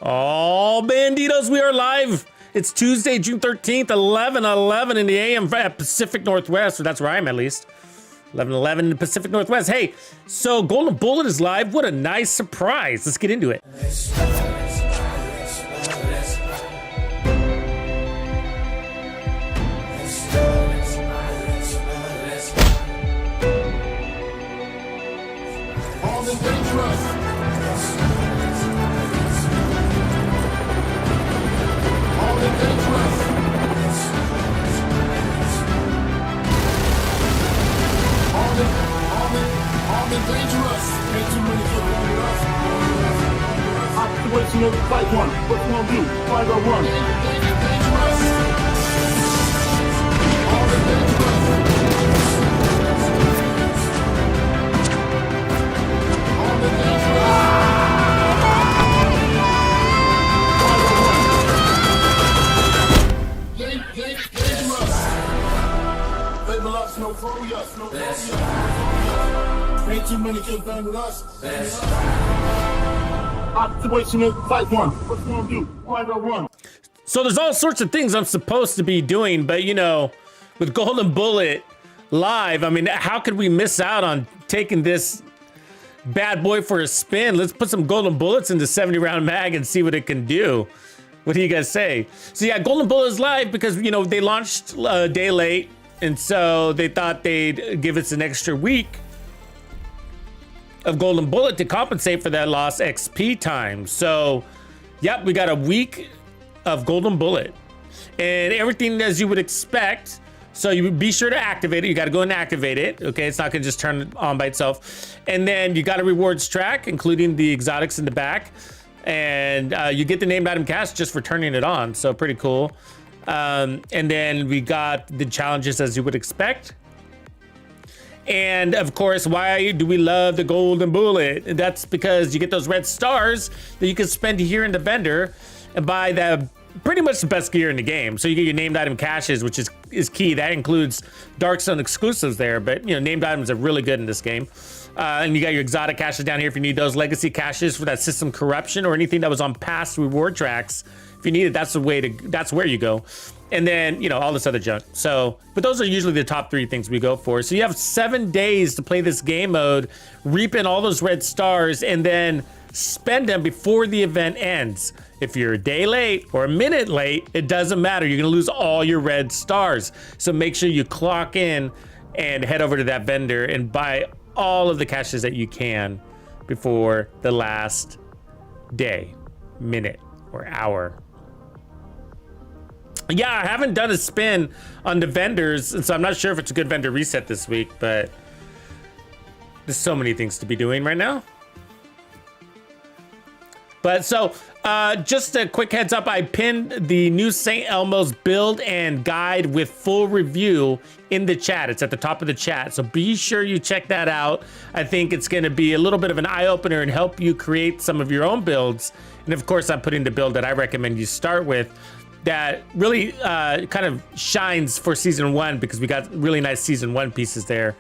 Oh, banditos, we are live. It's Tuesday, June 13th, 11:11 in the AM at Pacific Northwest. So that's where I'm at least. 11:11 in the Pacific Northwest. Hey, so Golden Bullet is live. What a nice surprise. Let's get into it. Fight one. What you gonna do? Fight or run? Ain't too many kids bang with us. Situational fight one. What you gonna do? Fight or run? So there's all sorts of things I'm supposed to be doing, but you know, with Golden Bullet live, I mean, how could we miss out on taking this bad boy for a spin? Let's put some Golden Bullets into 70 round mag and see what it can do. What do you guys say? So yeah, Golden Bullet is live because, you know, they launched a day late, and so they thought they'd give us an extra week of Golden Bullet to compensate for that lost XP time. So, yep, we got a week of Golden Bullet and everything as you would expect. So you be sure to activate it. You got to go and activate it. Okay, it's not gonna just turn on by itself. And then you got a rewards track, including the exotics in the back, and you get the named item cash just for turning it on. So pretty cool. And then we got the challenges as you would expect. And of course, why do we love the Golden Bullet? That's because you get those red stars that you can spend here in the vendor and buy the pretty much the best gear in the game. So you get your named item caches, which is key. That includes Dark Zone exclusives there, but you know, named items are really good in this game. And you got your exotic caches down here if you need those, legacy caches for that system corruption or anything that was on past reward tracks. If you need it, that's where you go. And then, you know, all this other junk. So, but those are usually the top three things we go for. So you have 7 days to play this game mode, reap in all those red stars, and then spend them before the event ends. If you're a day late or a minute late, it doesn't matter. You're gonna lose all your red stars. So make sure you clock in and head over to that vendor and buy all of the caches that you can before the last day, minute, or hour. Yeah, I haven't done a spin on the vendors, and so I'm not sure if it's a good vendor reset this week, but there's so many things to be doing right now. But so, just a quick heads up, I pinned the new St. Elmo's build and guide with full review in the chat. It's at the top of the chat, so be sure you check that out. I think it's gonna be a little bit of an eye-opener and help you create some of your own builds. And of course, I'm putting the build that I recommend you start with that really kind of shines for season 1, because we got really nice season 1 pieces there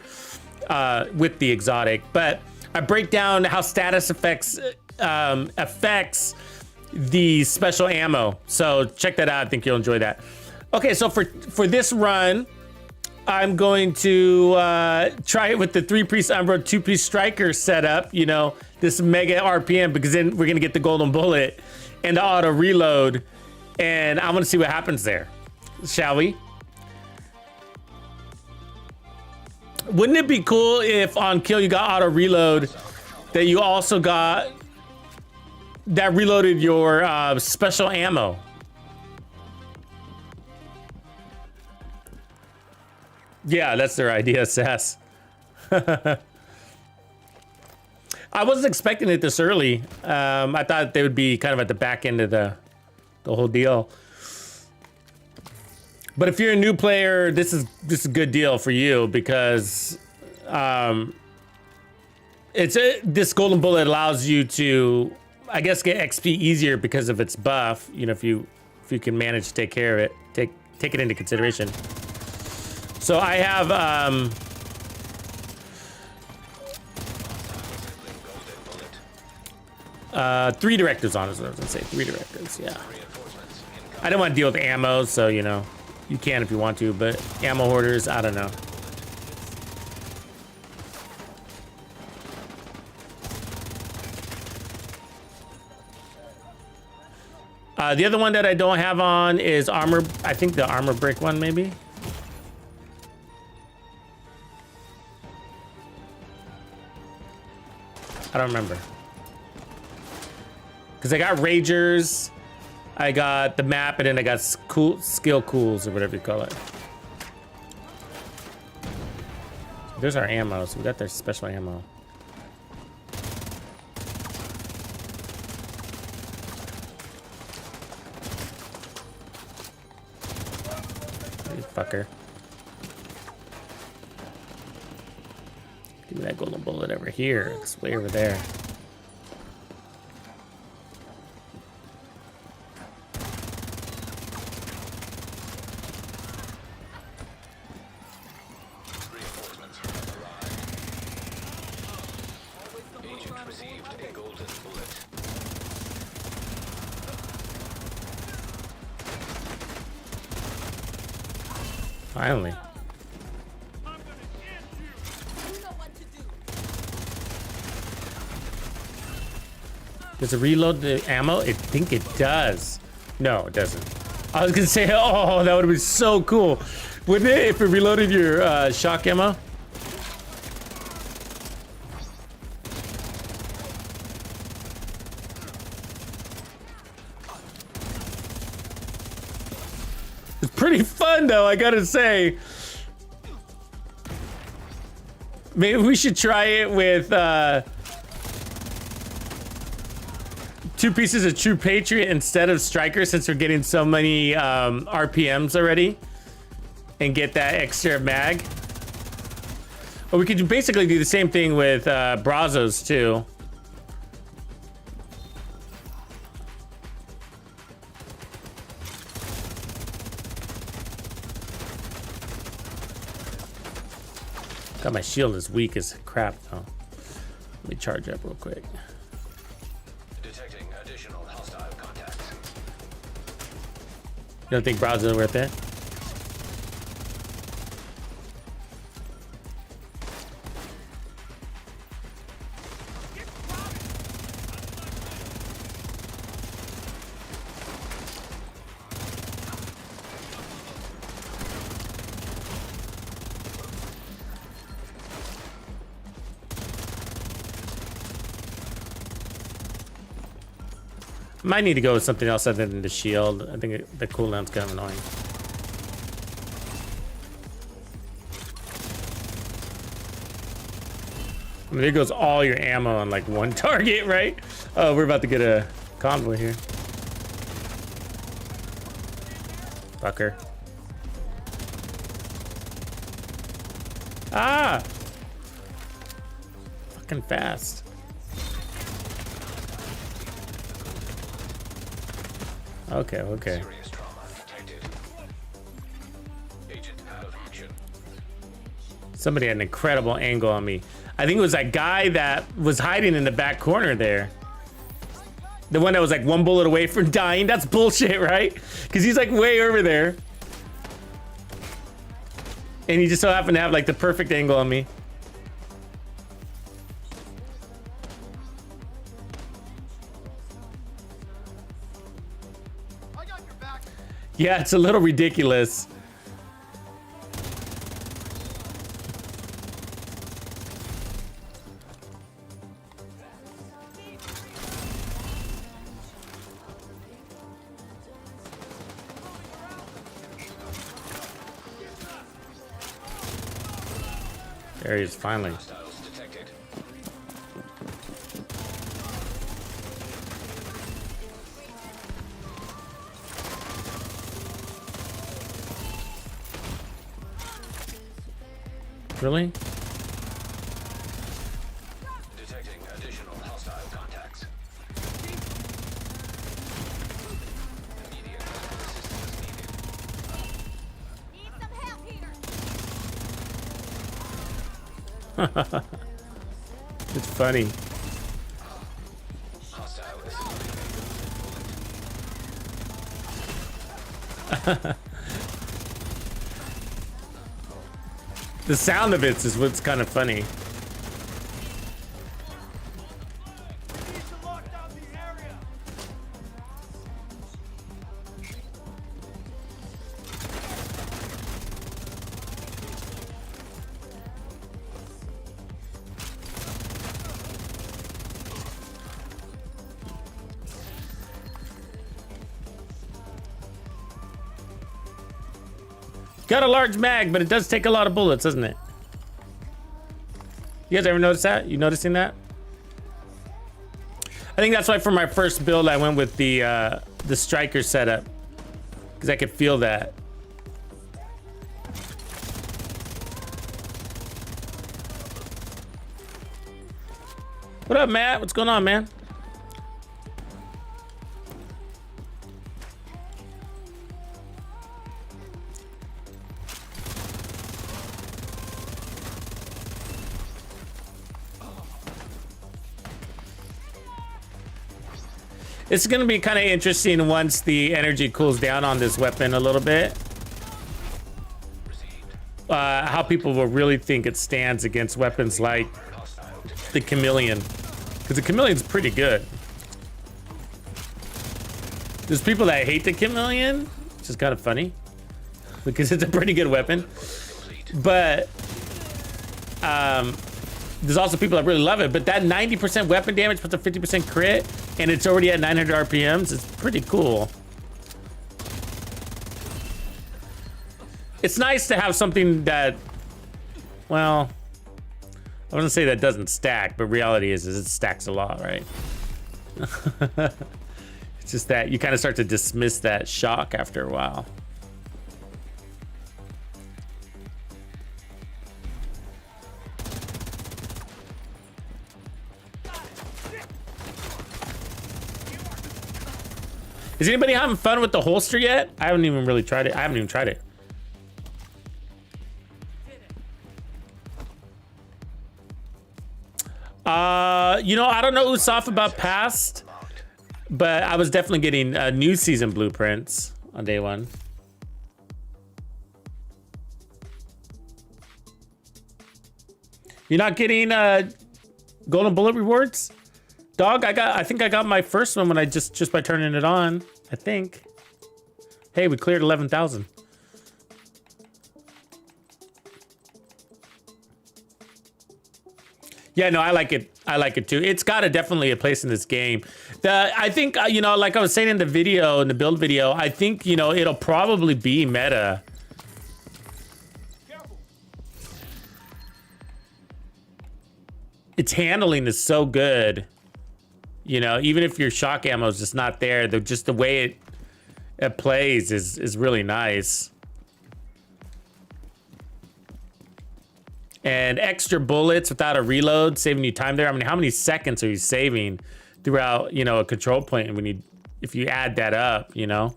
with the exotic. But I break down how status affects the special ammo. So check that out. I think you'll enjoy that. Okay, so for this run, I'm going to try it with the 3-piece Umbro 2-piece striker setup, you know, this mega RPM, because then we're gonna get the Golden Bullet and the auto reload. And I'm gonna see what happens there, shall we? Wouldn't it be cool if on kill you got auto reload, that you also got that reloaded your special ammo? Yeah, that's their idea, Sass. I wasn't expecting it this early. I thought they would be kind of at the back end of the whole deal. But if you're a new player, this is a good deal for you, because this Golden Bullet allows you to, I guess, get XP easier because of its buff. You know, if you can manage to take care of it, take it into consideration. So I have 3 directives on is what I was gonna say. 3 directives, yeah. I don't want to deal with ammo, so you know, you can if you want to, but ammo hoarders, I don't know. The other one that I don't have on is armor. I think the armor brick one, maybe. I don't remember. Because I got Ragers, I got the map, and then I got skill cools, or whatever you call it. There's our ammo, so we got their special ammo. You fucker. Give me that golden bullet over here. It's way over there. Finally. Does it reload the ammo? I think it does. No, it doesn't. I was gonna say, oh, that would have been so cool. Wouldn't it, if it reloaded your shock ammo? It's pretty fun though, I gotta say. Maybe we should try it with 2 pieces of True Patriot instead of Striker, since we're getting so many RPMs already, and get that extra mag. Or we could basically do the same thing with Brazos too. God, my shield is weak as crap though. Let me charge up real quick. Detecting additional hostile contacts. You don't think Brazos is worth it? Might need to go with something else other than the shield. I think the cooldown's kind of annoying. I mean, there goes all your ammo on like one target, right? Oh, we're about to get a convoy here. Fucker. Ah! Fucking fast. Okay, okay. Serious trauma detected. Agent out of action. Somebody had an incredible angle on me. I think it was that guy that was hiding in the back corner there. The one that was like 1 bullet away from dying. That's bullshit, right? Because he's like way over there. And he just so happened to have like the perfect angle on me. Yeah, it's a little ridiculous. There he is, finally. Hostiles detected. Really? Detecting additional hostile contacts. Immediate assistance needed. Need some help here. It's funny. Hostile The sound of it is what's kind of funny. Got a large mag, but it does take a lot of bullets, doesn't it? You guys ever notice that? You noticing that? I think that's why for my first build I went with the striker setup, because I could feel that. What up, Matt? What's going on, man? It's gonna be kind of interesting once the energy cools down on this weapon a little bit. How people will really think it stands against weapons like the Chameleon. Because the Chameleon's pretty good. There's people that hate the Chameleon, which is kind of funny. Because it's a pretty good weapon. But there's also people that really love it. But that 90% weapon damage puts a 50% crit, and it's already at 900 RPMs. It's pretty cool. It's nice to have something that, well, I wouldn't say that doesn't stack, but reality is it stacks a lot, right? It's just that you kind of start to dismiss that shock after a while. Is anybody having fun with the holster yet? I haven't even really tried it. I haven't even tried it. You know, I don't know Ubisoft about past, but I was definitely getting new season blueprints on day one. You're not getting golden bullet rewards? Dog, I think I got my first one when I just by turning it on, I think. Hey, we cleared 11,000. Yeah, no, I like it. I like it too. It's got definitely a place in this game. I think, you know, like I was saying in the video, in the build video, I think, you know, it'll probably be meta. Its handling is so good. You know, even if your shock ammo is just not there, just the way it plays is really nice. And extra bullets without a reload, saving you time there. I mean, how many seconds are you saving throughout, you know, a control point if you add that up, you know,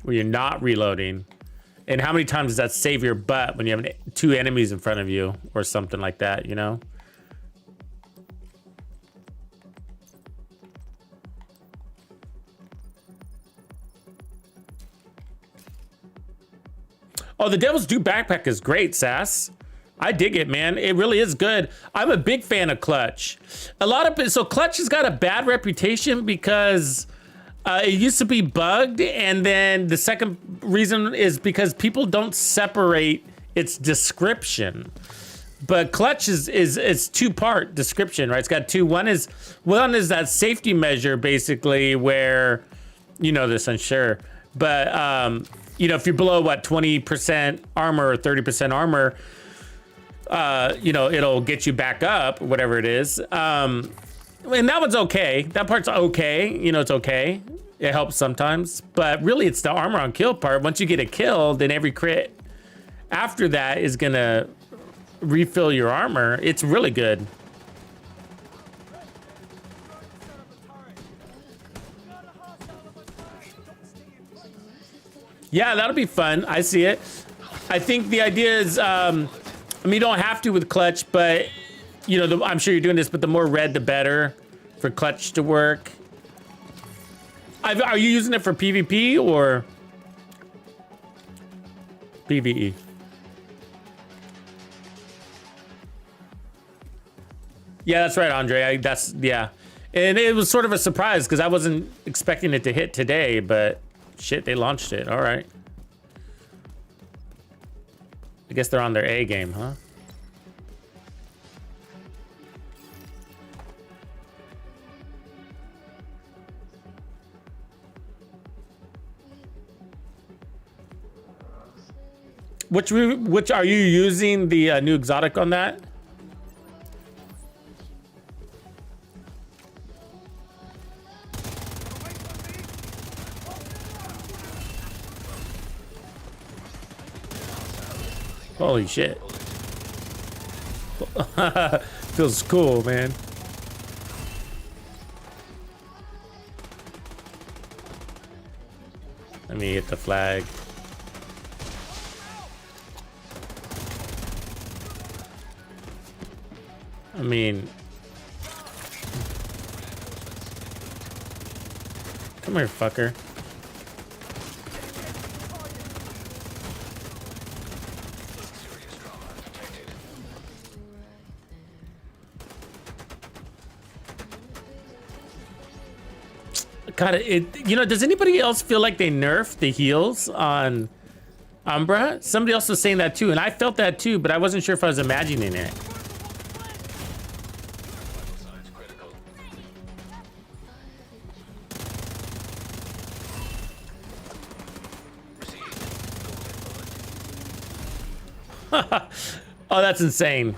where you're not reloading? And how many times does that save your butt when you have two enemies in front of you or something like that, you know? Oh, the Devil's Due backpack is great, Sass. I dig it, man. It really is good. I'm a big fan of Clutch. So Clutch has got a bad reputation because it used to be bugged, and then the second reason is because people don't separate its description. But Clutch is two-part description, right? It's got two. One is that safety measure, basically, where, you know this, I'm sure, but you know, if you're below, what, 20% armor or 30% armor, you know, it'll get you back up, whatever it is. And that one's okay. That part's okay. You know, it's okay. It helps sometimes. But really, it's the armor on kill part. Once you get a kill, then every crit after that is going to refill your armor. It's really good. Yeah, that'll be fun. I see it. I think the idea is, I mean, you don't have to with Clutch, but, you know, I'm sure you're doing this, but the more red, the better for Clutch to work. Are you using it for PvP or PvE? Yeah, that's right, Andre. Yeah. And it was sort of a surprise because I wasn't expecting it to hit today, but shit, they launched it. All right. I guess they're on their A game, huh? Which are you using the new exotic on that? Holy shit. Feels cool, man. Let me hit the flag. I mean, come here, fucker. God, you know, does anybody else feel like they nerfed the heals on Umbra? Somebody else was saying that too, and I felt that too, but I wasn't sure if I was imagining it. Oh, that's insane.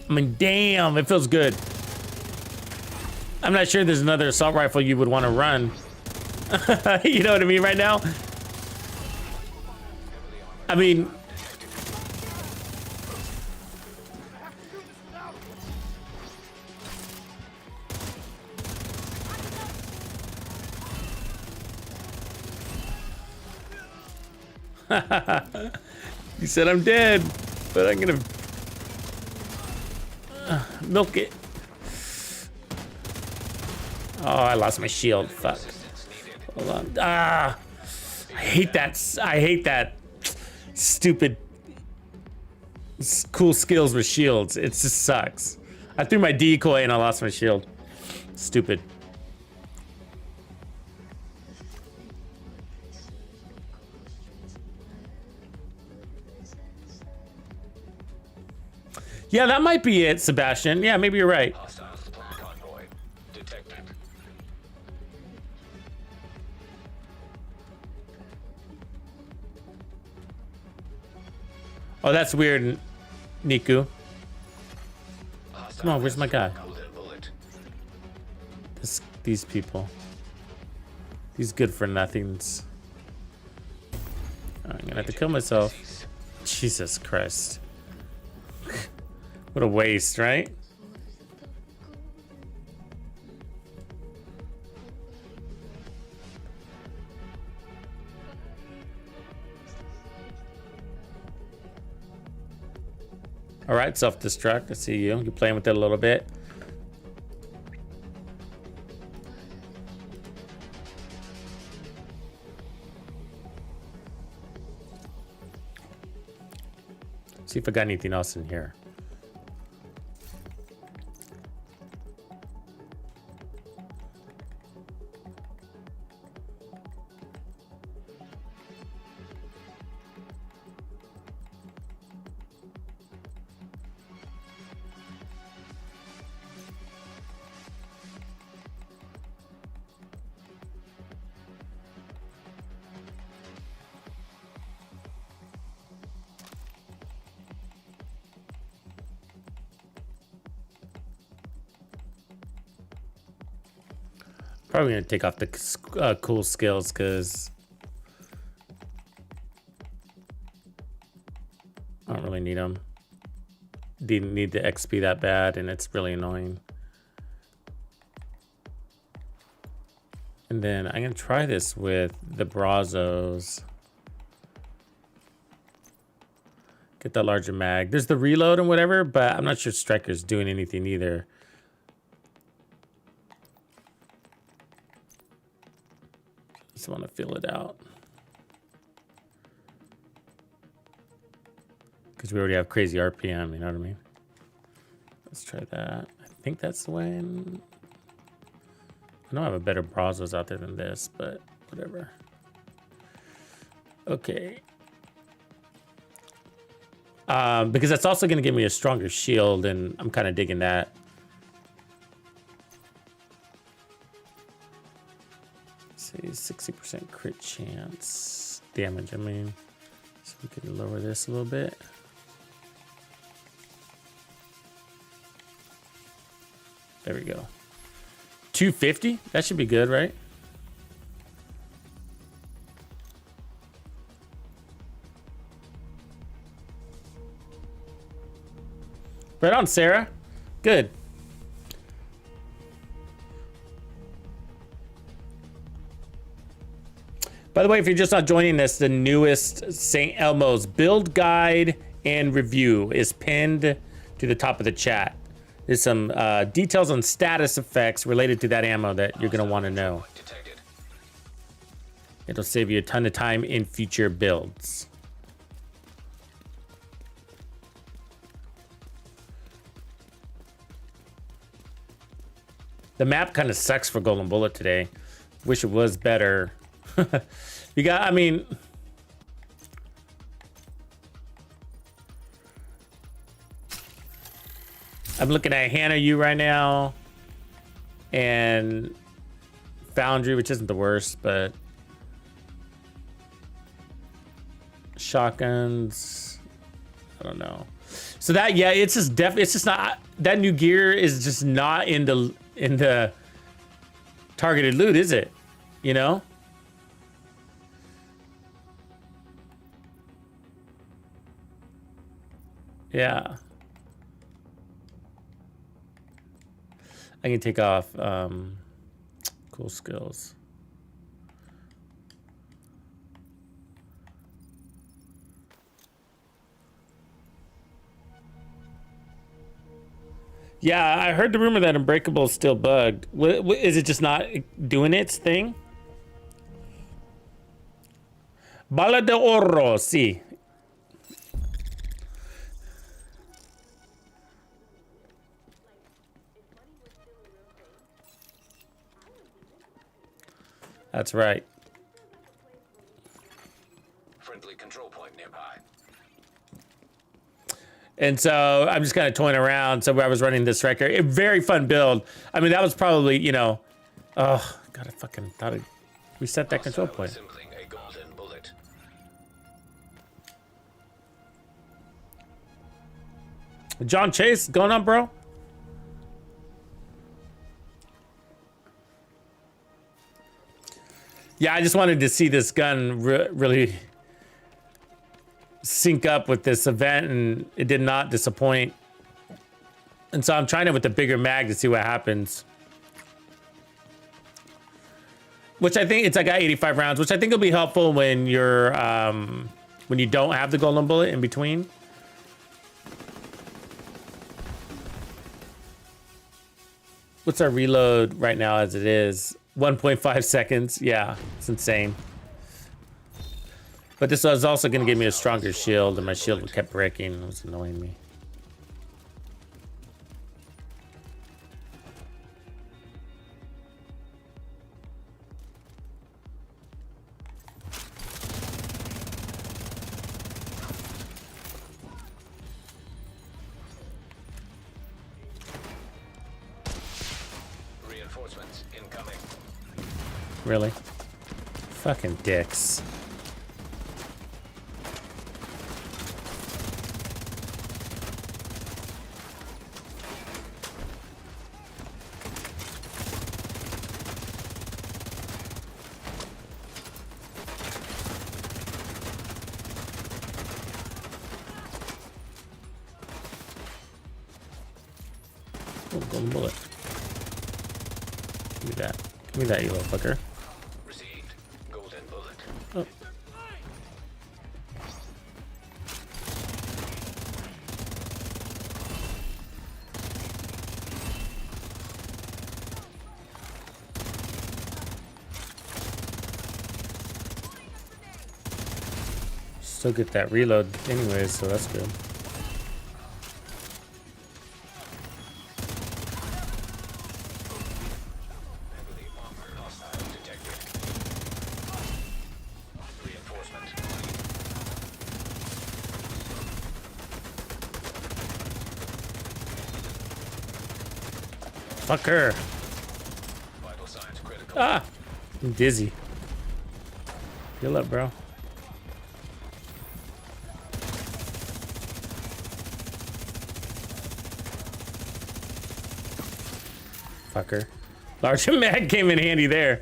I mean, damn, it feels good. I'm not sure there's another assault rifle you would want to run. You know what I mean right now? I mean... You said I'm dead, but I'm gonna milk it. Oh, I lost my shield. Fuck. Hold on. Ah, I hate that. I hate that stupid cool skills with shields. It just sucks. I threw my decoy and I lost my shield. Stupid. Yeah, that might be it, Sebastian. Yeah, maybe you're right. Oh, that's weird, Niku. Come on, where's my guy? These people. These good for nothings. I'm gonna have to kill myself. Jesus Christ. What a waste, right? All right, self-destruct. I see you. You're playing with it a little bit. See if I got anything else in here. Probably gonna take off the cool skills because I don't really need them. Didn't need the XP that bad, and it's really annoying. And then I'm gonna try this with the Brazos. Get that larger mag. There's the reload and whatever, but I'm not sure Striker's doing anything either. Just want to feel it out. Because we already have crazy RPM, you know what I mean? Let's try that. I think that's the way. I know I have a better Brazos out there than this, but whatever. Okay. Because that's also going to give me a stronger shield, and I'm kind of digging that. Say 60% crit chance damage. I mean, so we can lower this a little bit. There we go. 250? That should be good, right? Right on, Sarah. Good. By the way, if you're just not joining us, the newest St. Elmo's build guide and review is pinned to the top of the chat. There's some details on status effects related to that ammo that you're going to want to know. It'll save you a ton of time in future builds. The map kind of sucks for Golden Bullet today. Wish it was better. You got, I mean... I'm looking at Hannah U right now. And Foundry, which isn't the worst, but... Shotguns... I don't know. So that, yeah, it's just it's just not... That new gear is just not in the targeted loot, is it? You know? Yeah. I can take off cool skills. Yeah, I heard the rumor that Unbreakable is still bugged. Is it just not doing its thing? Bala de Oro, sí. That's right. Friendly control point nearby. And so I'm just kind of toying around. So I was running this Striker. A very fun build. I mean, that was probably, you know, oh, God, I fucking thought I'd reset that control point. Assembling a golden bullet. John Chase, going on, bro? Yeah, I just wanted to see this gun really sync up with this event, and it did not disappoint. And so I'm trying it with the bigger mag to see what happens. Which I think, it's like got 85 rounds, which I think will be helpful when you're when you don't have the golden bullet in between. What's our reload right now as it is? 1.5 seconds. Yeah, it's insane. But this was also going to give me a stronger shield, and my shield kept breaking. It was annoying me. Reinforcements incoming. Really? Fucking dicks. Oh, golden bullet. Give me that. Give me that, you little fucker. Received. Golden bullet. Oh. Still get that reload anyways, so that's good. Heavily armored hostile detected. Reinforcement. Fuck her. Vital signs critical. Ah! I'm dizzy. Heal up, bro. Fucker. Large mag came in handy there.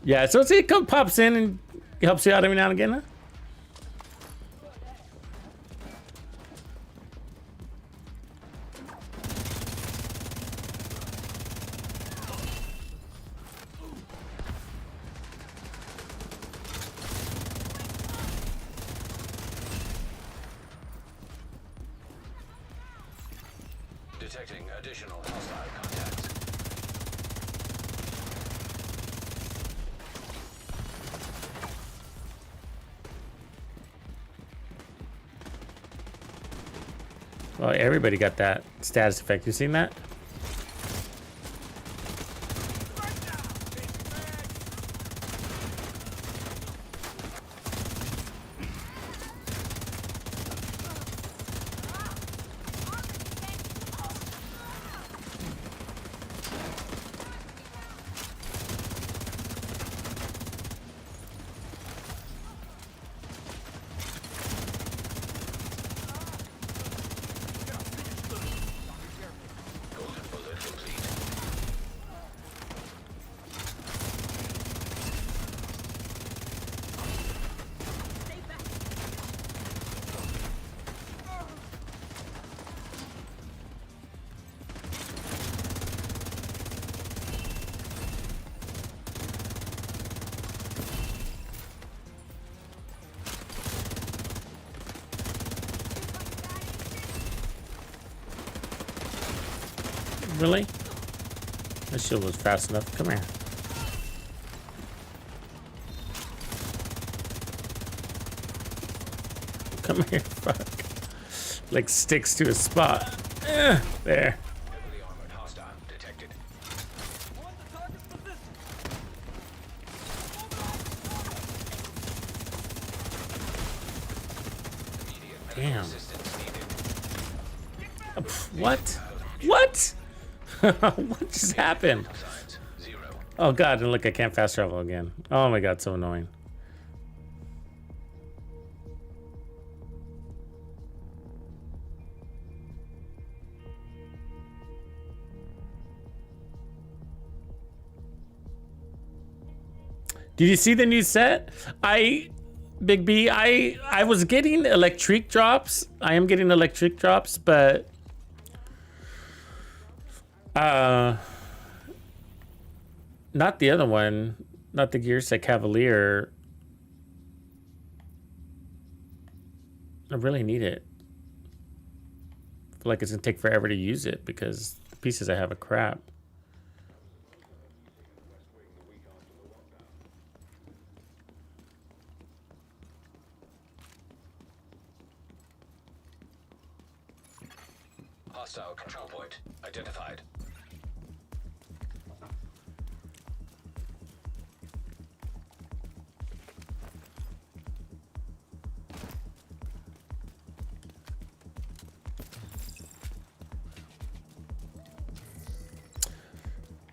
Yeah, so it pops in and helps you out every now and again, huh? Detecting additional hostile contacts. Well, everybody got that status effect. You seen that? Golden bullet complete. Really? That shit was fast enough. Come here. Come here. Fuck. Like sticks to a spot. There. Heavily armored hostile detected. Immediate medical Damn. assistance needed. What? What? What just happened? Signs 0. Oh god, and look, I can't fast travel again. Oh my god, so annoying. Did you see the new set? Big B, I was getting electric drops. I am getting electric drops, but not the other one, not the Gear Set Cavalier. I really need it. I feel like it's gonna take forever to use it because the pieces I have are crap. Hostile control point identified.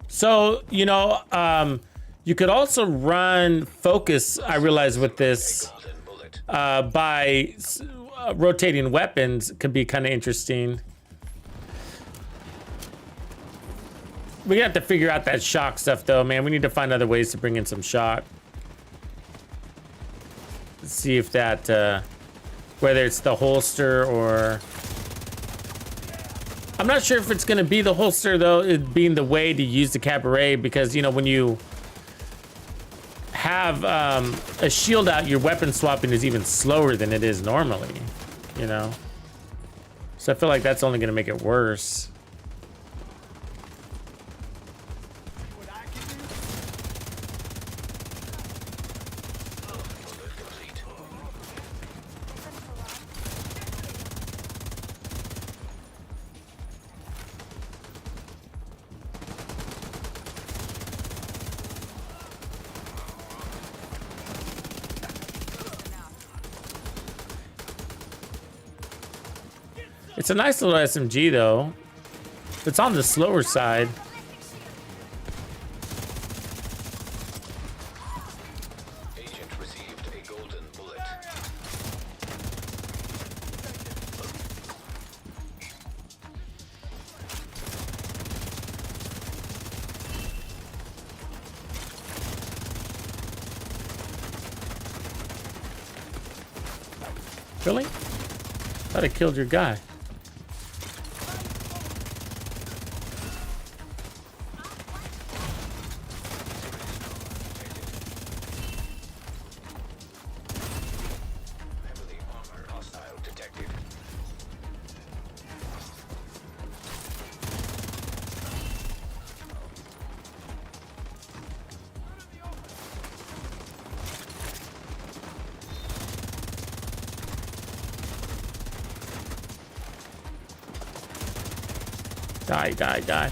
So, you know, you could also run focus, I realize with this, Golden bullet. by rotating weapons could be kind of interesting. We have to figure out that shock stuff though, man. We need to find other ways to bring in some shock. Let's see if that, whether it's the holster or... I'm not sure if it's gonna be the holster though, it being the way to use the cabaret, because you know, when you have a shield out, your weapon swapping is even slower than it is normally, you know? So I feel like that's only gonna make it worse. It's a nice little SMG though. It's on the slower side. Agent received a golden bullet. Really? Thought I killed your guy. Heavily armored hostile detected. Die, die, die.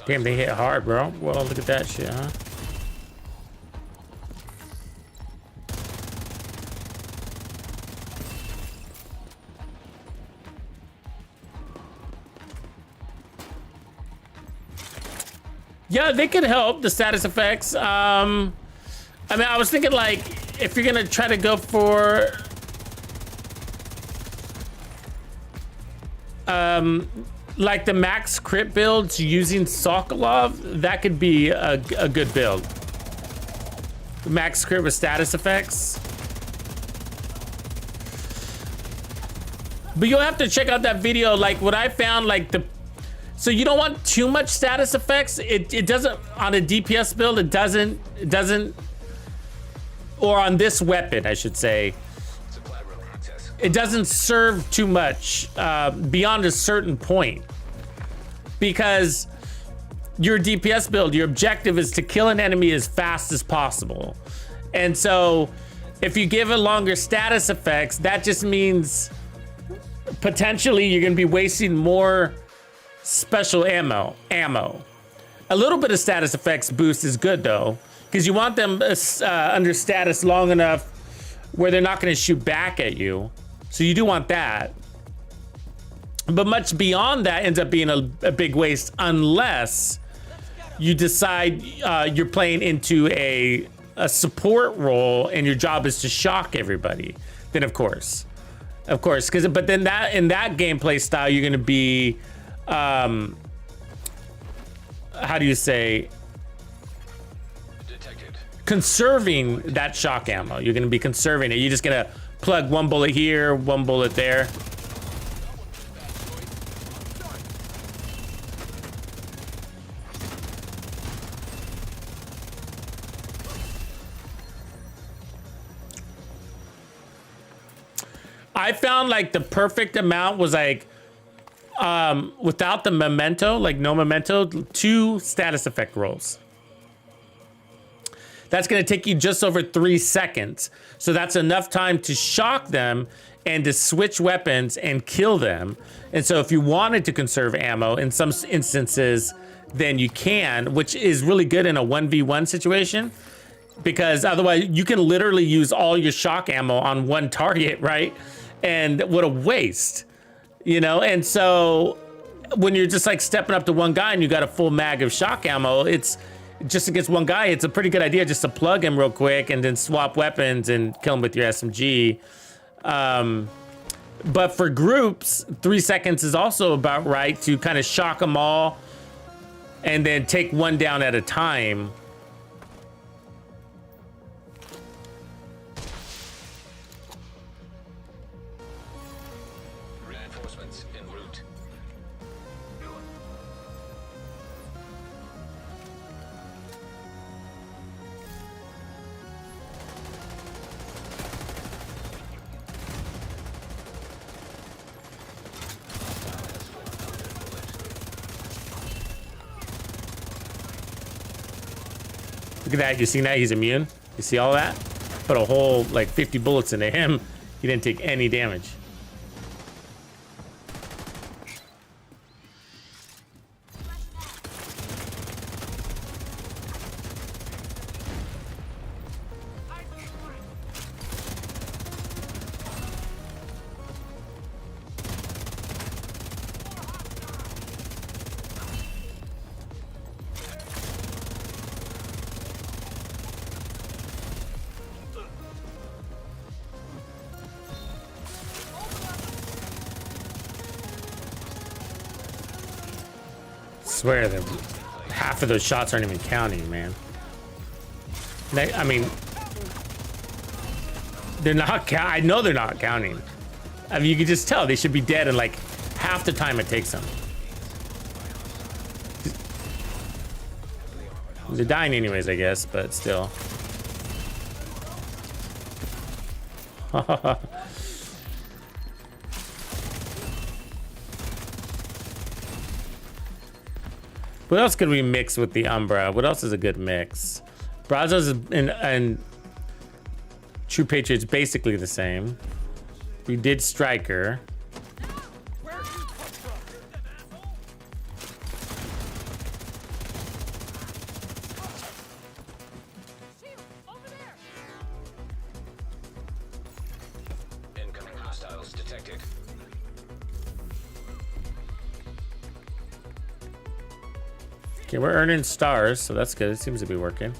Damn, they hit hard, bro. Well, look at that shit, huh? Yeah, they could help the status effects. I mean, I was thinking like if you're gonna try to go for like the max crit builds using Sokolov, that could be a good build. Max crit with status effects. But you'll have to check out that video. Like what I found, like so you don't want too much status effects. It doesn't, on a DPS build, it doesn't, or on this weapon, I should say, Supply room access. it doesn't serve too much beyond a certain point. Because your DPS build, your objective is to kill an enemy as fast as possible. And so if you give it longer status effects, that just means potentially you're gonna be wasting more special ammo. A little bit of status effects boost is good though, because you want them under status long enough where they're not going to shoot back at you. So you do want that. But much beyond that ends up being a big waste unless you decide you're playing into a support role and your job is to shock everybody. Then of course, but then that in that gameplay style, you're going to be how do you say, Detected. conserving that shock ammo. You're gonna be conserving it. You're just gonna plug one bullet here, one bullet there. I found like the perfect amount was like without the memento, like no memento, 2 status effect rolls. That's gonna take you just over 3 seconds. So that's enough time to shock them and to switch weapons and kill them. And so if you wanted to conserve ammo in some instances, then you can, which is really good in a 1v1 situation, because otherwise you can literally use all your shock ammo on one target, right? And what a waste. You know, and so when you're just like stepping up to one guy and you got a full mag of shock ammo, it's just against one guy. It's a pretty good idea just to plug him real quick and then swap weapons and kill him with your SMG. But for groups, 3 seconds is also about right to kind of shock them all and then take one down at a time. Reinforcements en route. Look at that. You see that? He's immune. You see all that? Put a whole like 50 bullets into him. He didn't take any damage. swear that half of those shots aren't even counting, man. I mean, they're not. I know they're not counting. I mean, you can just tell they should be dead in like half the time it takes them. They're dying anyways, I guess, but still. What else could we mix with the Umbra? What else is a good mix? Brazos and True Patriot's basically the same. We did Striker. Incoming hostiles detected. Okay, we're earning stars, so that's good. It seems to be working.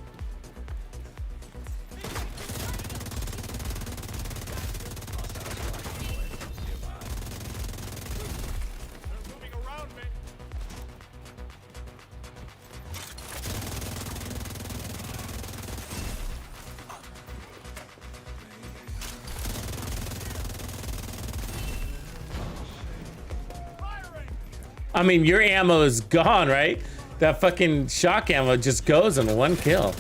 I mean, your ammo is gone, right? That fucking shock ammo just goes in one kill.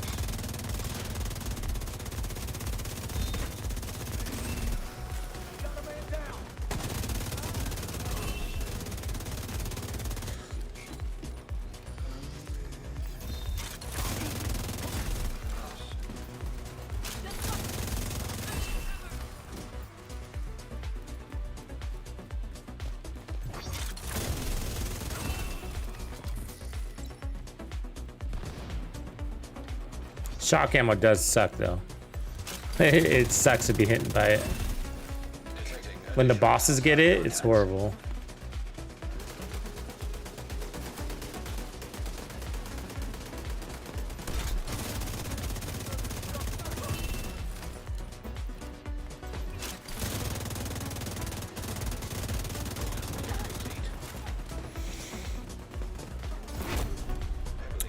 Shock ammo does suck though. It sucks to be hit by it. When the bosses get it, it's horrible.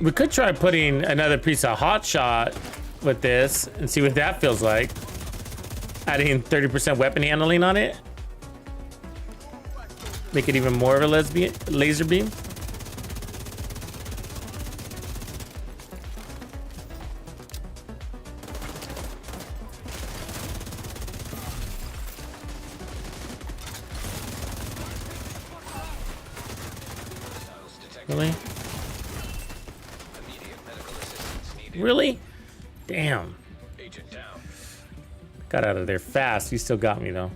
We could try putting another piece of hot shot with this and see what that feels like. Adding 30% weapon handling on it. Make it even more of a laser beam. Really? Really? Damn. Agent down. Got out of there fast. You still got me though.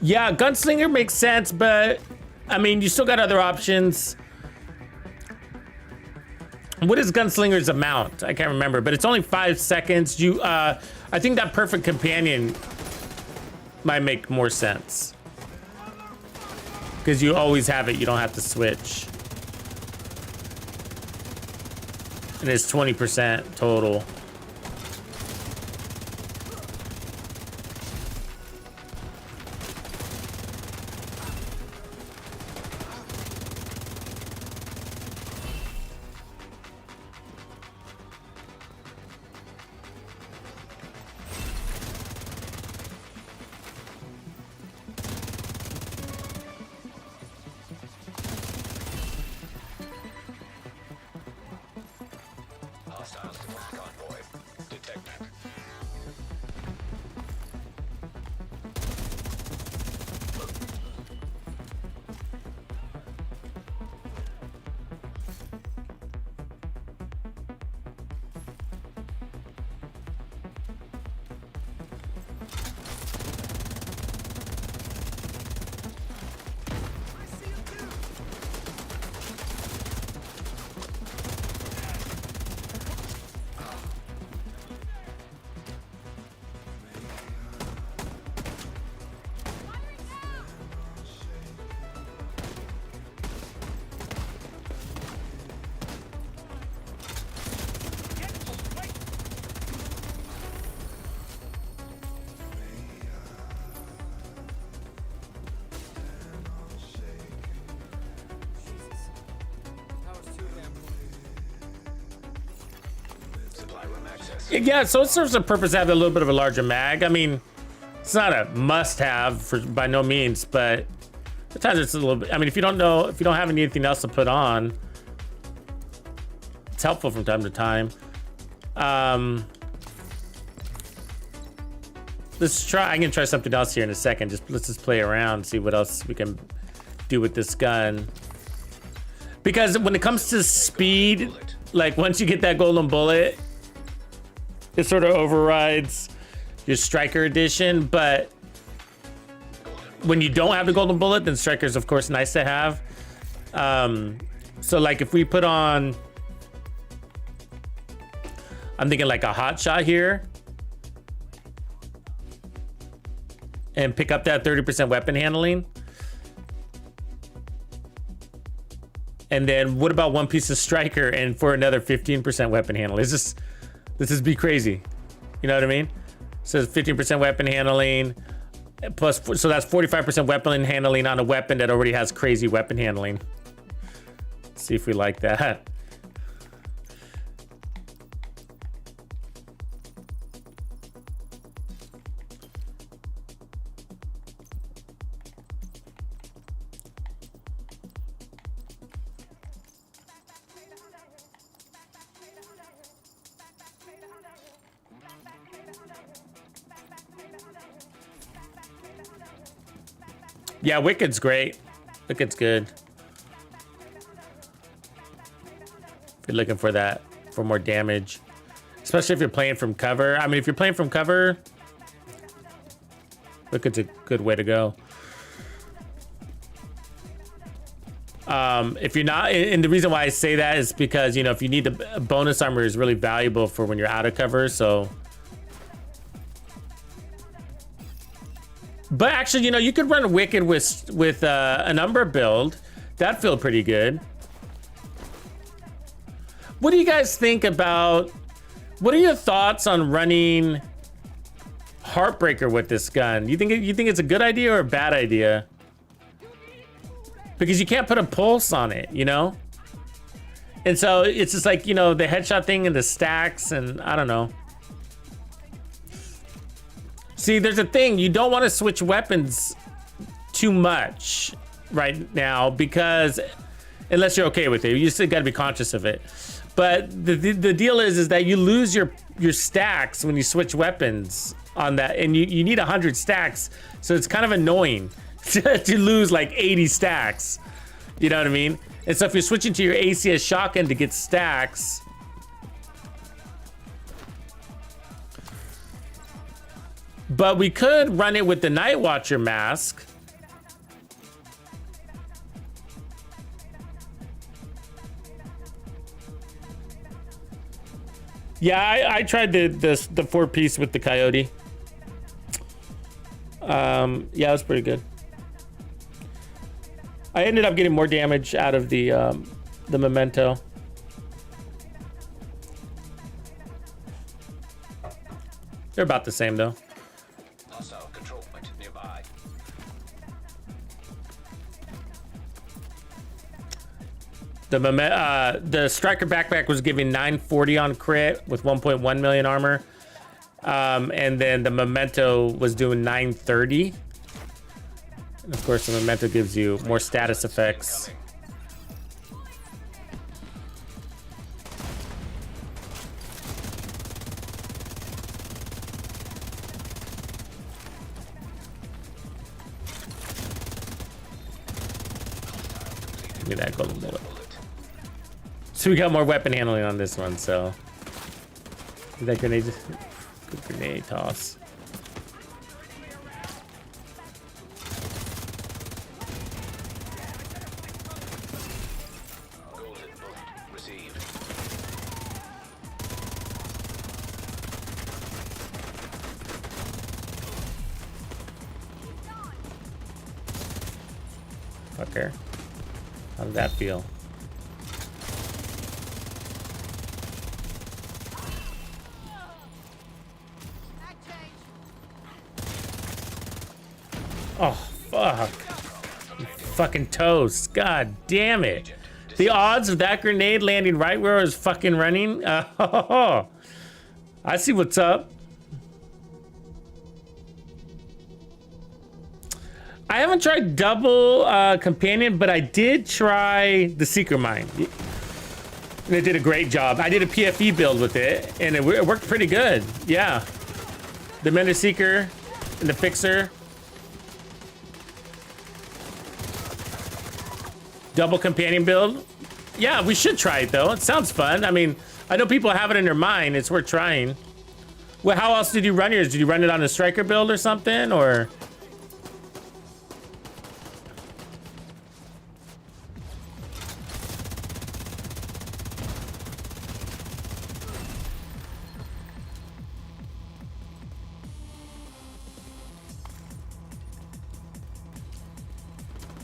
Yeah, Gunslinger makes sense, but I mean, you still got other options. What is Gunslinger's amount? I can't remember, but it's only 5 seconds. I think that Perfect Companion might make more sense. Because you always have it, you don't have to switch. And it's 20% total. Hostiles to convoy. Yeah, so it serves a purpose to have a little bit of a larger mag. I mean, it's not a must-have for by no means, but sometimes it's a little bit. I mean, if you don't have anything else to put on, it's helpful from time to time. Let's try. I can try something else here in a second. Let's just play around, see what else we can do with this gun. Because when it comes to speed, like once you get that golden bullet, it sort of overrides your Striker edition. But when you don't have the golden bullet, then Striker's of course nice to have. So like if we put on, I'm thinking like a hot shot here, and pick up that 30% weapon handling. And then what about one piece of Striker and for another 15% weapon handling? Let's just be crazy. You know what I mean? So 15% weapon handling plus, so that's 45% weapon handling on a weapon that already has crazy weapon handling. Let's see if we like that. Yeah, Wicked's great. Wicked's good. If you're looking for that, for more damage. Especially if you're playing from cover. I mean, if you're playing from cover, Wicked's a good way to go. If you're not, and the reason why I say that is because, you know, if you need the bonus armor is really valuable for when you're out of cover, so. But actually, you know, you could run Wicked with an Umber build. That'd feel pretty good. What do you guys think about, what are your thoughts on running Heartbreaker with this gun? You think it's a good idea or a bad idea? Because you can't put a pulse on it, you know? And so it's just like, you know, the headshot thing and the stacks and I don't know. See, there's a thing, you don't want to switch weapons too much right now because, unless you're okay with it, you still got to be conscious of it. But the deal is that you lose your stacks when you switch weapons on that, and you need 100 stacks, so it's kind of annoying to lose like 80 stacks. You know what I mean? And so if you're switching to your ACS shotgun to get stacks, but we could run it with the Night Watcher mask. Yeah, I tried the 4-piece with the Coyote. Yeah, it was pretty good. I ended up getting more damage out of the Memento. They're about the same though. Hostile control point nearby. The Striker backpack was giving 940 on crit with 1.1 million armor. And then the Memento was doing 930. And of course, the Memento gives you more status effects. Give me that golden bullet. So we got more weapon handling on this one, so. That grenade, good grenade toss. Golden bullet received. Fucker. How did that feel? Oh, fuck. You fucking toast. God damn it. The odds of that grenade landing right where I was fucking running. I see what's up. I haven't tried double companion, but I did try the Seeker Mine. And it did a great job. I did a PFE build with it, and it worked pretty good. Yeah. The Mender Seeker and the Fixer. Double companion build. Yeah, we should try it though. It sounds fun. I mean, I know people have it in their mind. It's worth trying. Well, how else did you run yours? Did you run it on a striker build or something, or?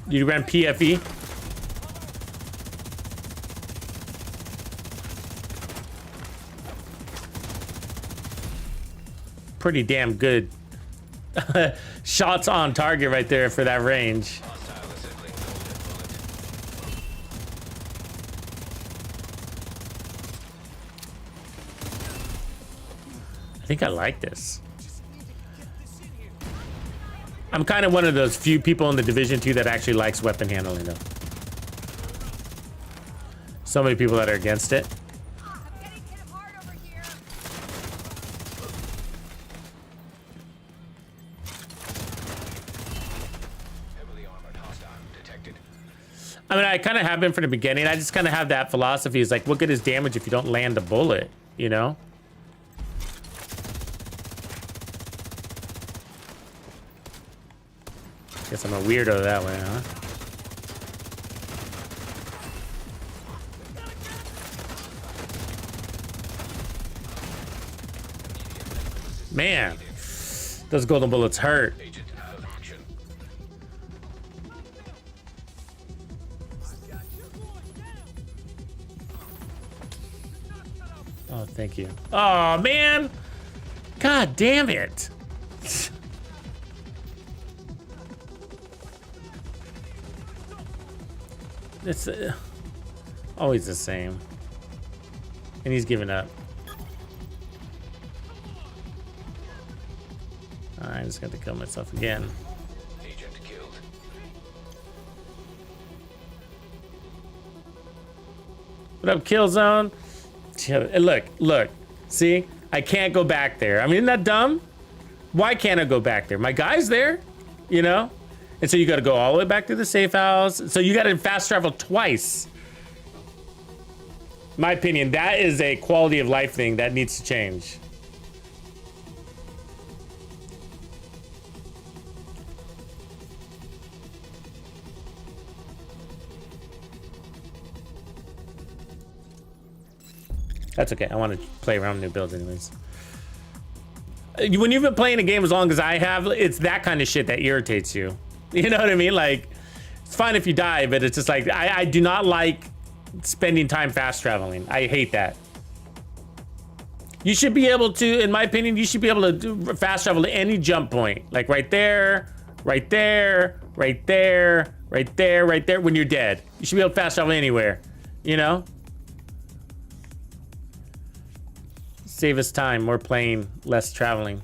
You ran PFE? Pretty damn good shots on target right there for that range. I think I like this. I'm kind of one of those few people in the Division 2 that actually likes weapon handling though. So many people that are against it. I mean, I kind of have been from the beginning. I just kind of have that philosophy. It's like, what good is damage if you don't land a bullet, you know? Guess I'm a weirdo that way, huh? Man, those golden bullets hurt. Oh, thank you. Oh, man. God damn it. It's always the same. And he's giving up. I just got to kill myself again. Agent killed. What up, Killzone? Look. See? I can't go back there. I mean, isn't that dumb? Why can't I go back there? My guy's there, you know? And so you got to go all the way back to the safe house. So you got to fast travel twice. My opinion, that is a quality of life thing that needs to change. That's okay. I want to play around with new builds anyways. When you've been playing a game as long as I have, it's that kind of shit that irritates you. You know what I mean? Like, it's fine if you die, but it's just like, I do not like spending time fast traveling. I hate that. You should be able to, in my opinion, you should be able to do fast travel to any jump point. Like right there, right there, right there, right there, right there, when you're dead. You should be able to fast travel anywhere, you know? Save us time, more playing, less traveling.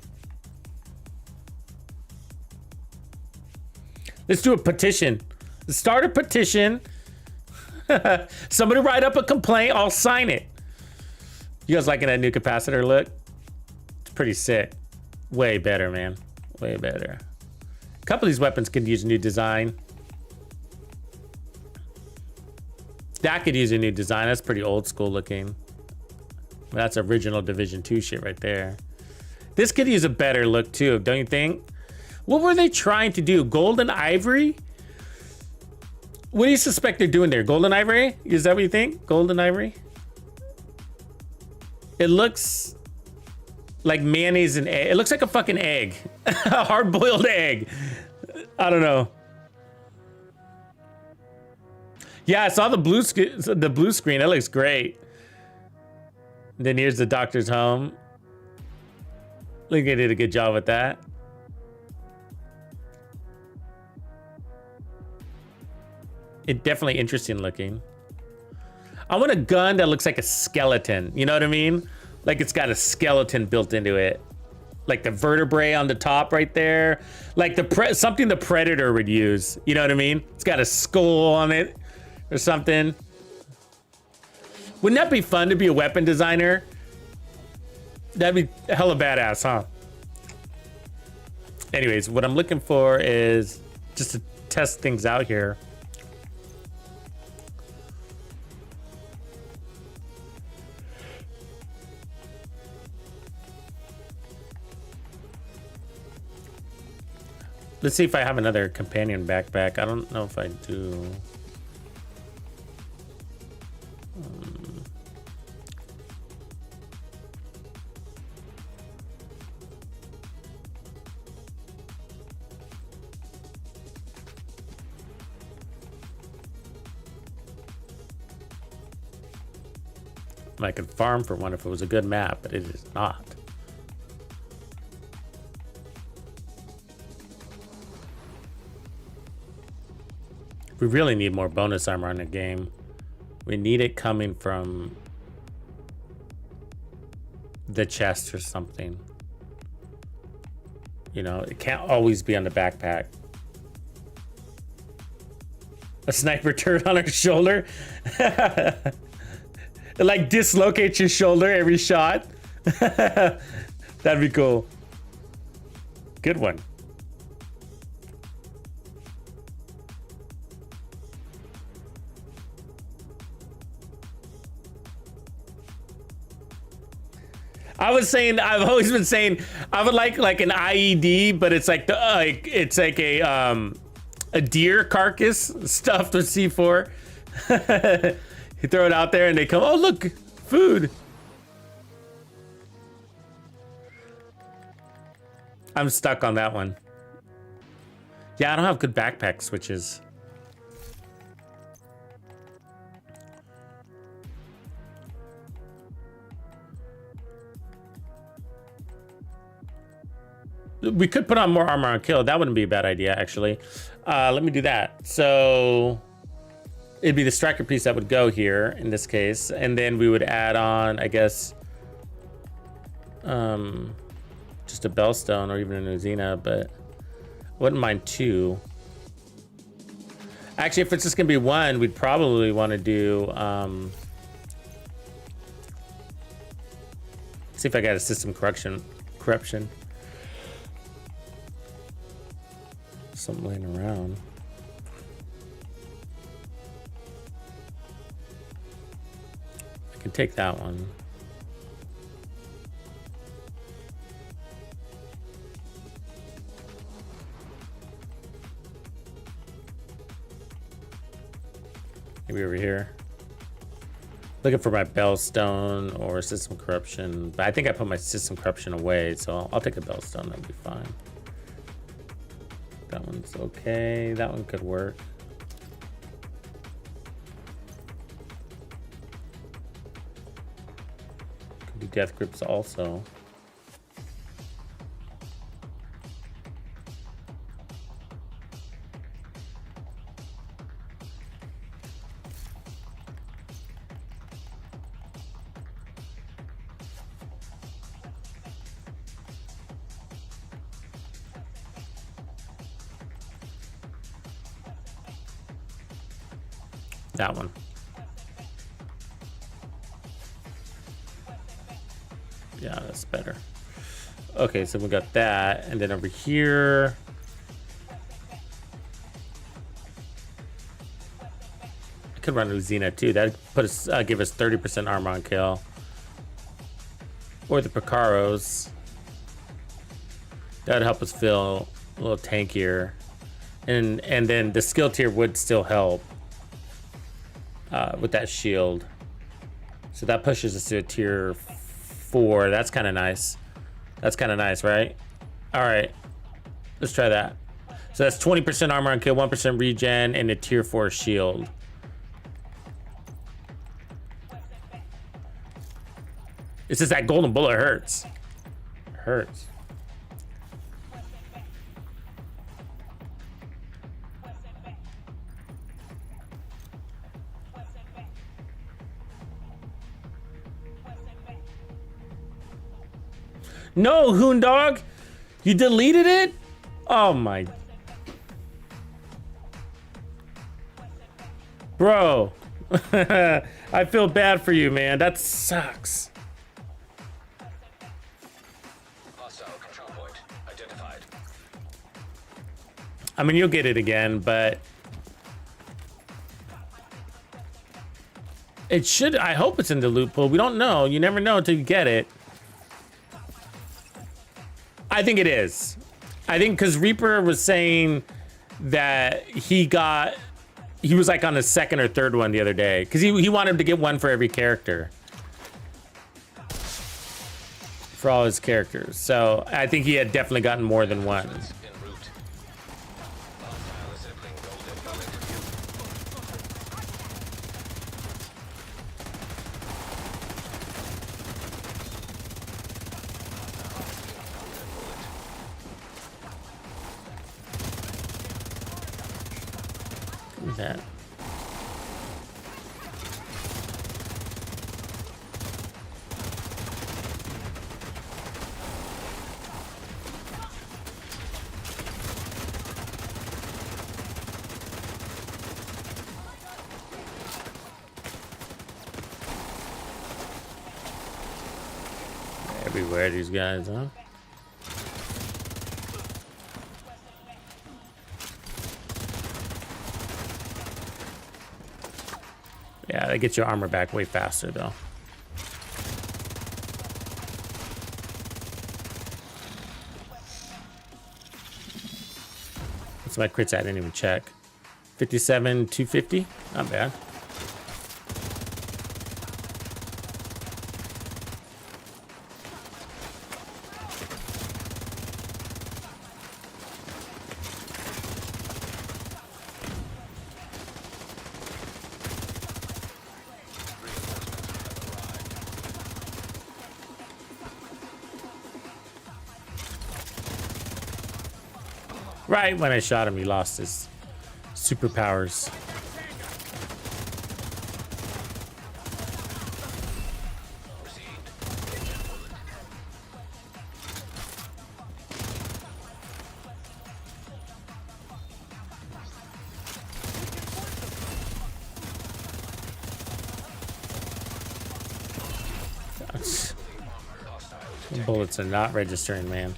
Let's do a petition. Let's start a petition. Somebody write up a complaint. I'll sign it. You guys liking that new capacitor look? It's pretty sick. Way better, man. Way better. A couple of these weapons could use a new design. That could use a new design. That's pretty old school looking. That's original Division 2 shit right there. This could use a better look too, don't you think? What were they trying to do? Golden ivory? What do you suspect they're doing there? Golden ivory? Is that what you think? Golden ivory? It looks like mayonnaise and egg. It looks like a fucking egg. A hard-boiled egg. I don't know. Yeah, I saw the blue screen. That looks great. Then here's the doctor's home. I think they did a good job with that. It definitely interesting looking. I want a gun that looks like a skeleton. You know what I mean? like it's got a skeleton built into it. Like the vertebrae on the top right there. Like something the Predator would use. You know what I mean? It's got a skull on it or something. Wouldn't that be fun to be a weapon designer? That'd be hella badass, huh? Anyways, what I'm looking for is just to test things out here. Let's see if I have another companion backpack. I don't know if I do. I could farm for one if it was a good map, but it is not. We really need more bonus armor in the game. We need it coming from the chest or something. You know, it can't always be on the backpack. A sniper turret on her shoulder. It like dislocates your shoulder every shot. That'd be cool. Good one. I've always been saying I would like an IED, but it's like a deer carcass stuffed with C4. You throw it out there and they come, oh look, food. I'm stuck on that one. Yeah, I don't have good backpack switches. We could put on more armor on kill. That wouldn't be a bad idea, actually. Let me do that. So it'd be the striker piece that would go here in this case. And then we would add on, I guess, just a Bellstone or even a Nuzina, but I wouldn't mind two. Actually, if it's just gonna be one, we'd probably want to do, see if I got a system corruption. Something laying around. I can take that one. Maybe over here. Looking for my Bellstone or system corruption, but I think I put my system corruption away, so I'll take a Bellstone. That'll be fine. That one's okay. That one could work. Could be death grips also. That one. Yeah, that's better. Okay, so we got that, and then over here, I could run Uzina too. That'd put us, give us 30% armor on kill, or the Picaros. That'd help us feel a little tankier, and then the skill tier would still help. With that shield, so that pushes us to a tier 4. That's kind of nice. That's kind of nice, right? All right, let's try that. So that's 20% armor on kill, 1% regen, and a tier 4 shield. It's just that golden bullet hurts. It hurts. No, Hoon Dog. You deleted it? Oh my. Bro. I feel bad for you, man. That sucks. Hostile control point identified. I mean, you'll get it again, but it should. I hope it's in the loot pool. We don't know. You never know until you get it. I think it is. I think because Reaper was saying that he was like on the second or third one the other day because he wanted to get one for every character. For all his characters. So I think he had definitely gotten more than one. En route. Hostile assembling golden bullet. Look at that. Everywhere, these guys, huh? Yeah, that gets your armor back way faster, though. What's my crits at? I didn't even check. 57, 250? Not bad. Right when I shot him, he lost his superpowers. Bullets are not registering, man.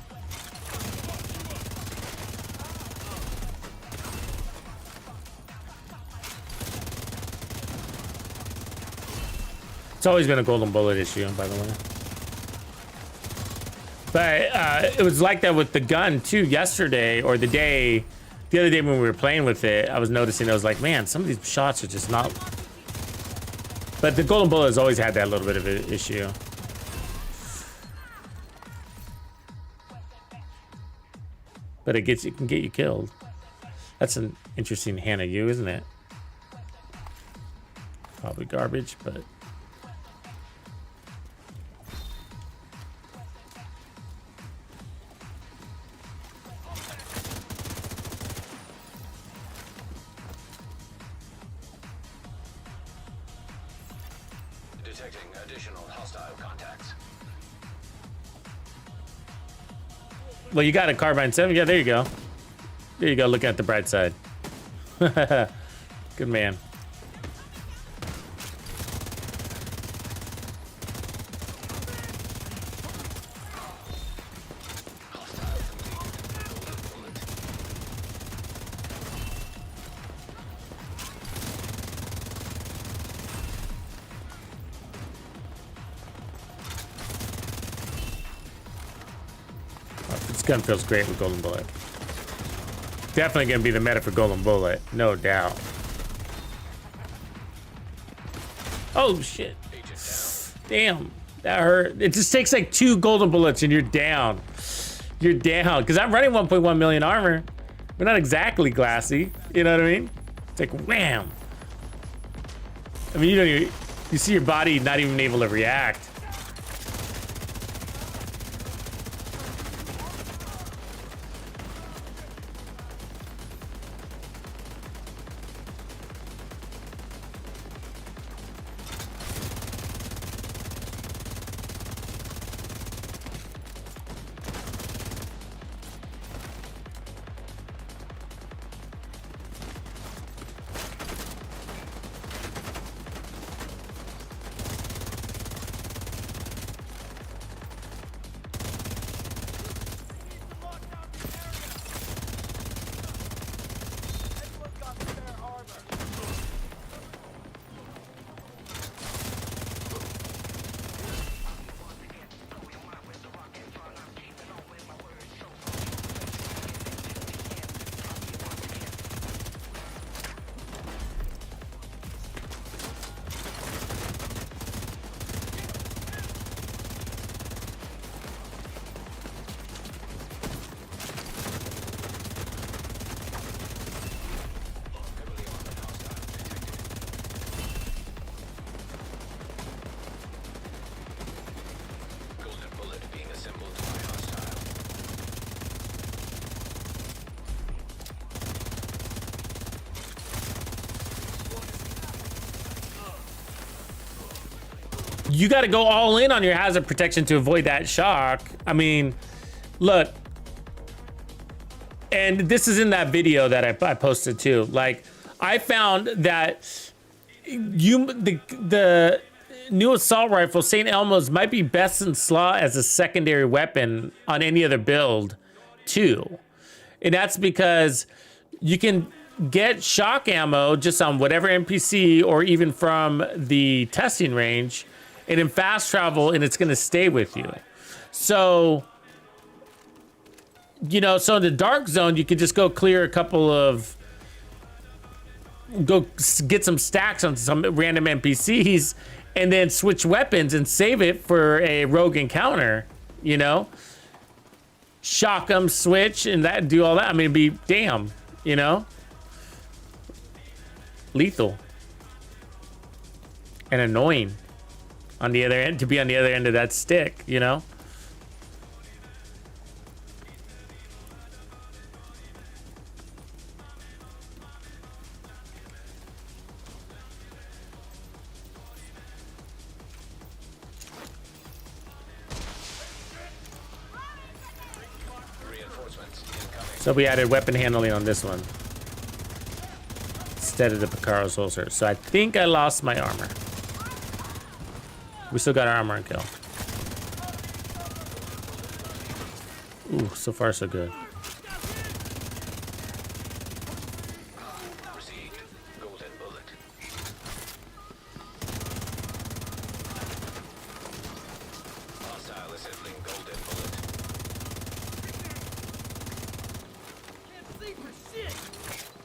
It's always been a golden bullet issue, by the way. But it was like that with the gun too yesterday, or the other day when we were playing with it. I was noticing, I was like, man, some of these shots are just not. But the golden bullet has always had that little bit of an issue. But it can get you killed. That's an interesting Hannah U, isn't it? Probably garbage, but. Detecting additional hostile contacts. Well, you got a carbine 7. Yeah, there you go. There you go, looking at the bright side. Good man. This gun feels great with golden bullet. Definitely gonna be the meta for golden bullet, no doubt. Oh shit! Damn, that hurt. It just takes like 2 golden bullets and you're down. You're down because I'm running 1.1 million armor. We're not exactly glassy, you know what I mean? It's like wham. I mean, you see your body not even able to react. you got to go all in on your hazard protection to avoid that shock. I mean, look, and this is in that video that I posted too. Like, I found that the new assault rifle, St. Elmo's, might be best in slot as a secondary weapon on any other build too. And that's because you can get shock ammo just on whatever NPC or even from the testing range, and in fast travel, and it's gonna stay with you. So, you know, so in the dark zone, you could just go clear a couple of, go get some stacks on some random NPCs, and then switch weapons and save it for a rogue encounter, you know? Shock them, switch, and that, do all that. I mean, it'd be damn, you know? Lethal. And annoying on the other end, to be on the other end of that stick, you know? So we added weapon handling on this one instead of the Picaro's holster. So I think I lost my armor. We still got our armor and kill. Ooh, so far so good. Received. Golden bullet. Hostile assembling golden bullet.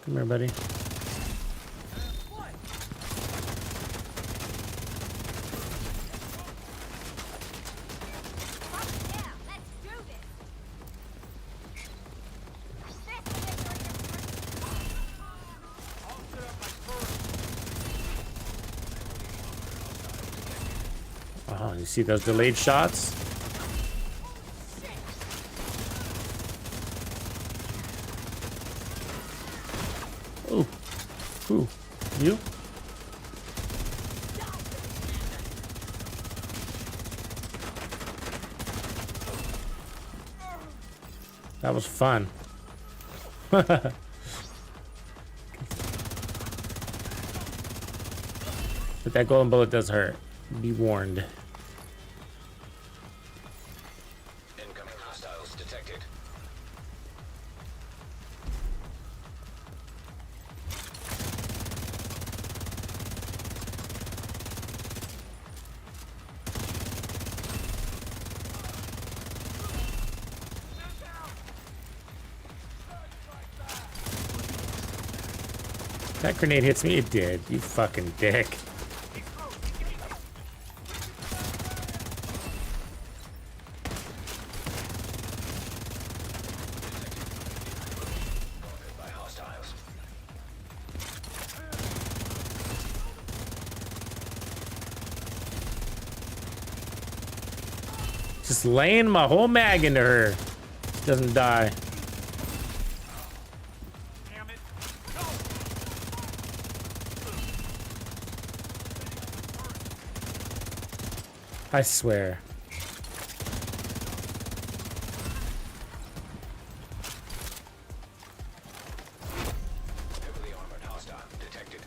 Come here, buddy. Oh, you see those delayed shots? Ooh. Ooh. You? That was fun. But that golden bullet does hurt. Be warned. Incoming hostiles detected. That grenade hits me. It did. You fucking dick. By hostiles. Just laying my whole mag into her. She doesn't die. I swear. Heavily armored hostile detected.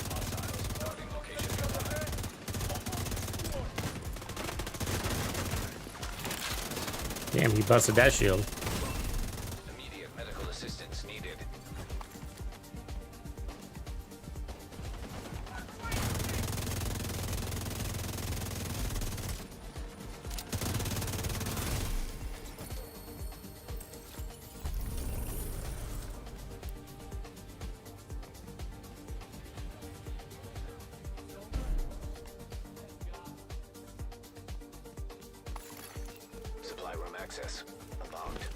Hostiles guarding location nearby. Damn, he busted that shield. Immediate medical assistance needed. Supply room access unlocked.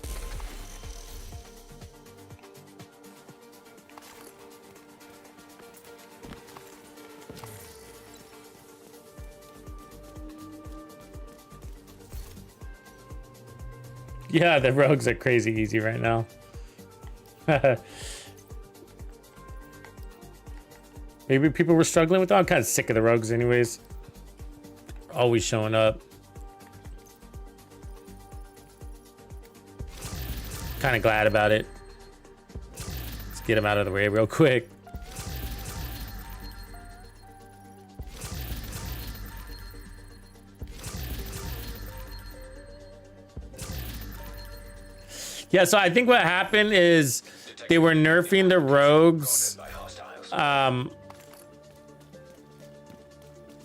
Yeah, the rogues are crazy easy right now. Maybe people were struggling with that. I'm kind of sick of the rogues anyways. Always showing up. Kind of glad about it. Let's get them out of the way real quick. Yeah, so I think what happened is they were nerfing the rogues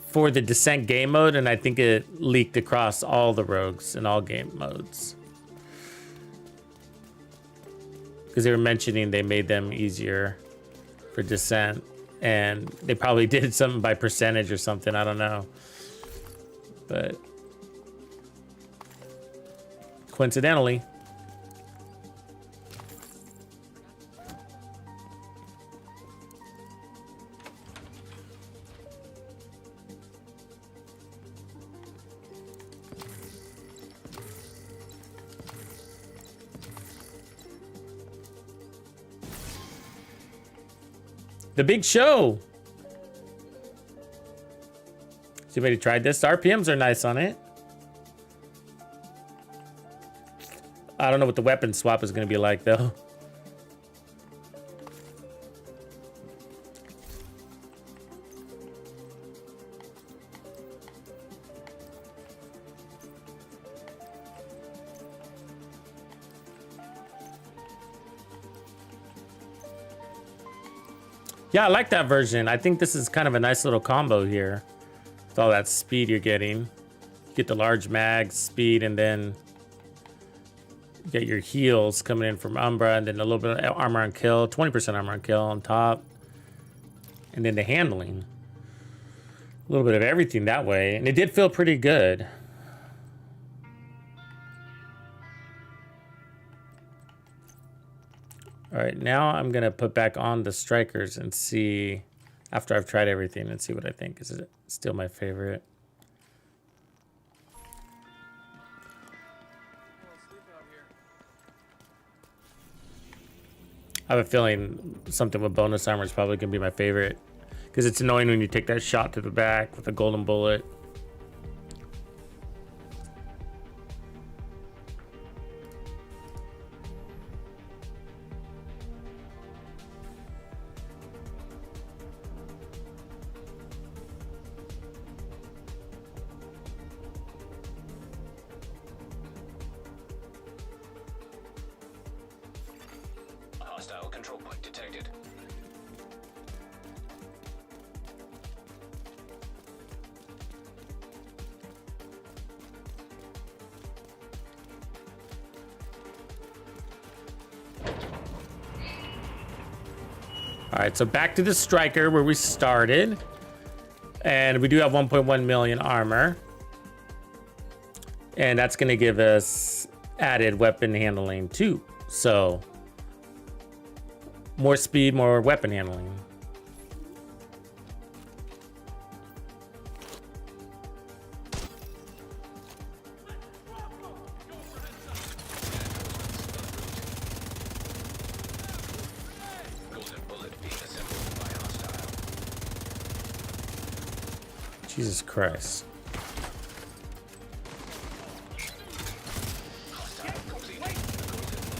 for the Descent game mode, and I think it leaked across all the rogues in all game modes. Because they were mentioning they made them easier for Descent, and they probably did something by percentage or something, I don't know. But coincidentally. The big show. Has anybody tried this? The RPMs are nice on it. I don't know what the weapon swap is going to be like though. Yeah, I like that version. I think this is kind of a nice little combo here. With all that speed you're getting. You get the large mag, speed, and then you get your heals coming in from Umbra, and then a little bit of armor on kill, 20% armor on kill on top. And then the handling. A little bit of everything that way. And it did feel pretty good. All right, now I'm gonna put back on the strikers and see, after I've tried everything, and see what I think. Is it still my favorite? I have a feeling something with bonus armor is probably gonna be my favorite, because it's annoying when you take that shot to the back with a golden bullet. Hostile control point detected. All right, so back to the striker where we started. And we do have 1.1 million armor. And that's gonna give us added weapon handling too. So more speed, more weapon handling. Golden bullet being assembled by hostile. Jesus Christ. Hostile completing the golden bullet.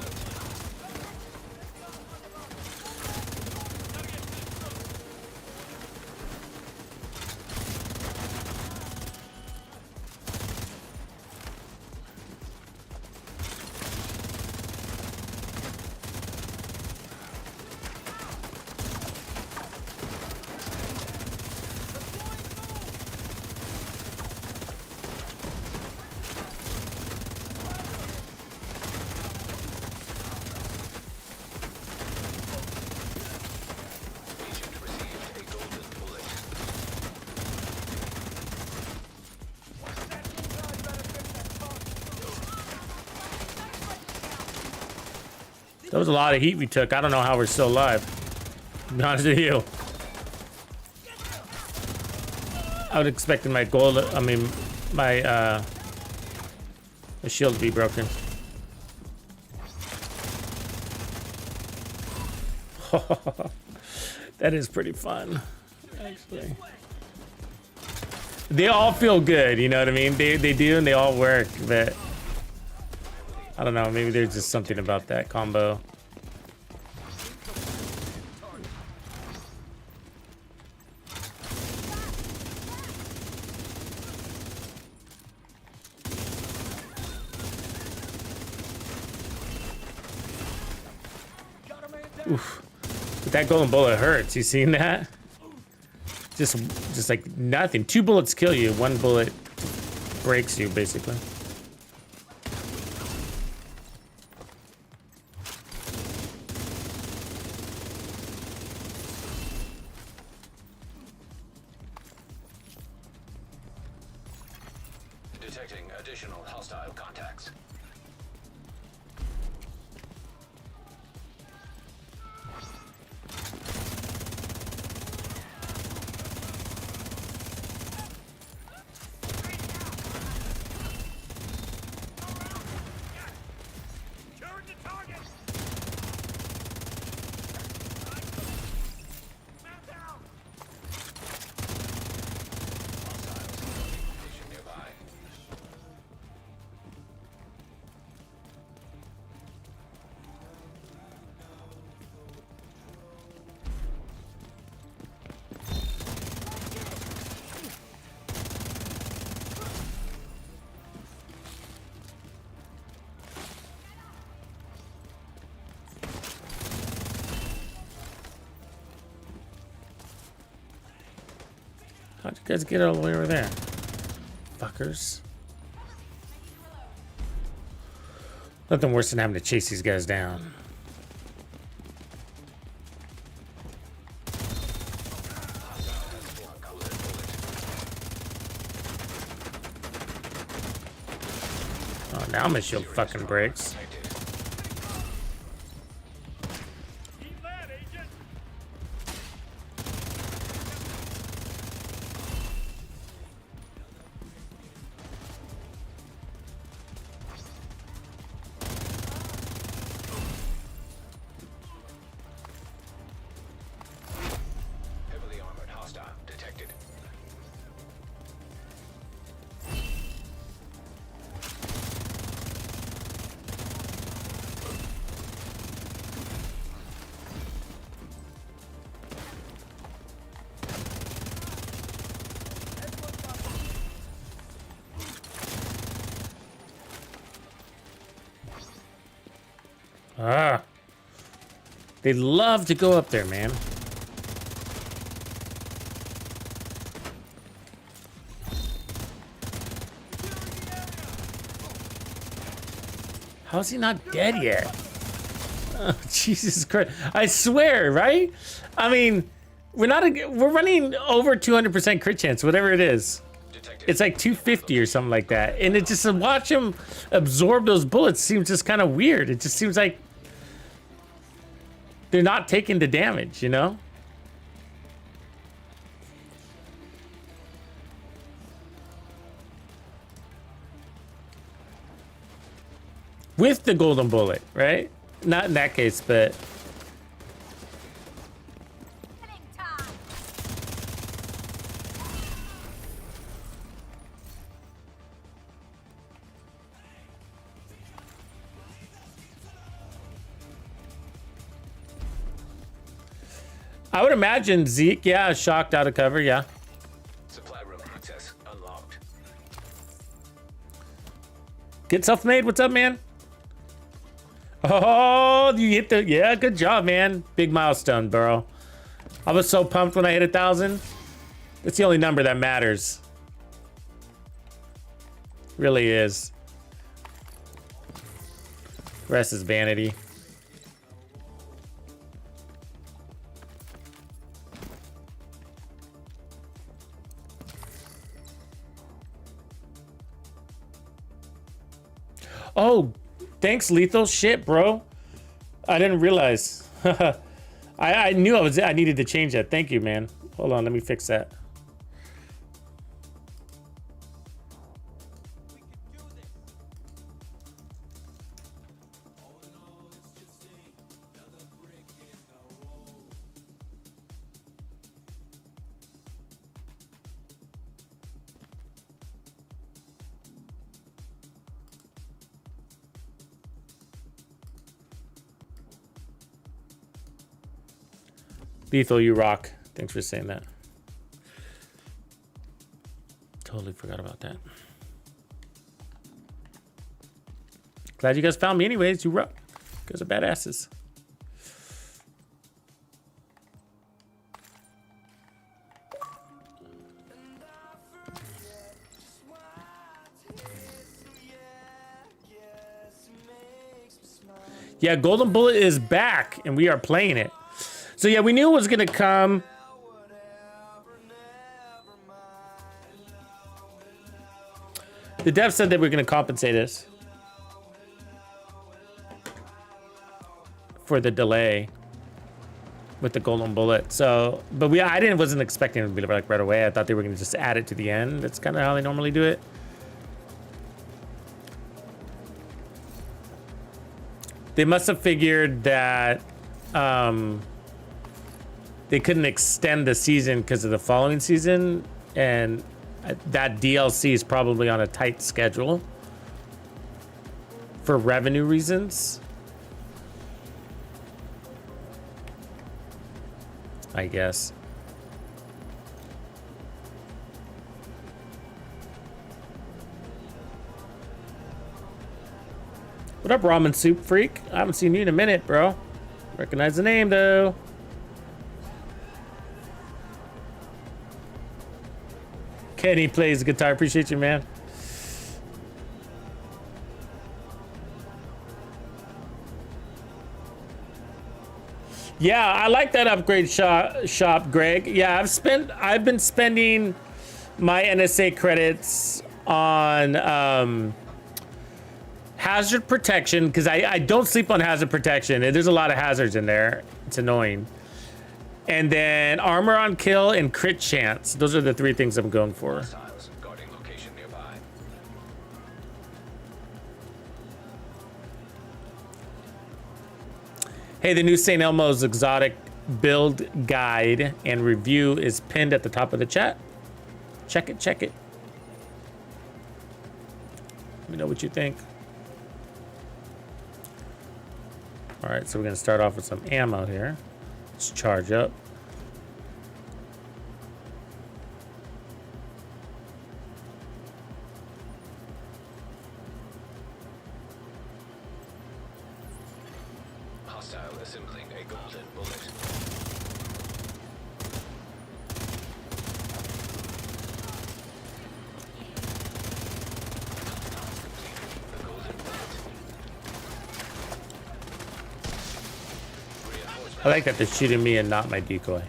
Agent received a golden bullet. That was a lot of heat we took. I don't know how we're still alive. To be honest with you. I would expect my gold, my shield to be broken. That is pretty fun, actually. They all feel good, you know what I mean? They do, and they all work, but I don't know, maybe there's just something about that combo. Oof. But that golden bullet hurts. You seen that? Just like nothing. 2 bullets kill you. 1 bullet breaks you, basically. Detecting additional hostile contacts. How'd you guys get all the way over there? Fuckers. Nothing worse than having to chase these guys down. Oh, now my shield fucking breaks. Heavily armored hostile detected. Ah. They love to go up there, man. How's he not dead yet? Oh, Jesus Christ. I swear, right? I mean, we're running over 200% crit chance, whatever it is. It's like 250 or something like that. And it just, to watch him absorb those bullets seems just kind of weird. It just seems like they're not taking the damage, you know? With the golden bullet, right? Not in that case, but... I would imagine Zeke, yeah, shocked out of cover, yeah. Supply room access unlocked. Get self-made, what's up, man? Oh, you hit the, yeah, good job, man. Big milestone, bro. I was so pumped when I hit 1,000. It's the only number that matters. Really is. The rest is vanity. Oh, thanks, Lethal. Shit, bro. I didn't realize. I knew I needed to change that. Thank you, man. Hold on, let me fix that. Lethal, you rock. Thanks for saying that. Totally forgot about that. Glad you guys found me anyways. You rock. You guys are badasses. Yeah, Golden Bullet is back, and we are playing it. So yeah, we knew it was gonna come. The dev said that we're gonna compensate us for the delay with the Golden Bullet. So, but wasn't expecting it to be like right away. I thought they were gonna just add it to the end. That's kind of how they normally do it. They must have figured that they couldn't extend the season because of the following season, and that DLC is probably on a tight schedule for revenue reasons, I guess. What up, Ramen Soup Freak? I haven't seen you in a minute, bro. Recognize the name, though. Kenny plays the guitar. Appreciate you, man. Yeah, I like that upgrade shop, Greg. Yeah, I've been spending my NSA credits on hazard protection, because I don't sleep on hazard protection. There's a lot of hazards in there. It's annoying. And then armor on kill and crit chance. Those are the three things I'm going for. Guarding location nearby. Hey, the new St. Elmo's exotic build guide and review is pinned at the top of the chat. Check it, check it. Let me know what you think. All right, so we're gonna start off with some ammo here. Let's charge up. Hostile assembling a golden bullet. The golden bullet. I like that they're shooting me and not my decoy.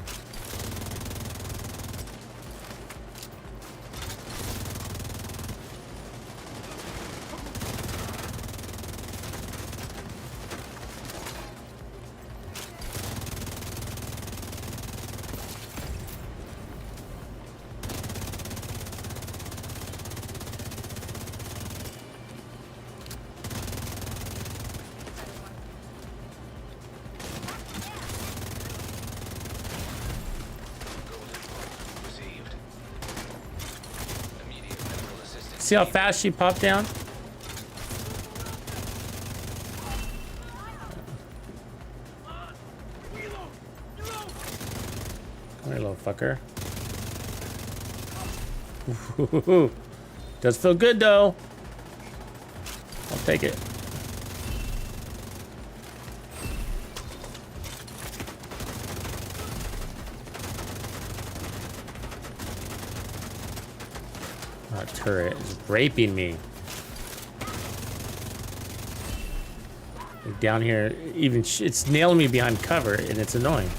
See how fast she popped down? Come here, little fucker. Ooh, does feel good though. I'll take it. That turret is raping me. Like down here, even it's nailing me behind cover, and it's annoying.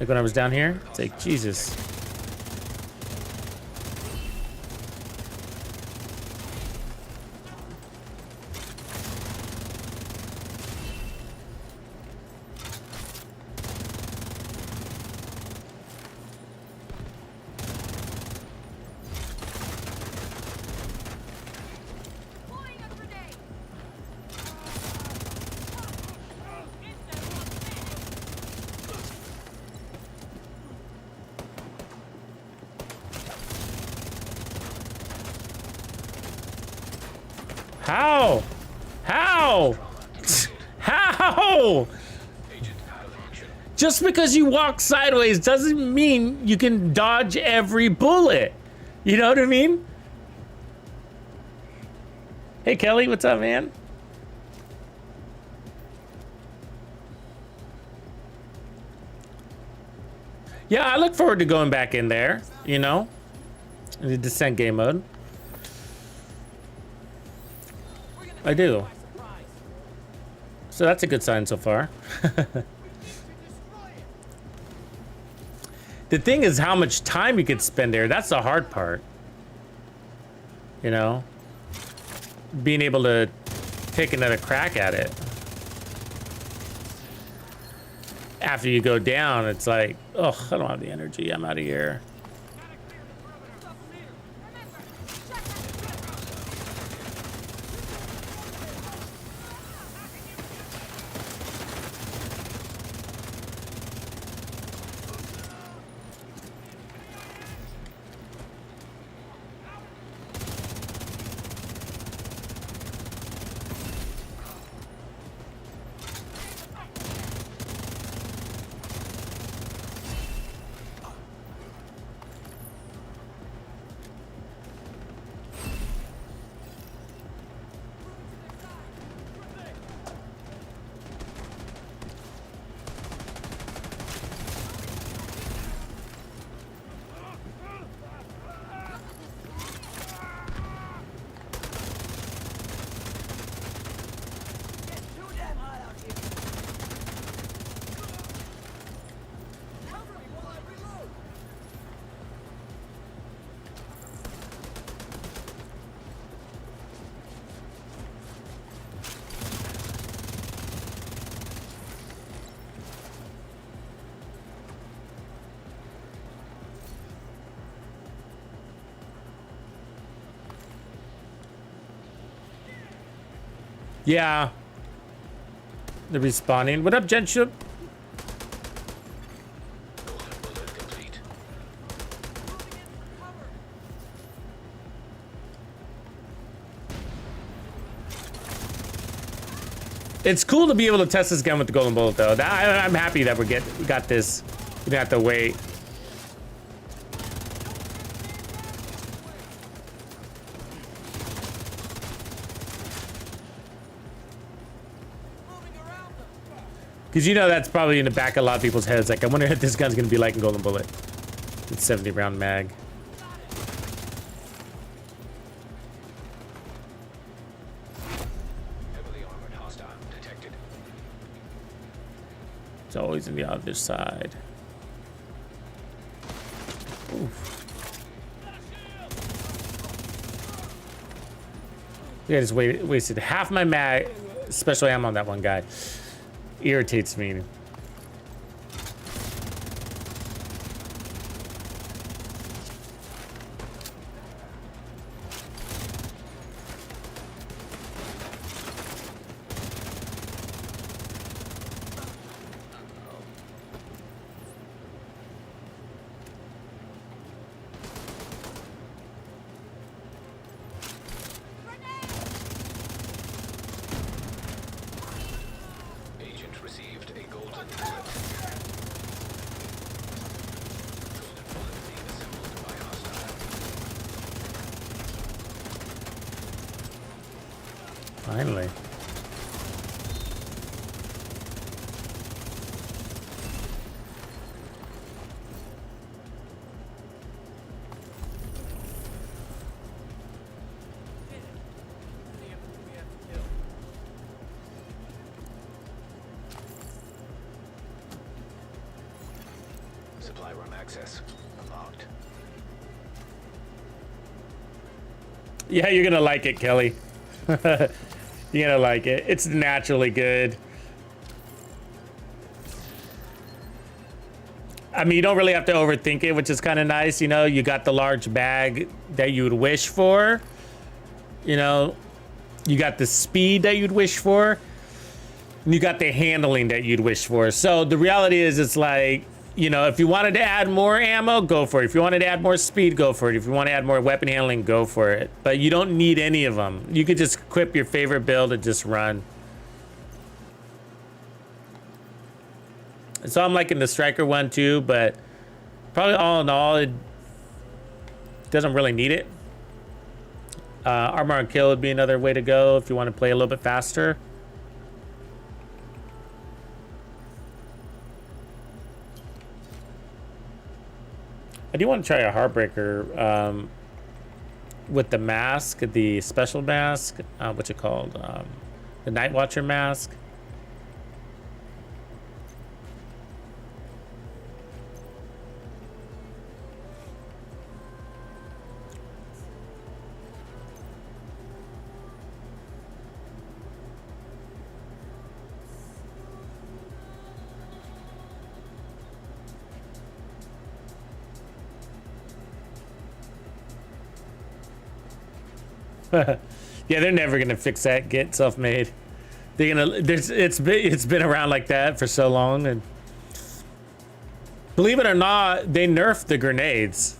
Like when I was down here, it's like Jesus. How? How? How? Just because you walk sideways doesn't mean you can dodge every bullet. You know what I mean? Hey, Kelly, what's up, man? Yeah, I look forward to going back in there, you know, in the Descent game mode. I do. So that's a good sign so far. The thing is how much time you could spend there. That's the hard part. You know? Being able to take another crack at it. After you go down, it's like, oh, I don't have the energy. I'm out of here. Yeah. They're respawning. What up, Genship? Complete. It's cool to be able to test this gun with the golden bullet, though. I'm happy that we got this. We don't have to wait. Because you know that's probably in the back of a lot of people's heads. Like, I wonder if this gun's gonna be like in golden bullet. It's 70 round mag. Heavily armored hostile detected. It's always on the other side. Oof. Yeah, I just wasted half my mag, special ammo on that one guy. Irritates me. Finally. Supply room access unlocked. Yeah, you're gonna like it, Kelly. You're gonna like it. It's naturally good. I mean, you don't really have to overthink it, which is kind of nice. You know, you got the large bag that you would wish for. You know, you got the speed that you'd wish for. And you got the handling that you'd wish for. So the reality is, it's like, you know, if you wanted to add more ammo, go for it. If you wanted to add more speed, go for it. If you want to add more weapon handling, go for it. But you don't need any of them. You could just equip your favorite build and just run. So I'm liking the striker one too, but probably all in all, it doesn't really need it. Armor on kill would be another way to go if you want to play a little bit faster. I do want to try a Heartbreaker with the mask, the special mask. What's it called? The Night Watcher mask. Yeah, they're never gonna fix that. Get self-made. They're gonna. It's been around like that for so long, and believe it or not, they nerfed the grenades.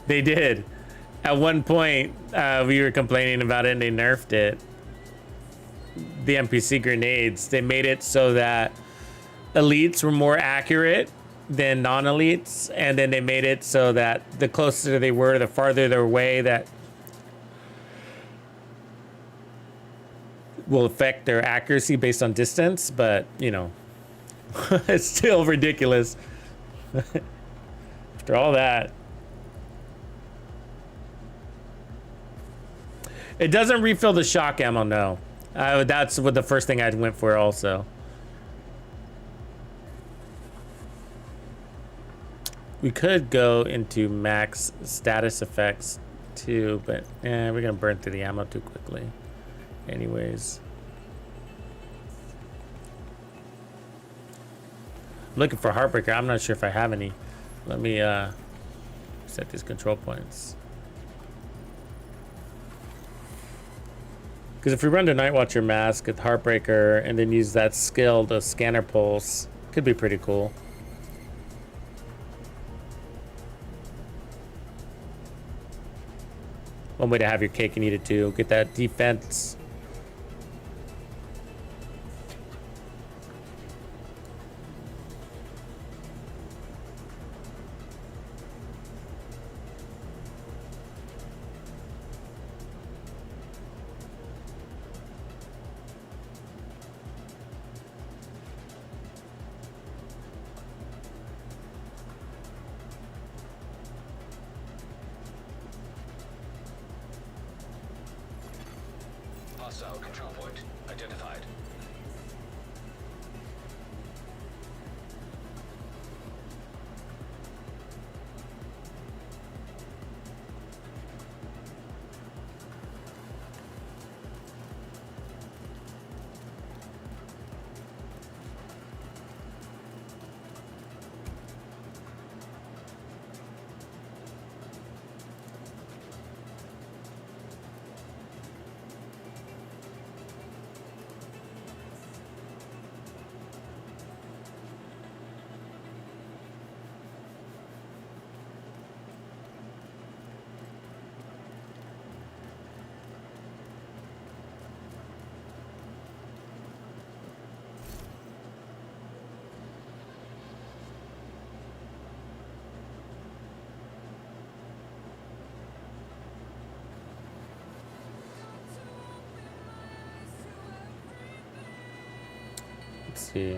They did. At one point, we were complaining about it, and they nerfed it. The NPC grenades. They made it so that elites were more accurate than non-elites, and then they made it so that the closer they were, the farther their way that will affect their accuracy based on distance. But you know, it's still ridiculous. After all that, it doesn't refill the shock ammo. No, that's what the first thing I went for also. We could go into max status effects too, but we're gonna burn through the ammo too quickly. Anyways, I'm looking for Heartbreaker. I'm not sure if I have any. Let me set these control points. Because if we run the Night Watcher mask with Heartbreaker and then use that skill to scanner pulse, could be pretty cool. One way to have your cake and eat it too. Get that defense. Hostile control point identified. Let's see.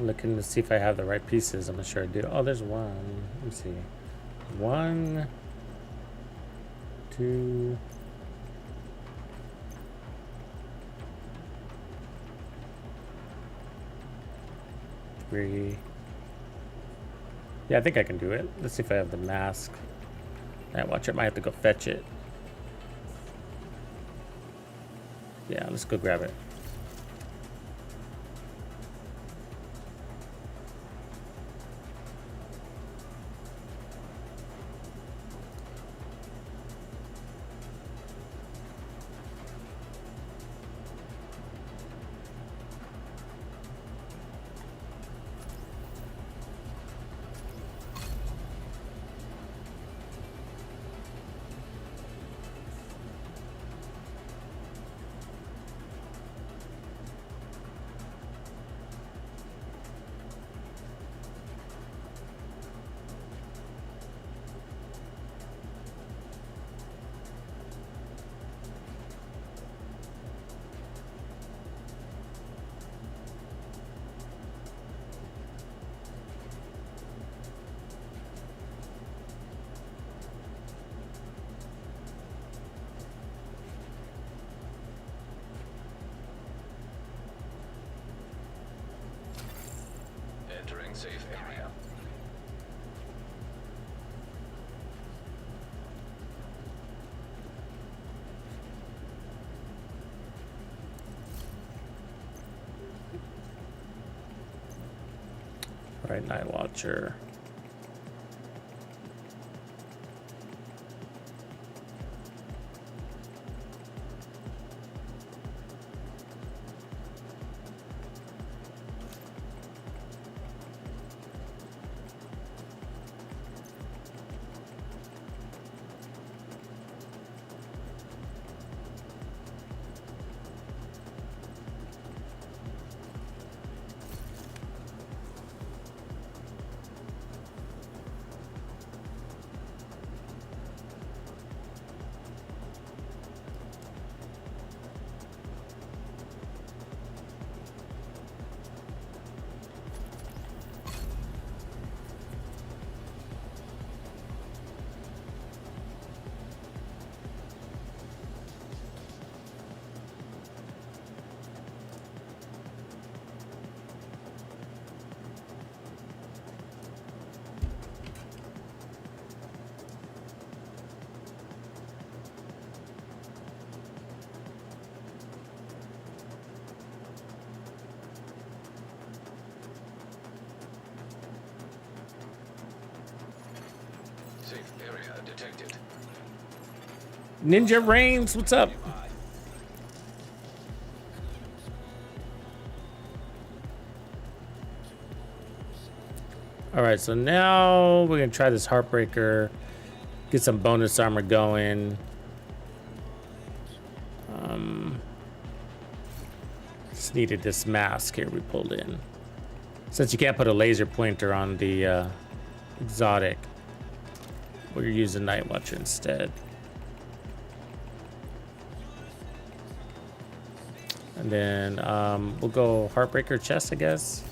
Looking to see if I have the right pieces. I'm not sure I do. Oh, there's one. Let me see. 1, 2. Three. Yeah, I think I can do it. Let's see if I have the mask. Watch it. Might have to go fetch it. Yeah, let's go grab it. Entering safe area. All right, Night Watcher. Safe area detected. Ninja Reigns, what's up? All right, so now we're gonna try this Heartbreaker, get some bonus armor going. Just needed this mask here we pulled in. Since you can't put a laser pointer on the exotic, we're using Night Watcher instead. And then we'll go Heartbreaker chest, I guess.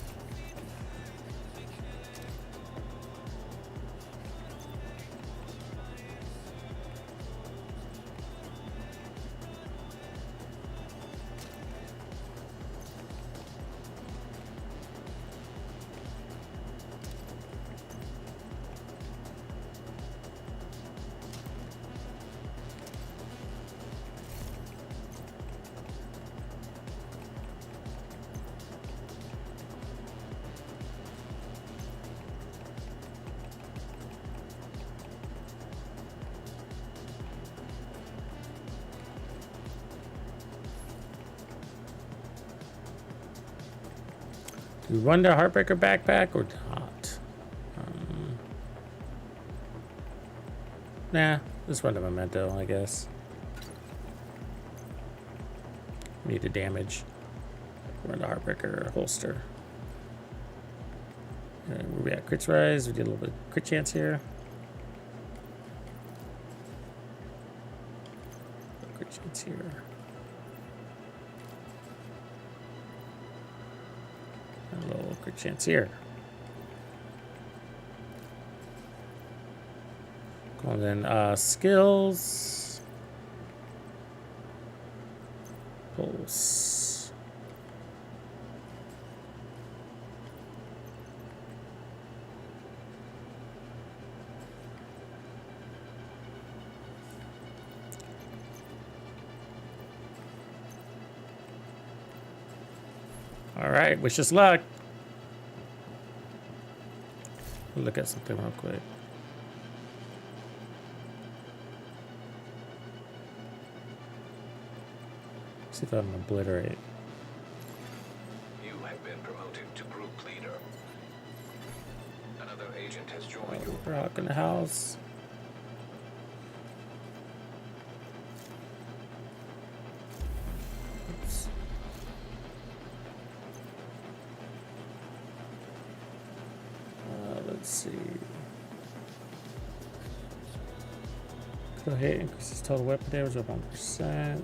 Do we run the Heartbreaker backpack or not? Nah, let's run the Memento, I guess. Need the damage. Run the Heartbreaker holster. Where we at? Crits rise. We did a little bit of crit chance here. Crit chance here. A little crit chance here. Cool. And then skills. Pulse. right, wish us luck. Look at something real quick. See if I can obliterate. You have been promoted to group leader. Another agent has joined your Rock in the house. Oops. Let's see. Go ahead, increases total weapon damage by 1%.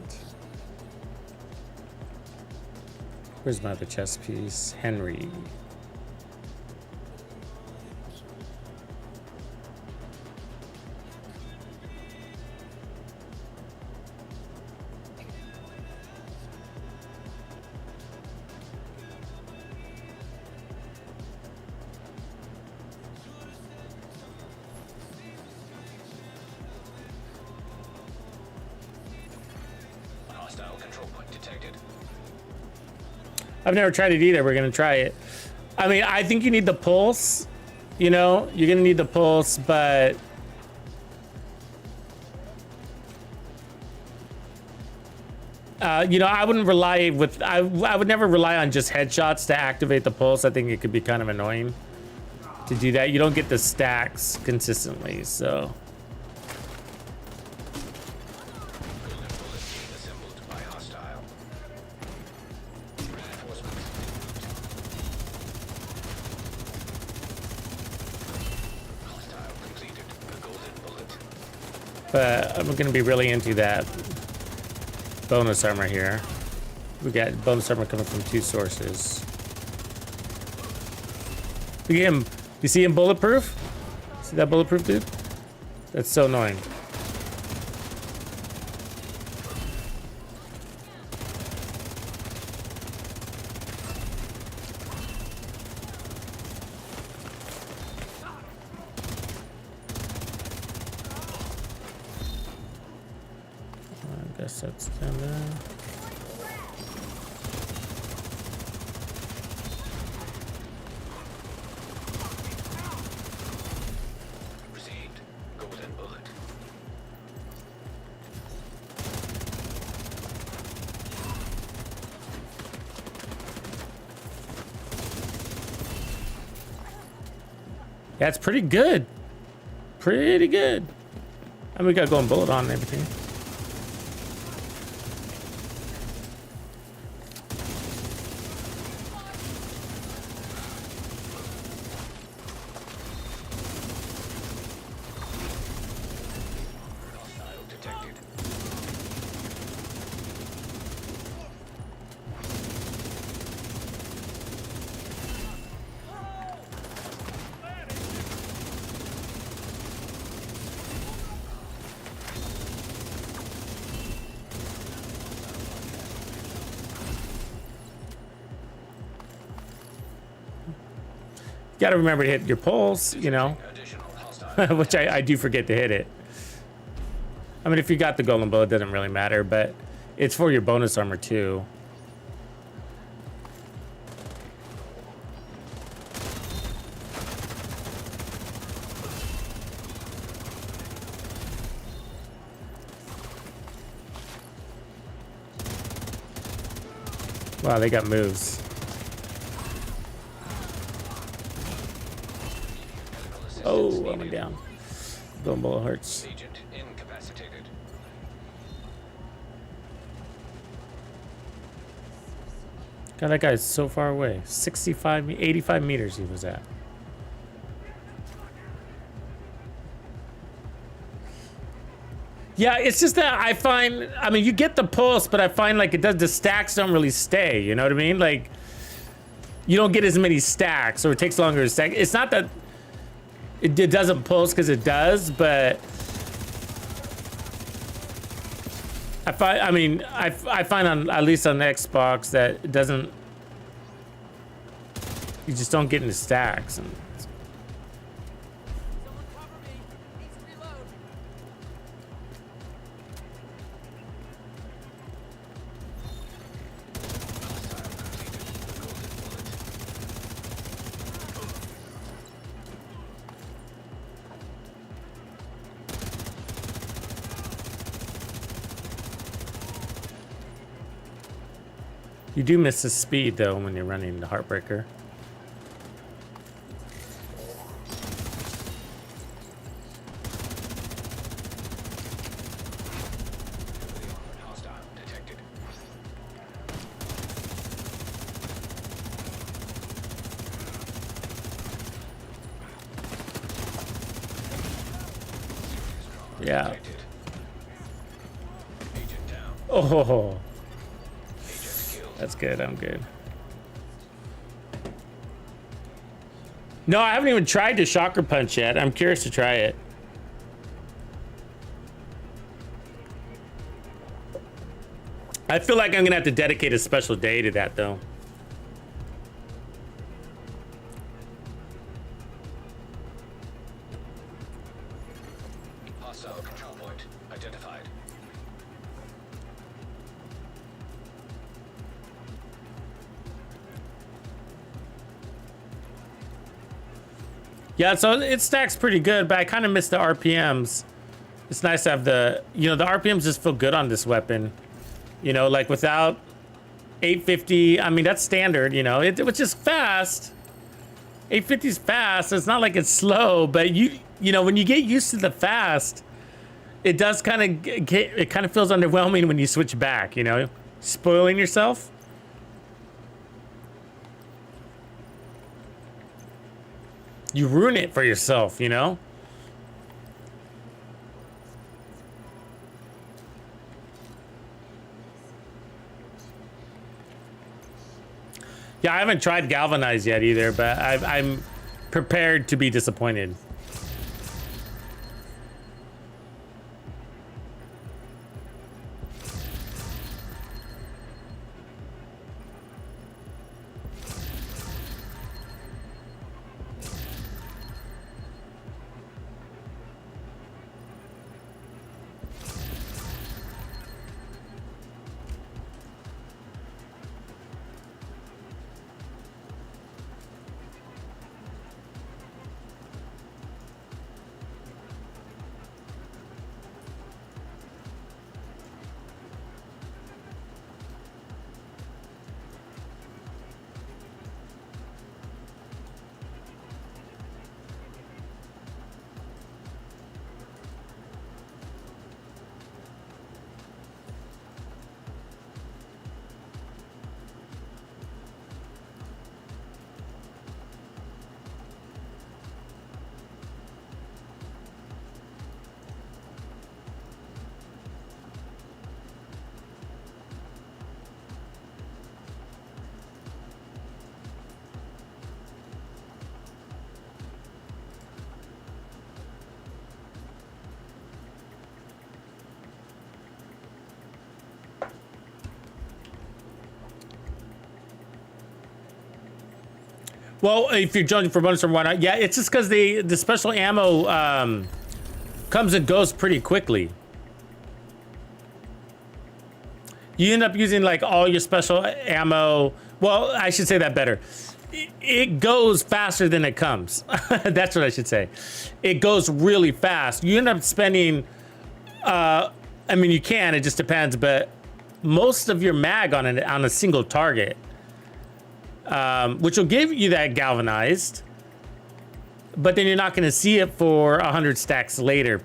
Where's my other chess piece? Henry. hostile control point detected. I've never tried it either. We're gonna try it. I mean, I think you need the pulse. You know, you're gonna need the pulse, but you know, I wouldn't rely with. I would never rely on just headshots to activate the pulse. I think it could be kind of annoying to do that. You don't get the stacks consistently, so. But I'm gonna be really into that bonus armor here. We got bonus armor coming from two sources. Look at him. You see him bulletproof? See that bulletproof dude? That's so annoying. I guess that's down there. Received. Golden bullet. That's pretty good. Pretty good. And we got golden bullet on and everything. Hostile detected. You gotta remember to hit your pulse, you know, Additional hostile. which I do forget to hit it. I mean, if you got the golden bullet, it doesn't really matter, but it's for your bonus armor too. Wow, they got moves. Oh, I went down. Golden bullet hurts. Agent incapacitated. God, that guy's so far away. 65, 85 meters he was at. Yeah, it's just that I find, I mean, you get the pulse, but I find like it does, the stacks don't really stay, you know what I mean? Like, you don't get as many stacks, or it takes longer to stack. It's not that it doesn't pulse, because it does, but I find, I mean, I find on, at least on the Xbox, that it doesn't, you just don't get into stacks. And You do miss the speed though when you're running the Heartbreaker. Hostile detected. Yeah. Detected. Agent down. Oh, Agent killed. that's good. I'm good. No, I haven't even tried the shocker punch yet. I'm curious to try it. I feel like I'm gonna have to dedicate a special day to that though. Hostile control point identified. Yeah, so it stacks pretty good, but I kind of miss the RPMs. It's nice to have the, you know, the RPMs just feel good on this weapon. You know, like without 850, I mean, that's standard, you know, which is fast. 850 is fast. It's not like it's slow, but you know, when you get used to the fast, it does kind of it kind of feels underwhelming when you switch back, you know, spoiling yourself. You ruin it for yourself, you know? Yeah, I haven't tried Galvanize yet either, but I'm prepared to be disappointed. Well, if you're judging for bonus from why not, yeah, it's just because the special ammo comes and goes pretty quickly. You end up using like all your special ammo. Well, I should say that better. It goes faster than it comes. That's what I should say. It goes really fast. You end up spending, I mean, you can, it just depends, but most of your mag on a single target. Which will give you that galvanized, but then you're not going to see it for 100 stacks later,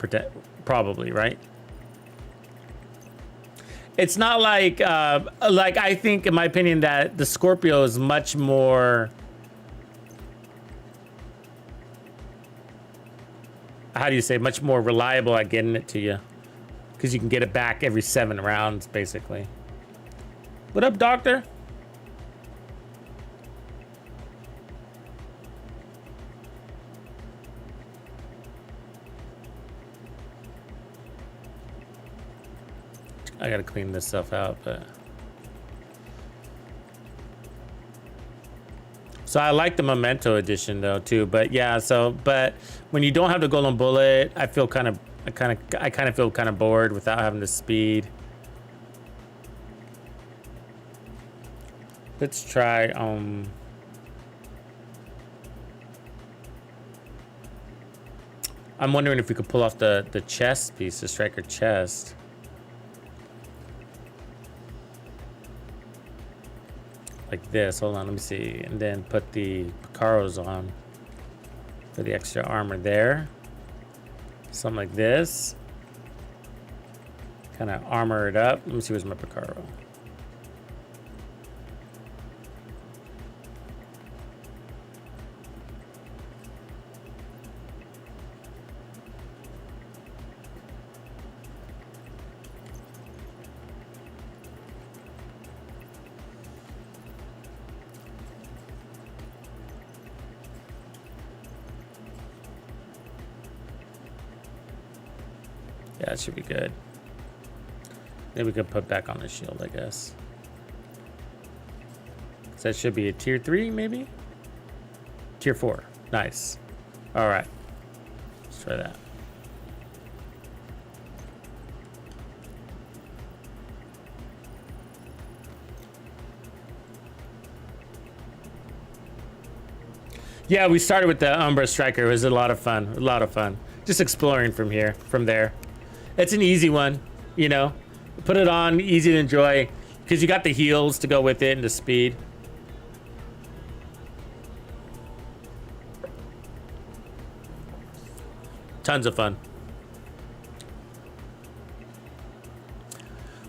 probably, right? It's not like I think, in my opinion, that the Scorpio is much more, how do you say, much more reliable at getting it to you, because you can get it back every 7 rounds, basically. What up, doctor? I gotta clean this stuff out, but so I like the Memento edition though too. But yeah, but when you don't have the golden bullet, I feel kind of feel kind of bored without having the speed. Let's try I'm wondering if we could pull off the chest piece, the striker chest. like this. Hold on, let me see. And then put the Picaros on for the extra armor there. Something like this. Kind of armor it up. Let me see, where's my Picaro? Yeah, that should be good. Then we can put back on the shield, I guess. So that should be a tier 3, maybe? Tier 4. Nice. All right. Let's try that. Yeah, we started with the Umbra Striker. It was a lot of fun. A lot of fun. Just exploring from there. It's an easy one, you know. Put it on, easy to enjoy, because you got the heals to go with it and the speed. Tons of fun.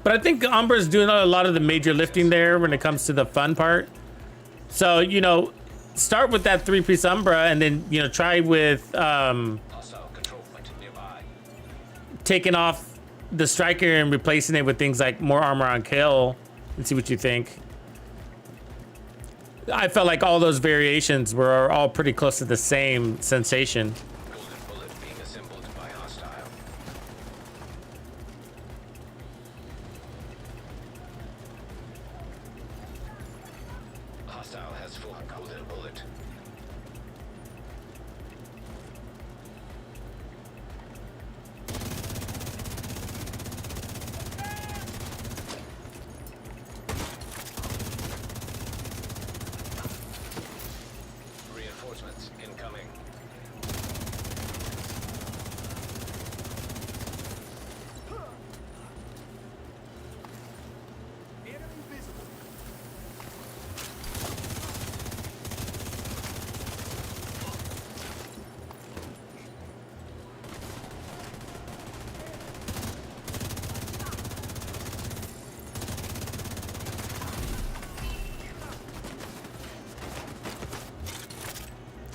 But I think Umbra's doing a lot of the major lifting there when it comes to the fun part. So, you know, start with that 3-piece Umbra and then, you know, try with taking off the Striker and replacing it with things like more armor on kill and see what you think. I felt like all those variations were all pretty close to the same sensation. Golden bullet being assembled by hostile. Hostile has full golden bullet. Reinforcements incoming.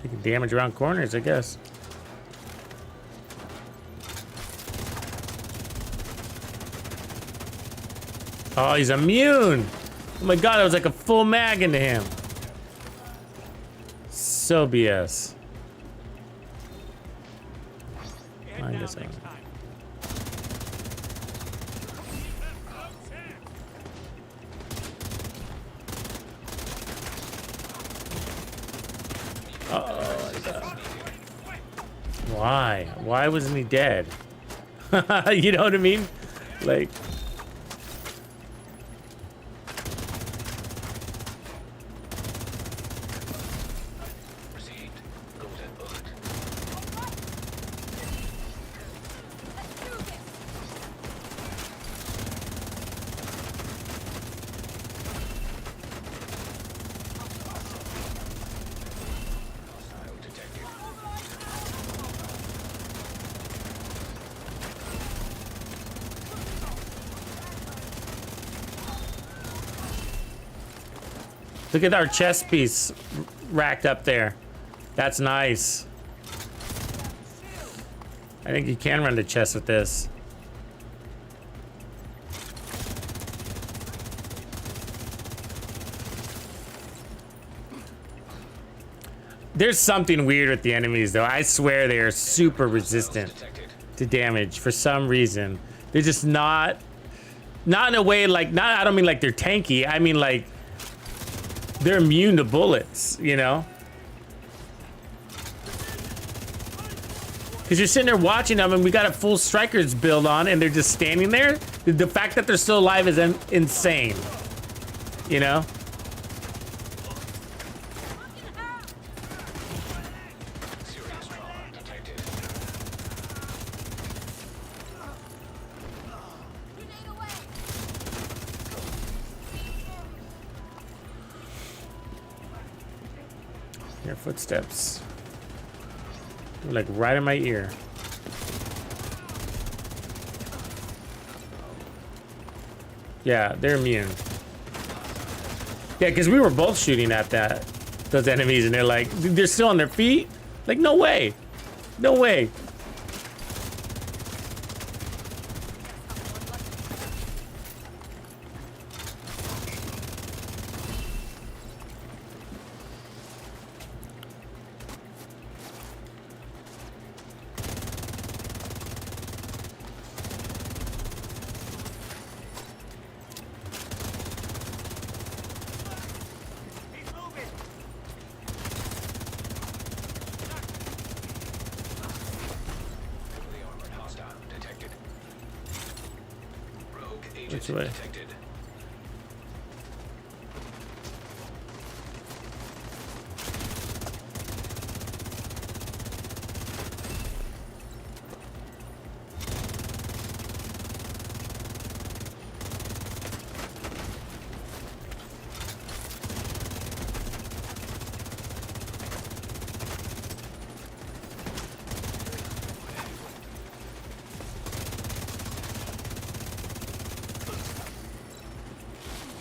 Taking damage around corners, I guess. Oh, he's immune. Oh my god, it was like a full mag into him. So BS. I guess I... Why? Why wasn't he dead? You know what I mean? Like... Received golden bullet. Hostile detected. Look at our chest piece racked up there. That's nice. I think you can run the chest with this. There's something weird with the enemies though. I swear they are super resistant to damage for some reason. They're just not in a way like, not, I don't mean like they're tanky. I mean like they're immune to bullets, you know? Because you're sitting there watching them and we got a full Strikers build on and they're just standing there. The fact that they're still alive is insane, you know? Serious trauma detected. Your footsteps. Like right in my ear. Yeah, they're immune. Yeah, because we were both shooting at those enemies, and they're like, they're still on their feet? Like, no way. No way. Which way? Detected.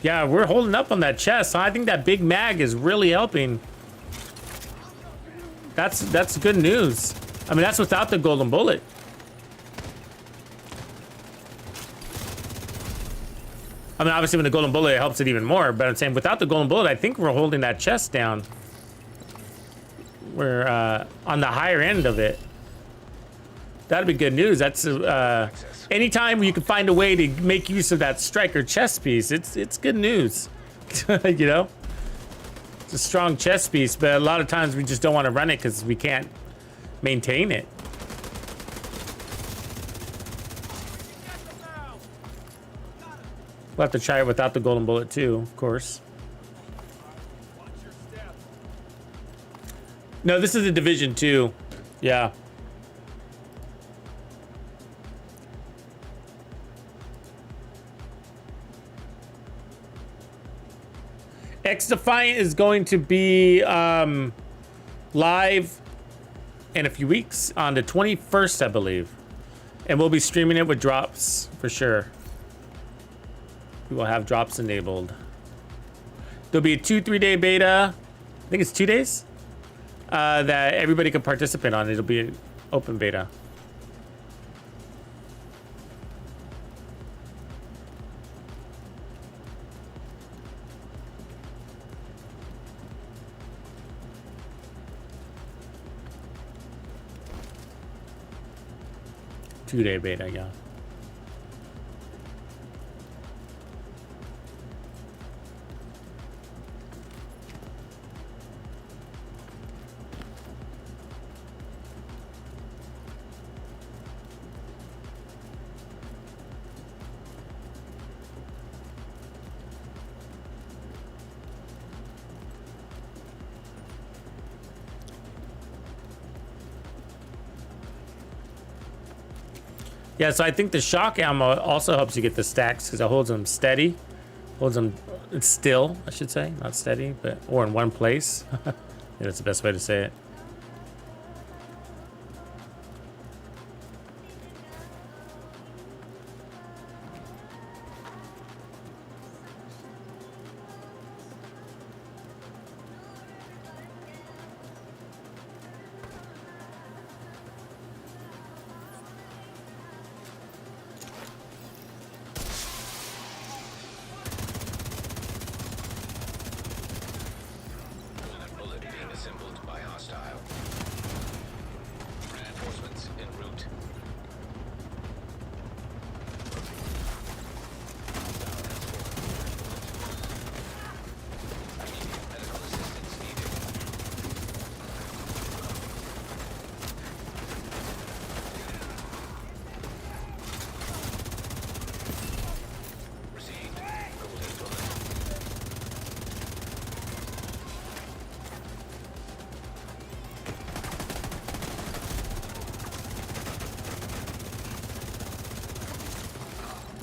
Yeah, we're holding up on that chest. I think that big mag is really helping. That's good news. I mean, that's without the golden bullet. I mean, obviously, with the golden bullet, it helps it even more. But I'm saying without the golden bullet, I think we're holding that chest down. We're on the higher end of it. That'd be good news. That's anytime you can find a way to make use of that striker chest piece, it's good news. You know, it's a strong chest piece, but a lot of times we just don't want to run it because we can't maintain it. We'll have to try it without the golden bullet too, of course. No, this is a Division 2. Yeah. X Defiant is going to be live in a few weeks on the 21st, I believe. And we'll be streaming it with drops for sure. We will have drops enabled. There'll be a 2-3 day beta. I think it's 2 days that everybody can participate on. It'll be an open beta. Two-day beta, yeah. Yeah, so I think the shock ammo also helps you get the stacks because it holds them steady. Holds them still, I should say. Not steady, but or in one place. Yeah, that's the best way to say it.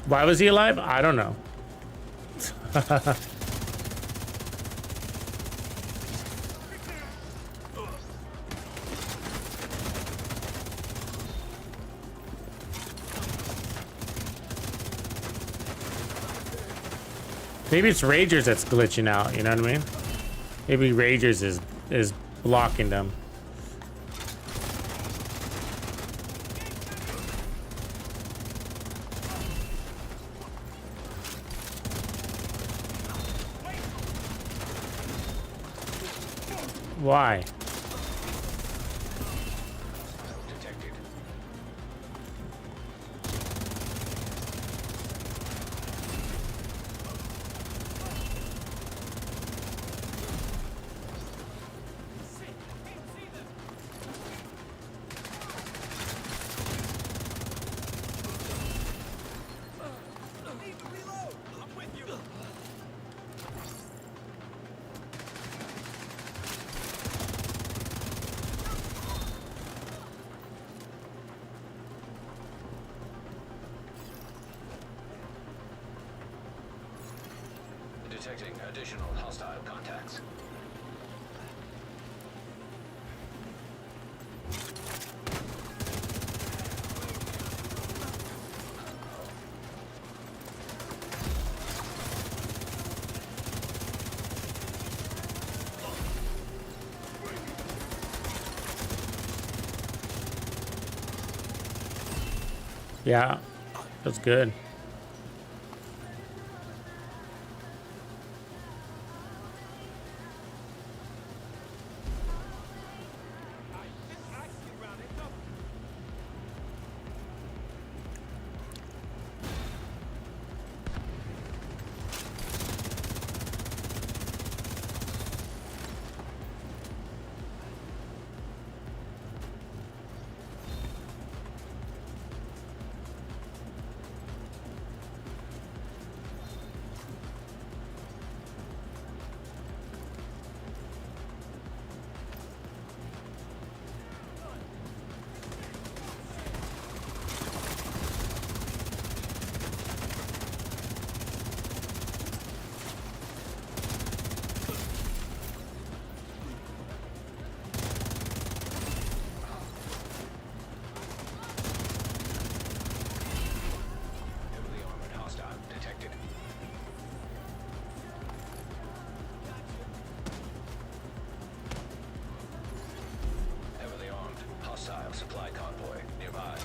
Why was he alive? I don't know. Maybe it's Ragers that's glitching out, you know what I mean? Maybe Ragers is blocking them. Why? Detected. Detecting additional hostile contacts. Yeah, that's good. Heavily armored hostile detected. Heavily armed hostile supply convoy nearby.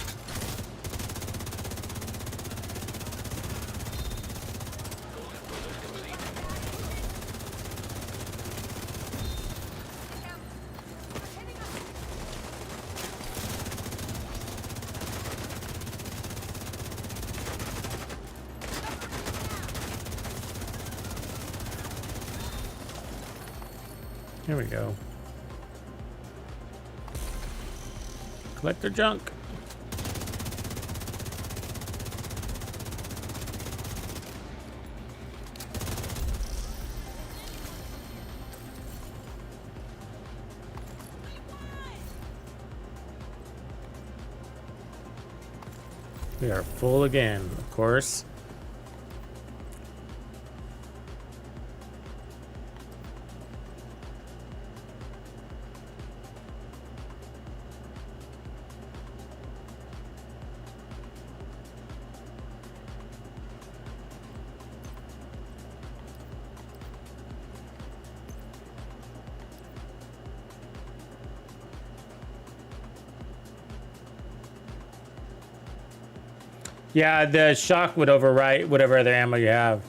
Golden bullet complete. Here we go. Collect their junk. We are full again, of course. Yeah, the shock would overwrite whatever other ammo you have.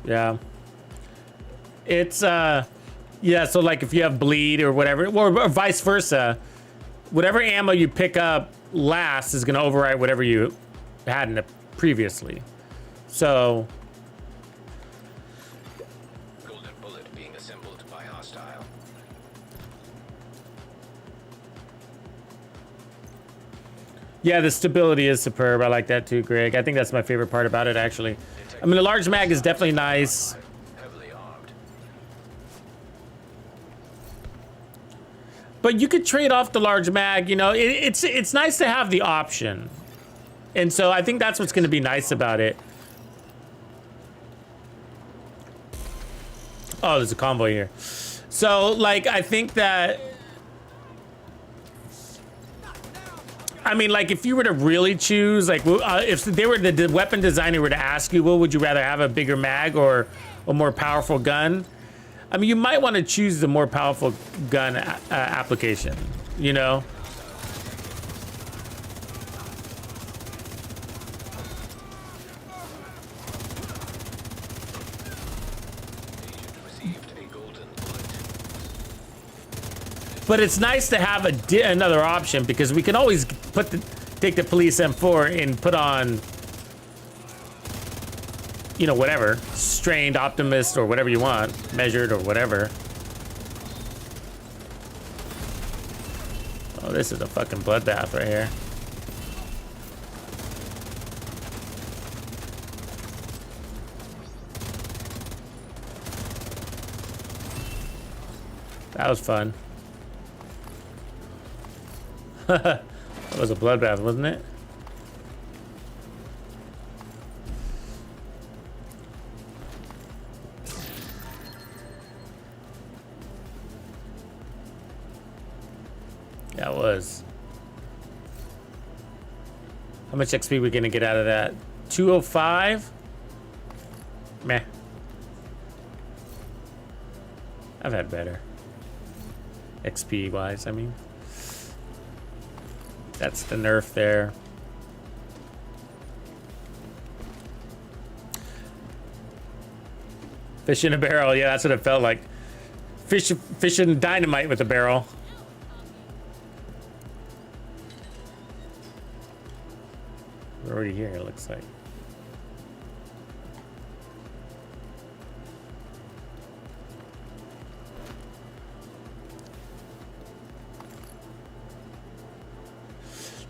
Yeah. It's, yeah, so like if you have bleed or whatever, or vice versa, whatever ammo you pick up last is going to overwrite whatever you had in it previously. So, Golden bullet being assembled by hostile. yeah, the stability is superb. I like that too, Greg. I think that's my favorite part about it, actually. I mean, the large mag is definitely nice. Heavily armed. But you could trade off the large mag, you know, it's nice to have the option. And so I think that's what's going to be nice about it. Oh, there's a convoy here. So, like, I think that... I mean, like, if you were to really choose, like, if they were the weapon designer were to ask you, well, would you rather have a bigger mag or a more powerful gun. I mean, you might want to choose the more powerful gun application, you know? But it's nice to have another option because we can always take the police M4 and put on, you know, whatever, strained, optimist, or whatever you want, measured or whatever. Oh, this is a fucking bloodbath right here. That was fun. That was a bloodbath, wasn't it? Yeah, it was. How much XP we gonna get out of that? 205? Meh. I've had better. XP wise, I mean. That's the nerf there. Fish in a barrel, yeah, that's what it felt like. Fishing dynamite with a barrel. We're already here, it looks like.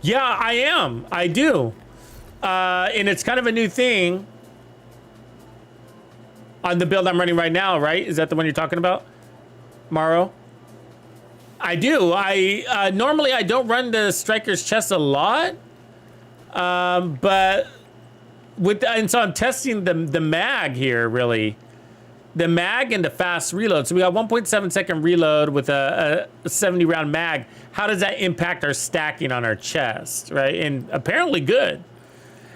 Yeah, I am. I do. And it's kind of a new thing on the build I'm running right now, right? Is that the one you're talking about, Maro? I do. Normally I don't run the Striker's chest a lot. But and so I'm testing the mag here, really. The mag and the fast reload. So we got 1.7 second reload with a 70 round mag. How does that impact our stacking on our chest, right? And apparently good.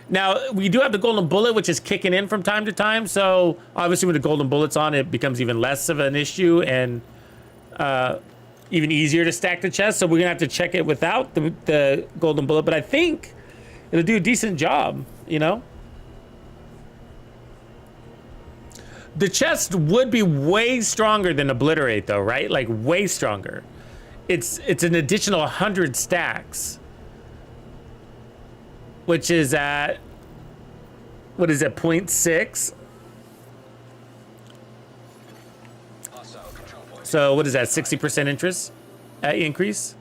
Now, we do have the golden bullet, which is kicking in from time to time. So obviously with the golden bullets on, it becomes even less of an issue and even easier to stack the chest. So we're gonna have to check it without the golden bullet, but I think it'll do a decent job, you know? The chest would be way stronger than Obliterate though, right? Like way stronger. It's an additional 100 stacks. Which is at, what is it, 0.6? So what is that, 60% interest increase?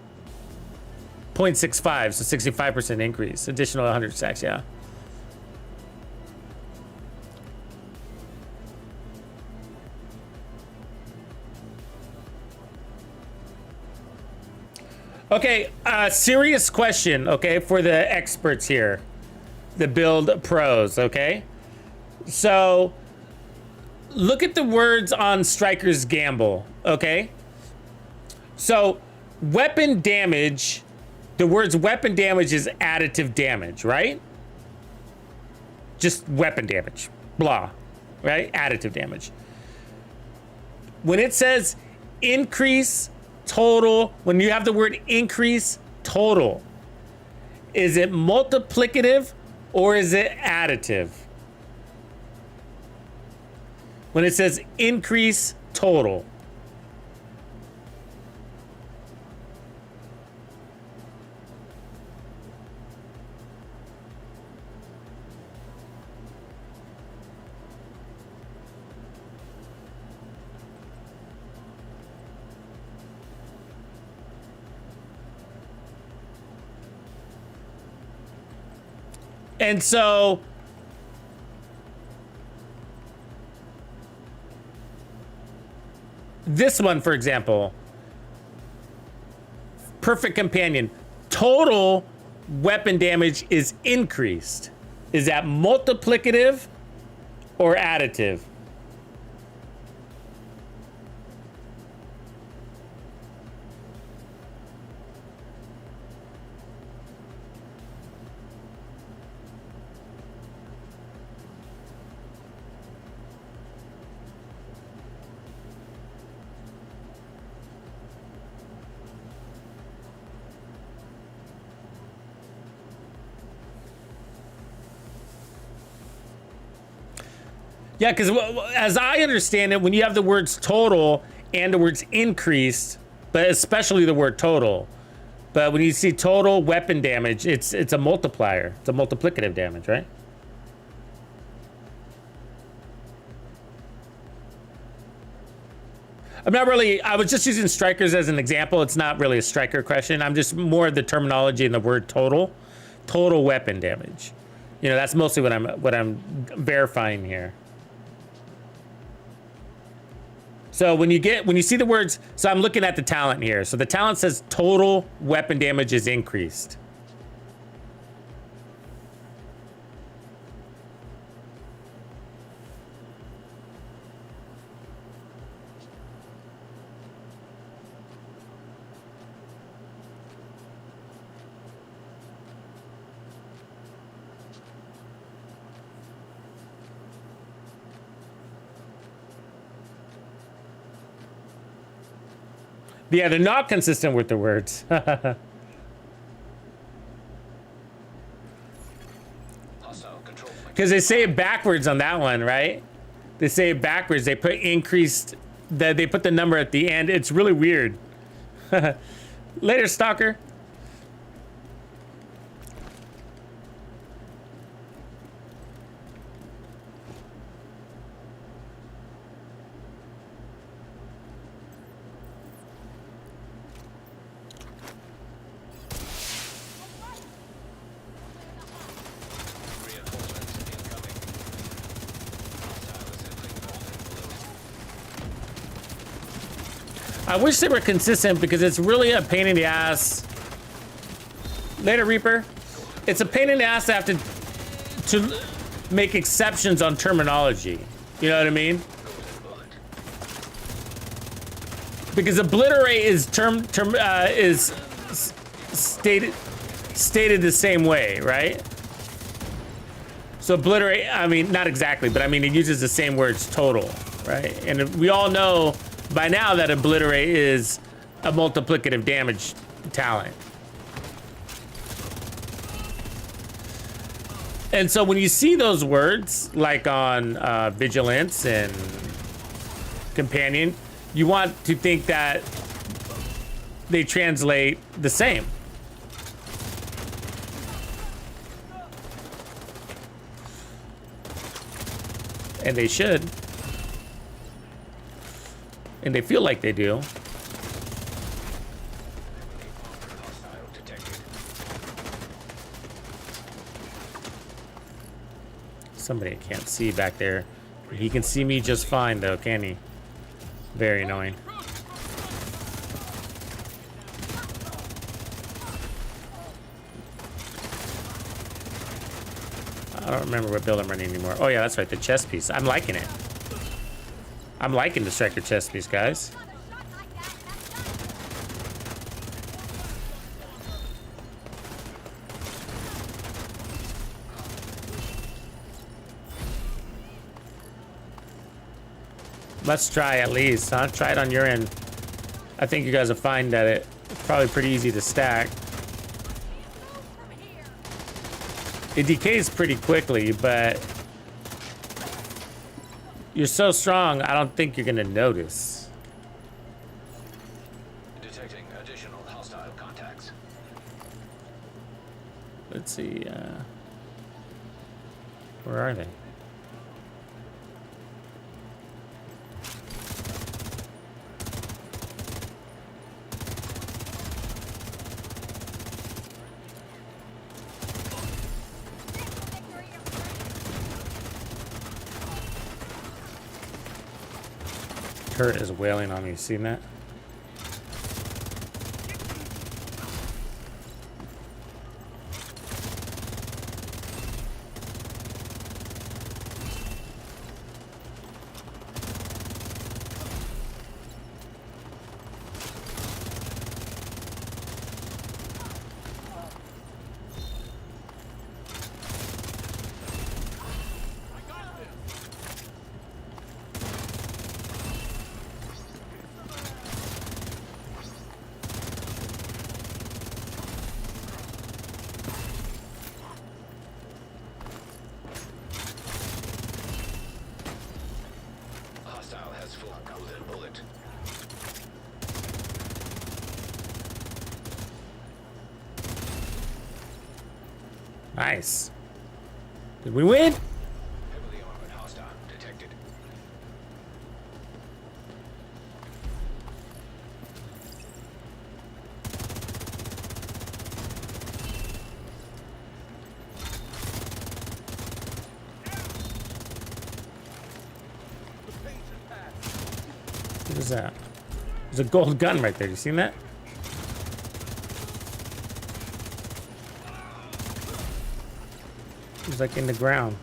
0.65, so 65% increase. Additional 100 stacks, yeah. Okay, serious question, okay, for the experts here, the build pros, okay? So, look at the words on Striker's Gamble, okay? So, weapon damage, the words weapon damage is additive damage, right? Just weapon damage, blah, right? Additive damage. When it says increase total, when you have the word increase total, is it multiplicative or is it additive? When it says increase total. And so this one, for example, Perfect Companion, total weapon damage is increased. Is that multiplicative or additive? Yeah, because as I understand it, when you have the words total and the words increased, but especially the word total, but when you see total weapon damage, it's a multiplier. It's a multiplicative damage, right? I'm not really, I was just using strikers as an example. It's not really a striker question. I'm just more of the terminology in the word total weapon damage. You know, that's mostly what I'm verifying here. So when you see the words, so I'm looking at the talent here. So the talent says total weapon damage is increased. Yeah, they're not consistent with the words. Because they say it backwards on that one, right? They say it backwards. They put increased, they put the number at the end. It's really weird. Later, stalker. I wish they were consistent because it's really a pain in the ass. Later, Reaper. It's a pain in the ass to have to make exceptions on terminology. You know what I mean? Because obliterate is stated the same way, right? So obliterate, I mean, not exactly, but I mean, it uses the same words total, right? And we all know by now that obliterate is a multiplicative damage talent. And so when you see those words, like on Vigilance and Companion, you want to think that they translate the same. And they should. And they feel like they do. Somebody I can't see back there. He can see me just fine though, can he? Very annoying. I don't remember what build I'm running anymore. Oh yeah, that's right, the chest piece. I'm liking it. I'm liking the striker chest piece, guys. Let's try at least, huh? Try it on your end. I think you guys will find that it's probably pretty easy to stack. It decays pretty quickly, but you're so strong, I don't think you're gonna notice. Detecting additional hostile contacts. Let's see, where are they? Turret is wailing on me. Seen that? Nice. Did we win? Heavily armored hostile detected. What is that? There's a gold gun right there. You seen that? He's like in the ground.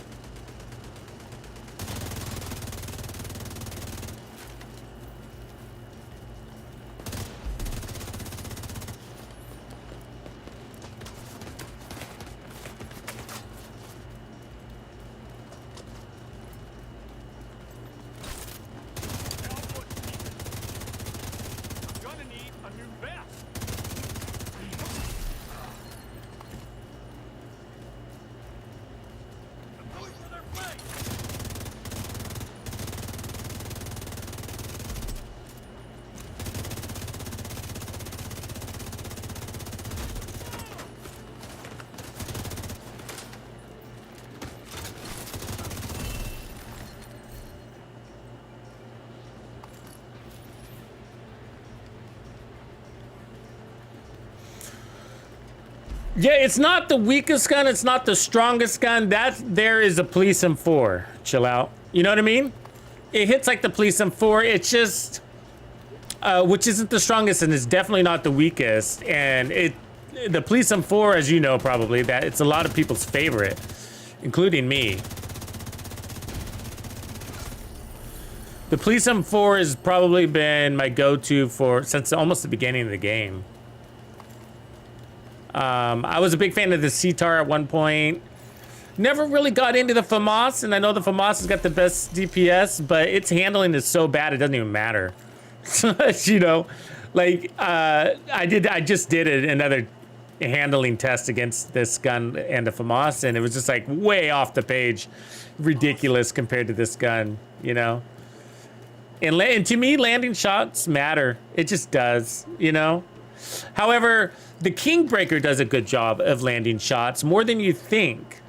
Yeah, it's not the weakest gun. It's not the strongest gun. That there is a Police M4. Chill out. You know what I mean? It hits like the Police M4. It's just, which isn't the strongest and it's definitely not the weakest. And the Police M4, as you know, probably that it's a lot of people's favorite, including me. The Police M4 has probably been my go-to since almost the beginning of the game. I was a big fan of the CTAR at one point. Never really got into the FAMAS, and I know the FAMAS has got the best DPS, but its handling is so bad it doesn't even matter. You know, like I just did another handling test against this gun and the FAMAS, and it was just like way off the page, ridiculous compared to this gun. You know, and to me, landing shots matter. It just does. You know. However, the Kingbreaker does a good job of landing shots more than you think.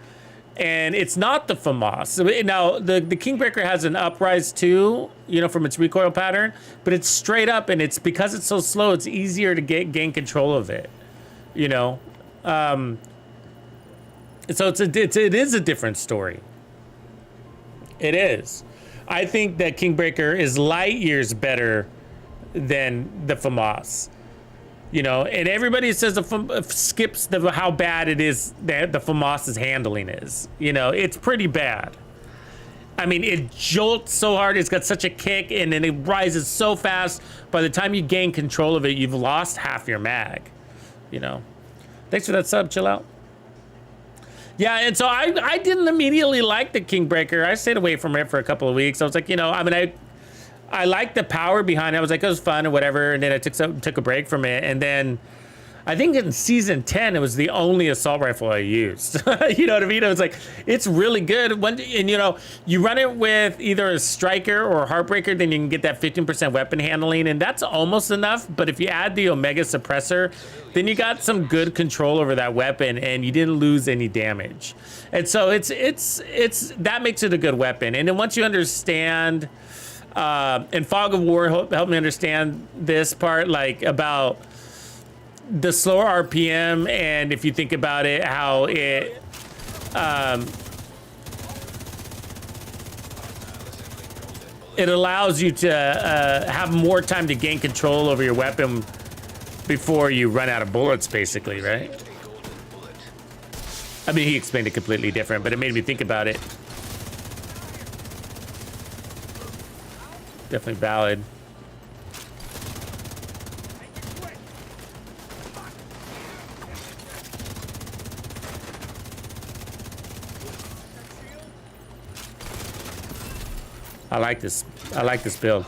And it's not the FAMAS. Now, the Kingbreaker has an uprise too, you know, from its recoil pattern, but it's straight up, and it's because it's so slow, it's easier to gain control of it, you know. So it is a different story. It is. I think that Kingbreaker is light years better than the FAMAS. You know, and everybody says skips how bad it is that the FAMAS's handling is. You know, it's pretty bad. I mean, it jolts so hard, it's got such a kick, and then it rises so fast. By the time you gain control of it, you've lost half your mag. You know. Thanks for that sub, chill out. Yeah, and so I didn't immediately like the Kingbreaker. I stayed away from it for a couple of weeks. I was like, you know, I mean, I liked the power behind it. I was like, it was fun or whatever. And then I took a break from it. And then I think in season 10, it was the only assault rifle I used. You know what I mean? I was like, it's really good. And you know, you run it with either a striker or a Heartbreaker, then you can get that 15% weapon handling. And that's almost enough. But if you add the Omega suppressor, then you got some good control over that weapon and you didn't lose any damage. And so it's that makes it a good weapon. And then once you understand, and Fog of War helped me understand this part, like about the slower RPM, and if you think about it, how it it allows you to have more time to gain control over your weapon before you run out of bullets, basically, right? I mean, he explained it completely different, but it made me think about it. Definitely valid. I like this. I like this build.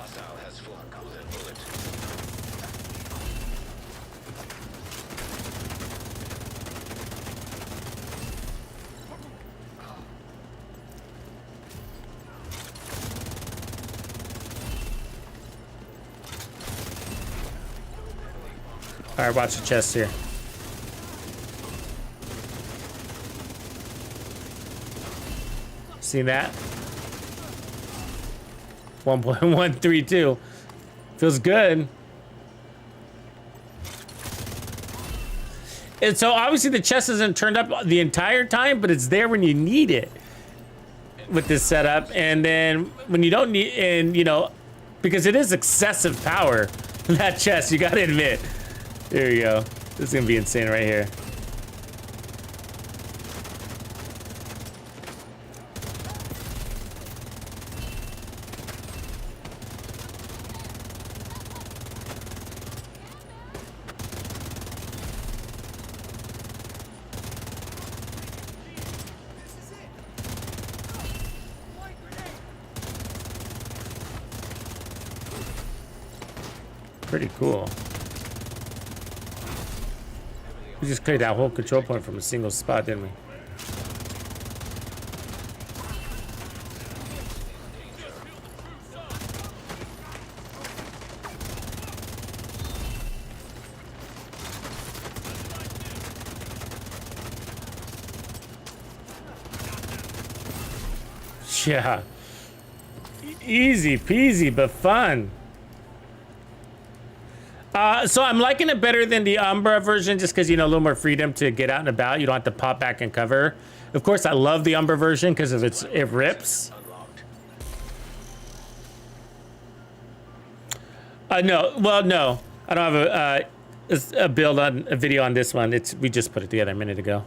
All right, watch the chest here. seen that? 1.132. Feels good. And so obviously the chest isn't turned up the entire time, but it's there when you need it with this setup. And then when you don't need, and you know, because it is excessive power, that chest, you gotta admit. There you go. This is gonna be insane right here. Pretty cool. We just cleared that whole control point from a single spot, didn't we? Yeah. Easy peasy, but fun. So I'm liking it better than the Umbra version just because, you know, a little more freedom to get out and about. You don't have to pop back and cover. Of course, I love the Umbra version because of it rips. No, well, no. I don't have a build on a video on this one. We just put it together a minute ago.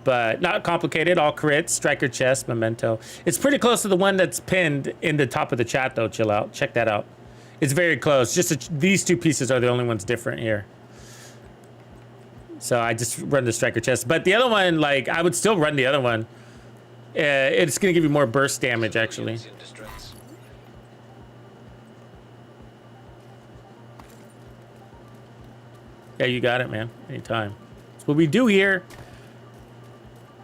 But not complicated, all crits, striker chest, memento. It's pretty close to the one that's pinned in the top of the chat though, chill out. Check that out. It's very close. Just these two pieces are the only ones different here. So I just run the striker chest. But the other one, like, I would still run the other one. It's going to give you more burst damage, actually. Yeah, you got it, man. Anytime. That's what we do here.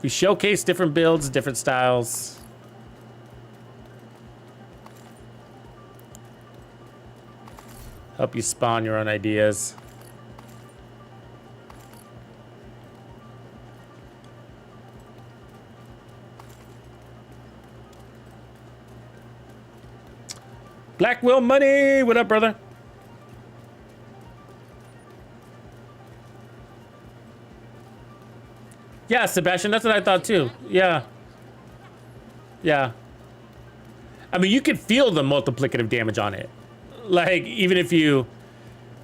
We showcase different builds, different styles. Help you spawn your own ideas. Black Will Money, what up, brother? Yeah, Sebastian, that's what I thought too. Yeah. Yeah. I mean, you can feel the multiplicative damage on it. Like, even if you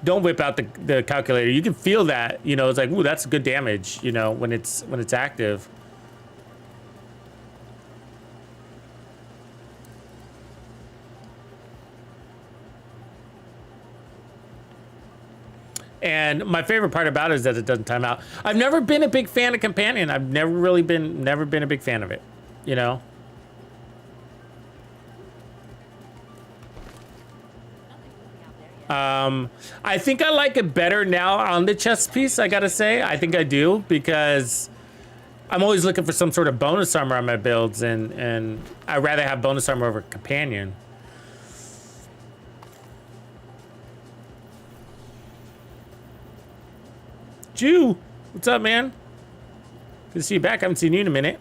don't whip out the calculator, you can feel that, you know, it's like, ooh, that's good damage, you know, when it's active. And my favorite part about it is that it doesn't time out. I've never been a big fan of Companion. I've never been a big fan of it, you know? I think I like it better now on the chest piece, I gotta say. I think I do, because I'm always looking for some sort of bonus armor on my builds, and I'd rather have bonus armor over Companion. Jew, what's up, man? Good to see you back. I haven't seen you in a minute.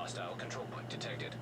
Hostile control point detected.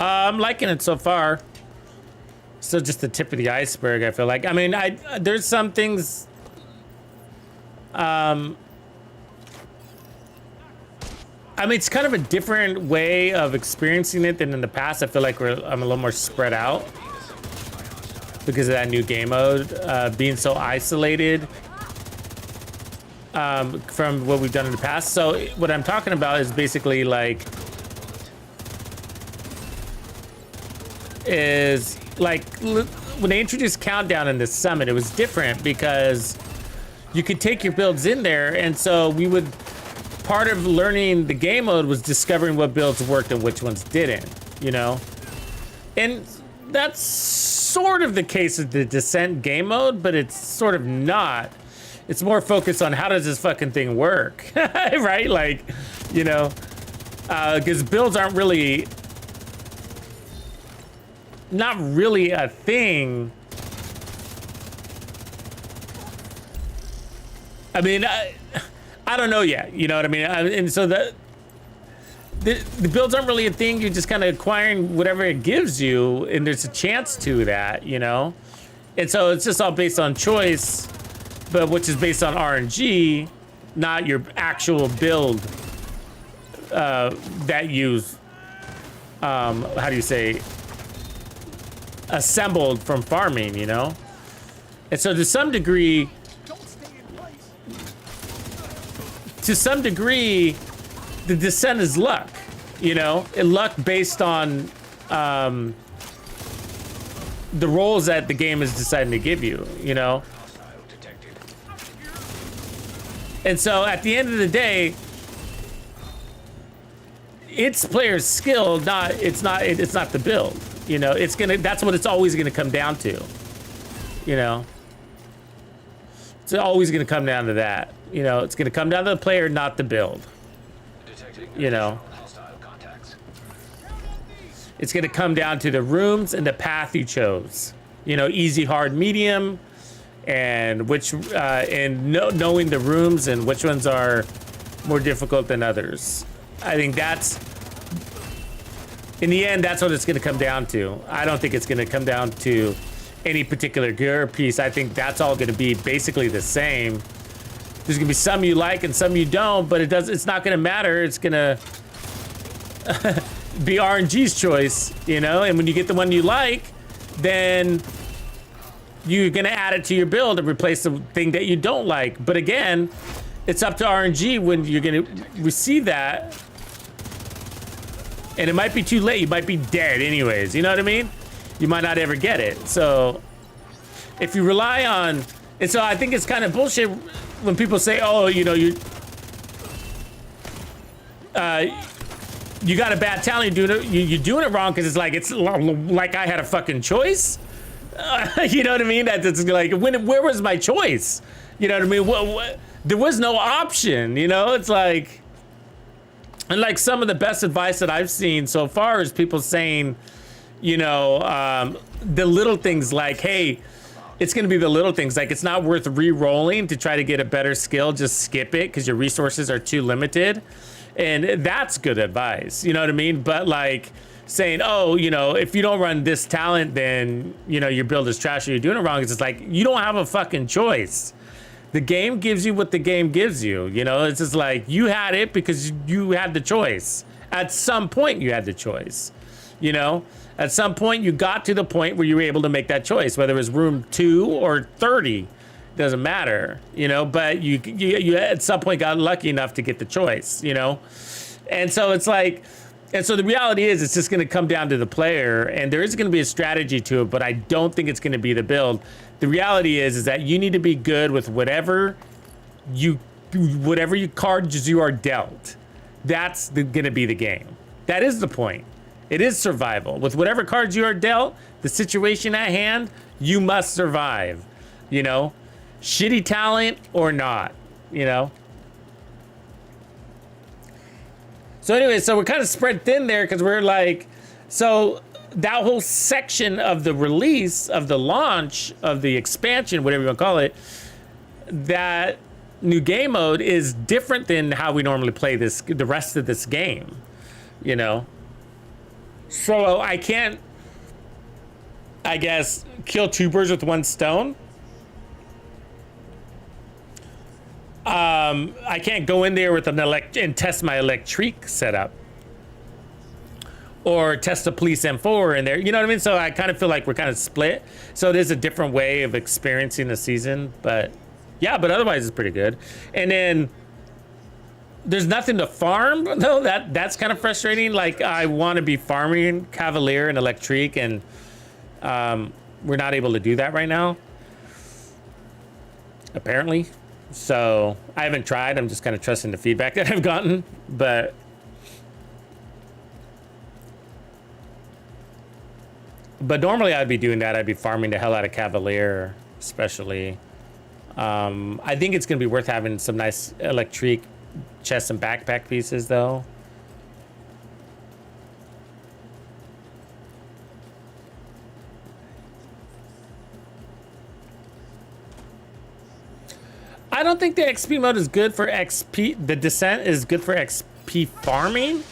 I'm liking it so far. Still just the tip of the iceberg, I feel like. I mean, there's some things. I mean, it's kind of a different way of experiencing it than in the past. I feel like I'm a little more spread out because of that new game mode, being so isolated from what we've done in the past. So what I'm talking about is basically like, when they introduced countdown in the summit, it was different because you could take your builds in there, and so part of learning the game mode was discovering what builds worked and which ones didn't, you know? And that's sort of the case with the Descent game mode, but it's sort of not. It's more focused on how does this fucking thing work, right? Like, you know, because builds aren't really, not really a thing. I mean, I don't know yet, you know what I mean? And so the builds aren't really a thing. You're just kind of acquiring whatever it gives you, and there's a chance to that, you know? And so it's just all based on choice, but which is based on RNG, not your actual build that you, how do you say, assembled from farming, you know? And so to some degree, the Descent is luck, you know? Luck based on the roles that the game is deciding to give you, you know? And so at the end of the day, it's player's skill, it's not the build, you know? That's what it's always gonna come down to, you know? It's always gonna come down to that. You know, it's gonna come down to the player, not the build. You know, it's gonna come down to the rooms and the path you chose. You know, easy, hard, medium, and knowing the rooms and which ones are more difficult than others. I think that's, in the end, that's what it's gonna come down to. I don't think it's gonna come down to any particular gear piece. I think that's all gonna be basically the same. There's gonna be some you like and some you don't, but it's not gonna matter. It's gonna be RNG's choice, you know? And when you get the one you like, then you're gonna add it to your build and replace the thing that you don't like. But again, it's up to RNG when you're gonna receive that. And it might be too late. You might be dead anyways, you know what I mean? You might not ever get it. So if you rely on, and so I think it's kind of bullshit when people say, oh, you know, you got a bad talent, you're doing it wrong, because it's like I had a fucking choice. You know what I mean? That's like, where was my choice? You know what I mean? What, there was no option, you know? It's like, and like some of the best advice that I've seen so far is people saying, you know, the little things like, hey, it's gonna be the little things, like it's not worth re-rolling to try to get a better skill, just skip it because your resources are too limited. And that's good advice, you know what I mean? But like saying, oh, you know, if you don't run this talent, then, you know, your build is trash or you're doing it wrong. It's just like, you don't have a fucking choice. The game gives you what the game gives you, you know? It's just like, you had it because you had the choice. At some point you had the choice, you know? At some point, you got to the point where you were able to make that choice, whether it was room 2 or 30, doesn't matter, you know, but you at some point got lucky enough to get the choice, you know? And so it's like, and so the reality is it's just gonna come down to the player, and there is gonna be a strategy to it, but I don't think it's gonna be the build. The reality is that you need to be good with whatever cards you are dealt. That's gonna be the game. That is the point. It is survival. With whatever cards you are dealt, the situation at hand, you must survive, you know? Shitty talent or not, you know? So anyway, so we're kind of spread thin there because we're like, so that whole section of the release, of the launch, of the expansion, whatever you want to call it, that new game mode is different than how we normally play the rest of this game, you know? So I can't, I guess, kill two birds with one stone. I can't go in there with an and test my electric setup, or test a police M4 in there. You know what I mean? So I kind of feel like we're kind of split. So it is a different way of experiencing the season, but yeah, but otherwise it's pretty good. And then there's nothing to farm though. That's kind of frustrating. Like I want to be farming Cavalier and Electric, and we're not able to do that right now, apparently. So I haven't tried. I'm just kind of trusting the feedback that I've gotten, but normally I'd be doing that. I'd be farming the hell out of Cavalier, especially. I think it's gonna be worth having some nice Electric chest and backpack pieces though. I don't think the XP mode is good for XP. The descent is good for XP farming,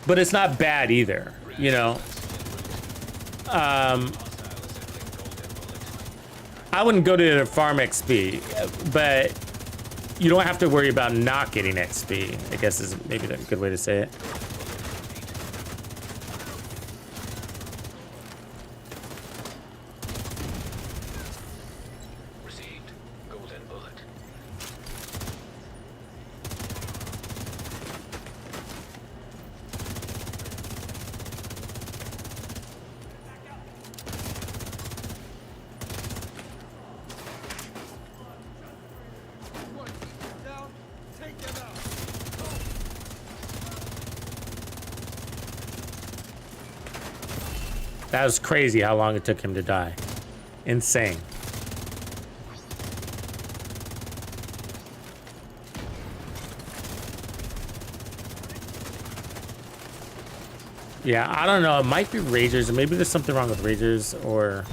but it's not bad either, you know. I wouldn't go to the farm XP, but you don't have to worry about not getting XP, I guess is maybe a good way to say it. Received. Golden bullet. That was crazy how long it took him to die. Insane. Yeah, I don't know. It might be Ragers, or maybe there's something wrong with Ragers, or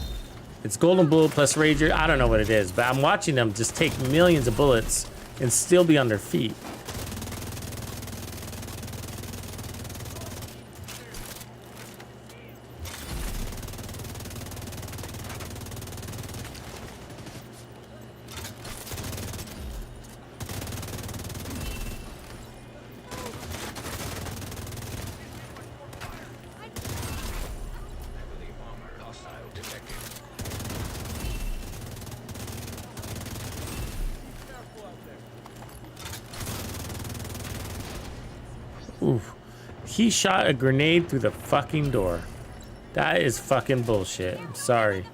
it's Golden Bullet plus Rager. I don't know what it is, but I'm watching them just take millions of bullets and still be on their feet. Oof. He shot a grenade through the fucking door. That is fucking bullshit. I'm sorry.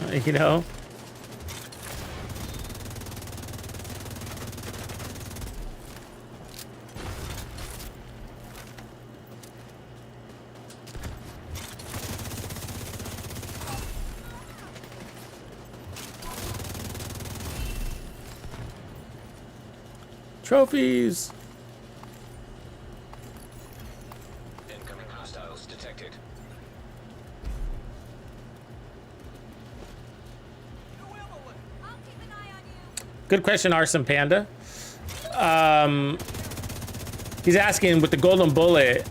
You know? Trophies. Incoming hostiles detected. Good question, Arson Panda. He's asking, with the Golden Bullet,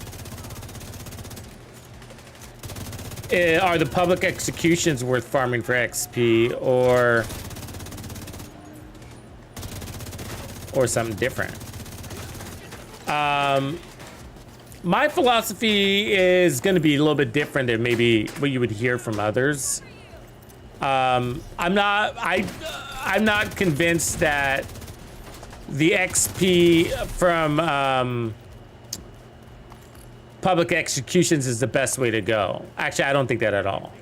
are the public executions worth farming for XP, or something different? My philosophy is going to be a little bit different than maybe what you would hear from others. I'm not convinced that the XP from public executions is the best way to go. Actually, I don't think that at all.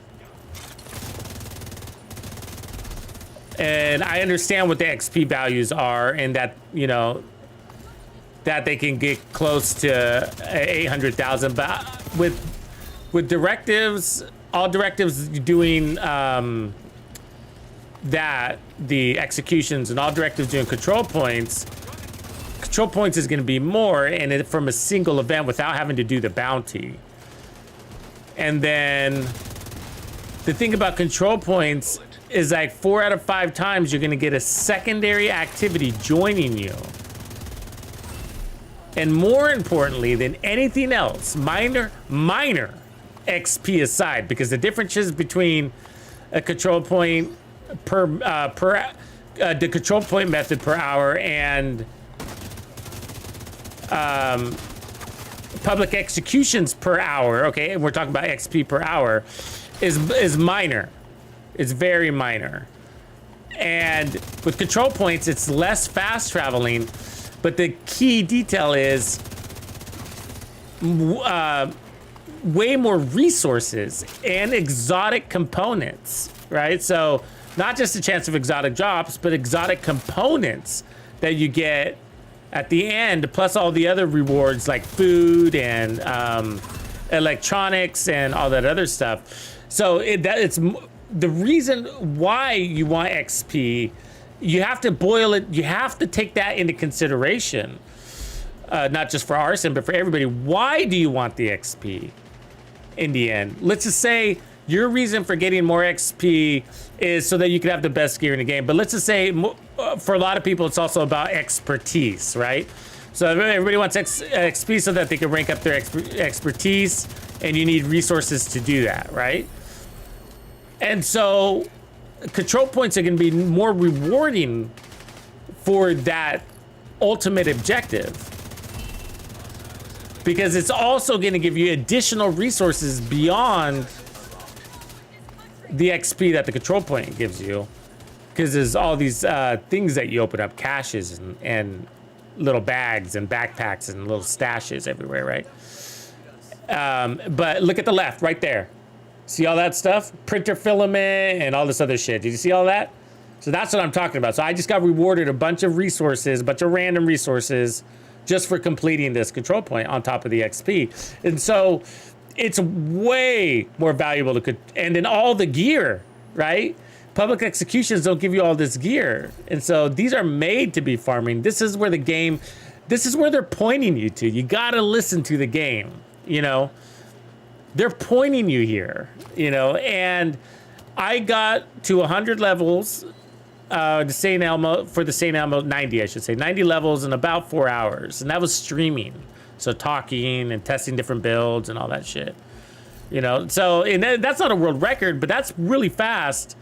And I understand what the XP values are, and that, you know, that they can get close to 800,000, but with directives, all directives doing that, the executions, and all directives doing control points is going to be more, and it from a single event without having to do the bounty. And then the thing about control points is, like, 4 out of 5 times you're going to get a secondary activity joining you. And more importantly than anything else, minor XP aside, because the differences between a control point the control point method per hour and public executions per hour, okay, and we're talking about XP per hour, is minor. It's very minor. And with control points, it's less fast traveling, but the key detail is way more resources and exotic components, right? So not just a chance of exotic drops, but exotic components that you get at the end, plus all the other rewards like food and electronics and all that other stuff. So it's the reason why you want XP. You have to boil it. You have to take that into consideration, not just for Arson, but for everybody. Why do you want the XP in the end? Let's just say your reason for getting more XP is so that you can have the best gear in the game. But let's just say for a lot of people, it's also about expertise, right? So everybody wants XP so that they can rank up their expertise, and you need resources to do that, right? And so control points are going to be more rewarding for that ultimate objective, because it's also going to give you additional resources beyond the XP that the control point gives you, because there's all these things that you open up, caches and little bags and backpacks and little stashes everywhere, right? But look at the left right there. See all that stuff? Printer filament and all this other shit. Did you see all that? So that's what I'm talking about. So I just got rewarded a bunch of resources, a bunch of random resources just for completing this control point on top of the XP. And so it's way more valuable to, and then all the gear, right? Public executions don't give you all this gear. And so these are made to be farming. This is where the game, this is where they're pointing you to. You gotta listen to the game, you know? They're pointing you here, you know, and I got to 100 levels, the St. Elmo, for the St. Elmo, 90, I should say, 90 levels in about 4 hours. And that was streaming. So talking and testing different builds and all that shit, you know? So and that's not a world record, but that's really fast.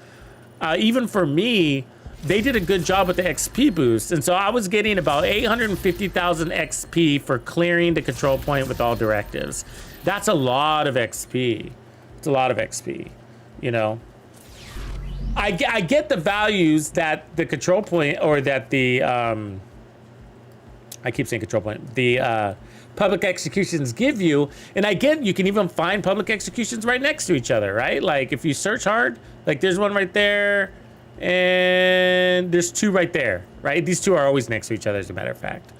Even for me, they did a good job with the XP boost. And so I was getting about 850,000 XP for clearing the control point with all directives. That's a lot of XP. It's a lot of XP, you know? I get the values that the control point, or that the, I keep saying control point, the public executions give you. And I get, you can even find public executions right next to each other, right? Like if you search hard, like there's one right there and there's two right there, right? These two are always next to each other, as a matter of fact,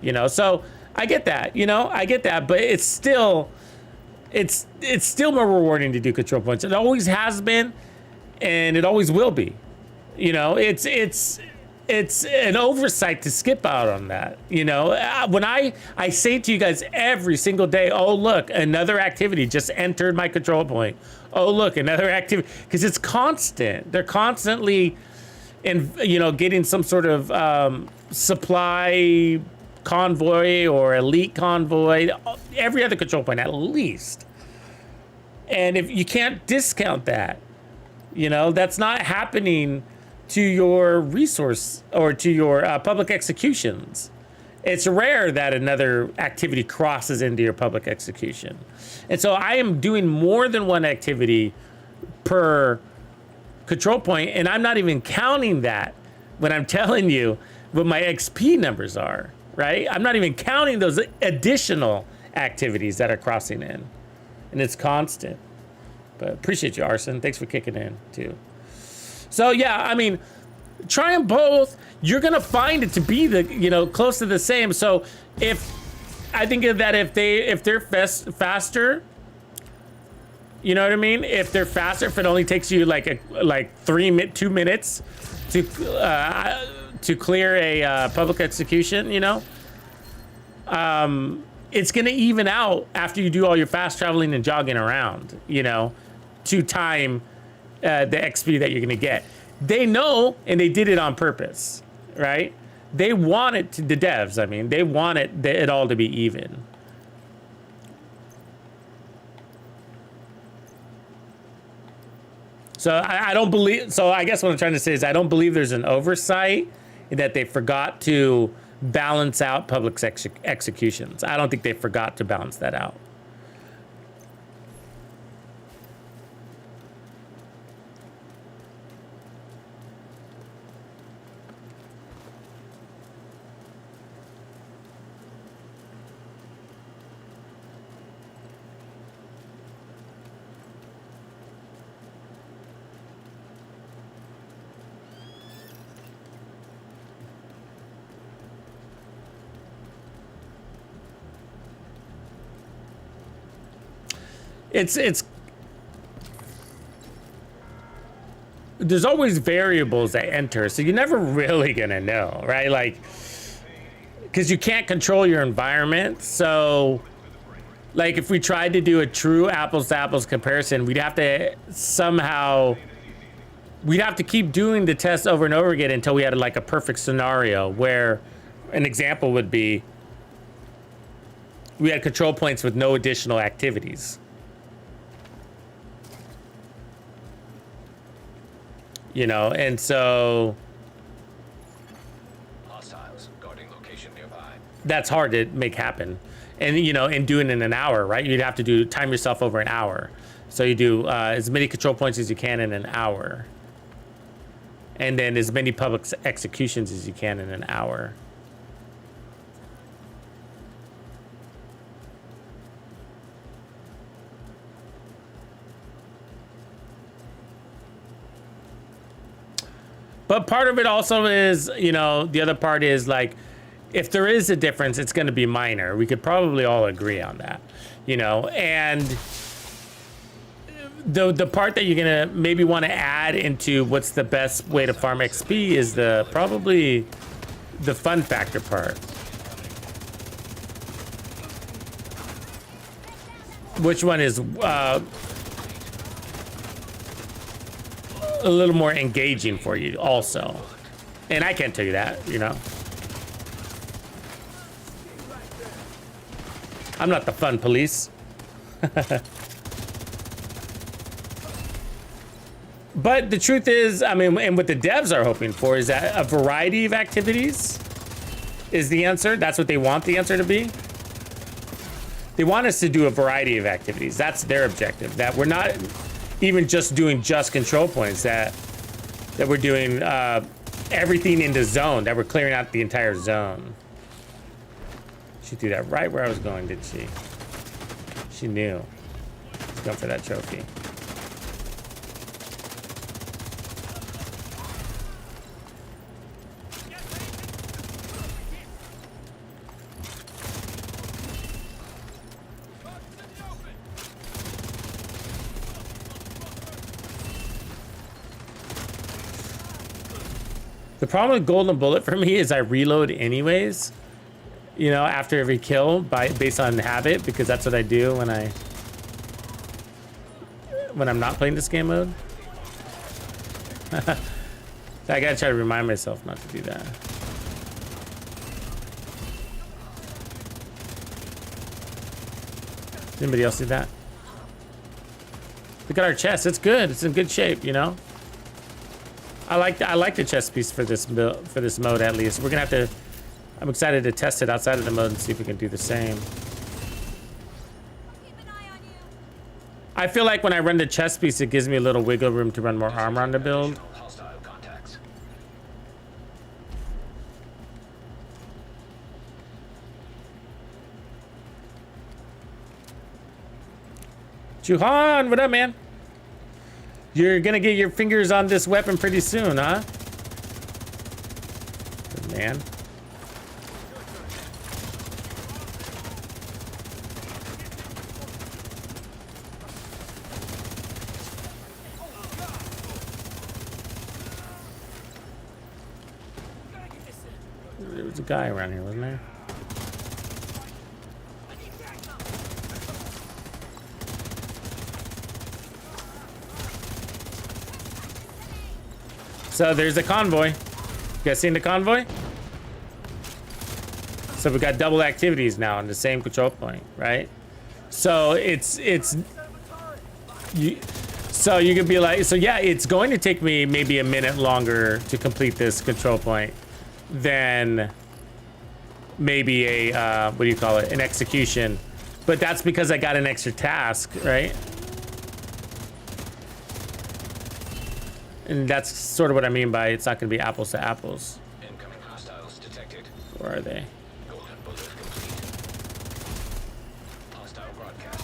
you know? So I get that, you know, I get that, but it's still, it's still more rewarding to do control points. It always has been, and it always will be. You know, it's an oversight to skip out on that. You know, when I say to you guys every single day, oh look, another activity just entered my control point. Oh look, another activity, because it's constant. They're constantly, getting some sort of supply convoy or elite convoy, every other control point at least. And if you can't discount that, you know, that's not happening to your resource or to your public executions. It's rare that another activity crosses into your public execution. And so I am doing more than one activity per control point, and I'm not even counting that when I'm telling you what my XP numbers are. Right? I'm not even counting those additional activities that are crossing in. And it's constant. But appreciate you, Arson. Thanks for kicking in, too. So, yeah, I mean, try them both. You're going to find it to be close to the same. So, I think that if they're faster, you know what I mean? If they're faster, if it only takes you like 2 minutes to clear a public execution, you know, it's going to even out after you do all your fast traveling and jogging around, you know, to time the XP that you're going to get. They know, and they did it on purpose, right? they want it to, the devs, I mean, they want it all to be even. So I don't believe, so I guess what I'm trying to say is I don't believe there's an oversight that they forgot to balance out public executions. I don't think they forgot to balance that out. It's there's always variables that enter, so you're never really gonna know, right? Like, because you can't control your environment. So like if we tried to do a true apples to apples comparison, we'd have to somehow, we'd have to keep doing the test over and over again until we had like a perfect scenario where an example would be we had control points with no additional activities. You know, and so Hostiles guarding location nearby. that's hard to make happen. And, you know, and do it in an hour, right? You'd have to time yourself over an hour. So you do as many control points as you can in an hour. And then as many public executions as you can in an hour. But part of it also is, you know, the other part is like, if there is a difference, it's going to be minor. We could probably all agree on that, you know, and the part that you're going to maybe want to add into what's the best way to farm XP is probably the fun factor part. Which one is a little more engaging for you also. And I can't tell you that, you know. I'm not the fun police. But the truth is, I mean, and what the devs are hoping for is that a variety of activities is the answer. That's what they want the answer to be. They want us to do a variety of activities. That's their objective. That we're not even just doing just control points, that we're doing everything in the zone, that we're clearing out the entire zone. She threw that right where I was going, didn't she? She knew. She's going for that trophy. The problem with Golden Bullet for me is I reload anyways, you know, after every kill based on habit, because that's what I do when I'm not playing this game mode. I gotta try to remind myself not to do that. Does anybody else see that? Look at our chest. It's good. It's in good shape, you know. I like the chest piece for this mode at least. We're gonna have to. I'm excited to test it outside of the mode and see if we can do the same. I feel like when I run the chest piece, it gives me a little wiggle room to run more armor on the build. Hostile contacts. Juhan, what up, man? You're gonna get your fingers on this weapon pretty soon, huh? Good man. There was a guy around here, wasn't there? So there's a convoy. You guys seen the convoy? So we got double activities now on the same control point, right? So so you could be like, so yeah, it's going to take me maybe a minute longer to complete this control point than maybe a, what do you call it? An execution. But that's because I got an extra task, right? And that's sort of what I mean by it's not going to be apples to apples. Incoming hostiles detected. Where are they? Golden bullet complete. Hostile broadcast.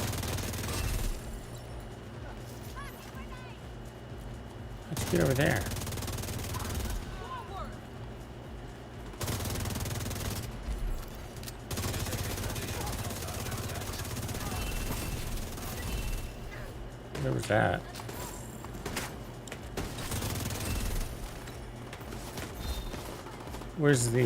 How'd you get over there? Where was that? Where's the,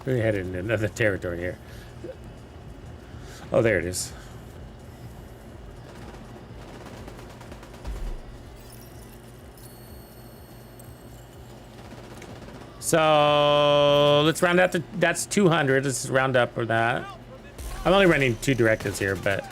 we're headed into another territory here. Oh, there it is. So let's round out to, that's 200. Let's round up for that. I'm only running 2 directives here, but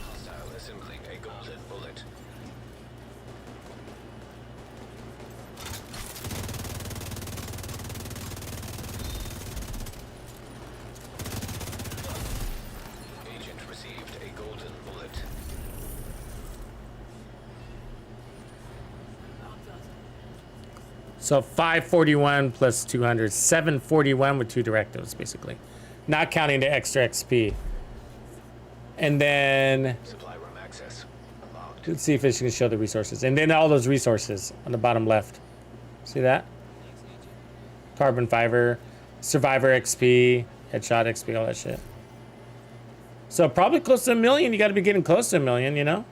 Hostile assembling a golden bullet. Agent received a golden bullet. so 541 plus 200, 741 with 2 directives, basically. Not counting the extra XP. And then Supply room access unlocked. let's see if it can show the resources. And then all those resources on the bottom left. See that? Carbon fiber, survivor XP, headshot XP, all that shit. So probably close to 1 million. You got to be getting close to 1 million, you know?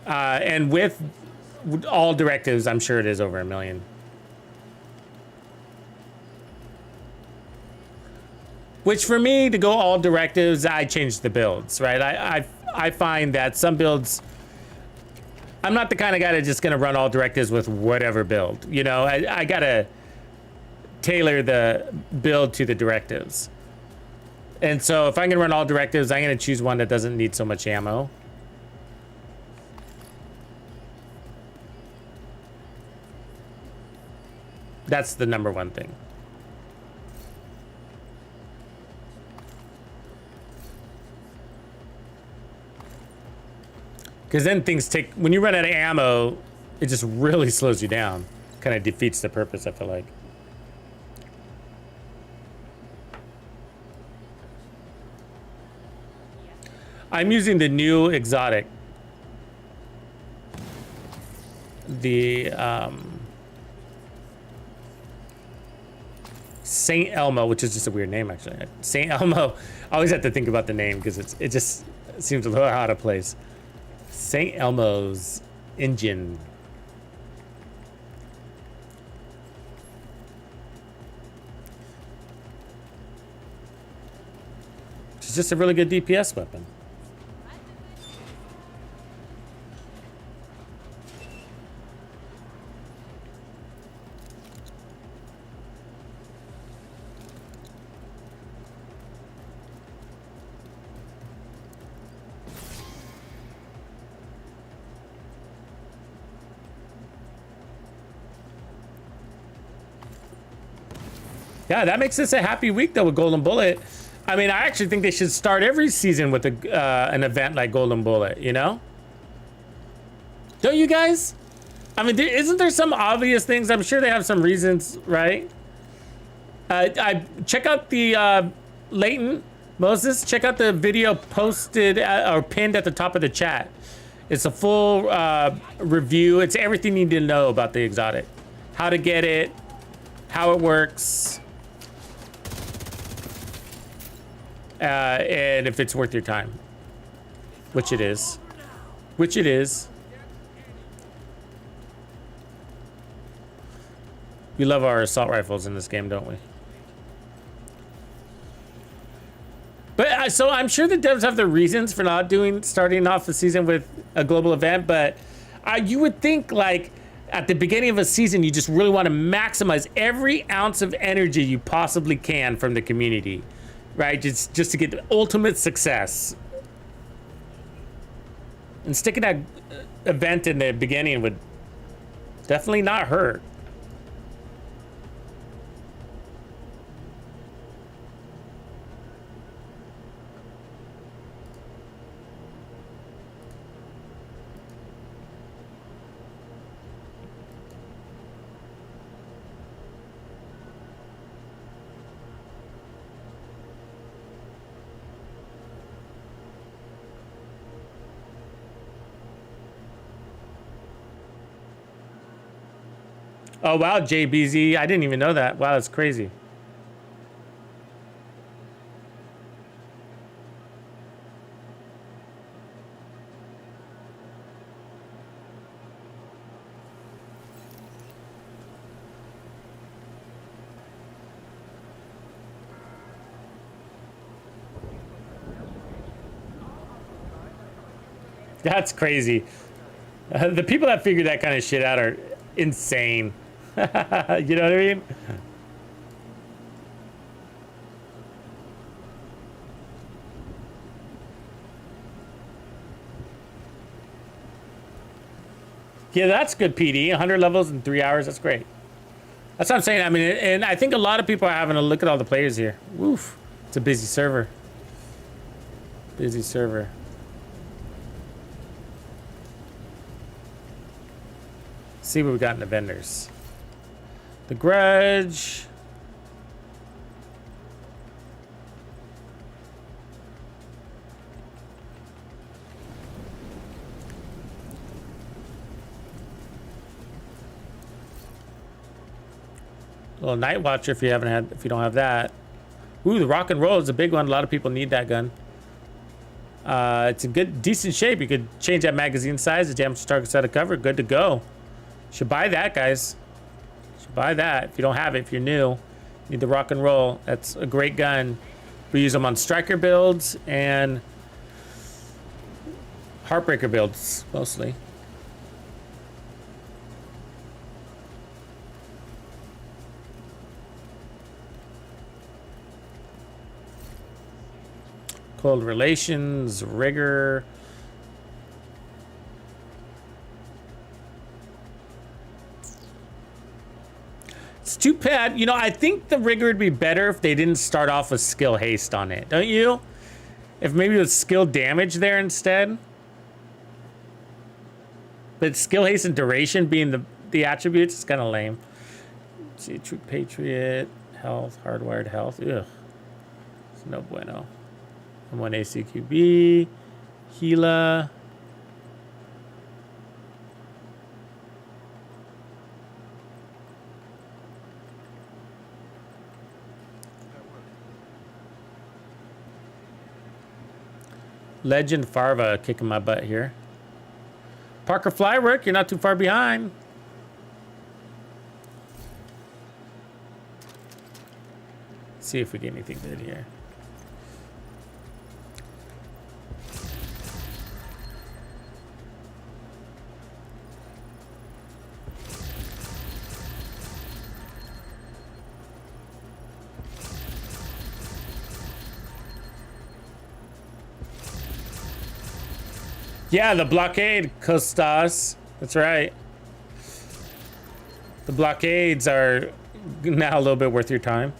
And with all directives, I'm sure it is over 1 million. Which for me, to go all directives, I change the builds, right? I find that some builds, I'm not the kind of guy that's just gonna run all directives with whatever build. You know, I gotta tailor the build to the directives. And so if I'm gonna run all directives, I'm gonna choose one that doesn't need so much ammo. That's the number one thing. Because then things take, when you run out of ammo, it just really slows you down. Kind of defeats the purpose, I feel like. I'm using the new exotic. The Saint Elmo, which is just a weird name, actually. Saint Elmo. I always have to think about the name because it just seems a little out of place. St. Elmo's engine. It's just a really good DPS weapon. Yeah, that makes this a happy week though with Golden Bullet. I mean, I actually think they should start every season with an event like Golden Bullet, you know? Don't you guys? I mean, isn't there some obvious things? I'm sure they have some reasons, right? I check out the Leighton Moses. Check out the video posted or pinned at the top of the chat. It's a full review. It's everything you need to know about the exotic, how to get it, how it works, and if it's worth your time, which it is, which it is. We love our assault rifles in this game, don't we? But so I'm sure the devs have their reasons for not starting off the season with a global event, but you would think like at the beginning of a season, you just really want to maximize every ounce of energy you possibly can from the community, right? Just to get the ultimate success. And sticking that event in the beginning would definitely not hurt. Oh, wow, JBZ. I didn't even know that. Wow, that's crazy. That's crazy. The people that figure that kind of shit out are insane. You know what I mean? Yeah, that's good, PD. 100 levels in 3 hours. That's great. That's what I'm saying. I mean, and I think a lot of people are having a look at all the players here. Woof. It's a busy server. Busy server. See what we got in the vendors. The Grudge. Little Night Watcher if you don't have that. Ooh, the Rock and Roll is a big one. A lot of people need that gun. It's in decent shape. You could change that magazine size, the damage target set of cover. Good to go. Should buy that, guys. Should buy that. If you don't have it, if you're new, you need the Rock and Roll. That's a great gun. We use them on striker builds and Heartbreaker builds, mostly. Cold Relations, Rigor. It's too bad. You know, I think the Rigor would be better if they didn't start off with skill haste on it, don't you? If maybe it was skill damage there instead. But skill haste and duration being the attributes is kind of lame. Let's see, True Patriot, health, hardwired health. Ugh. It's no bueno. M1 ACQB, Gila. Legend Farva kicking my butt here. Parker Flywork, you're not too far behind. Let's see if we get anything good here. Yeah, the blockade, Kostas. That's right. The blockades are now a little bit worth your time.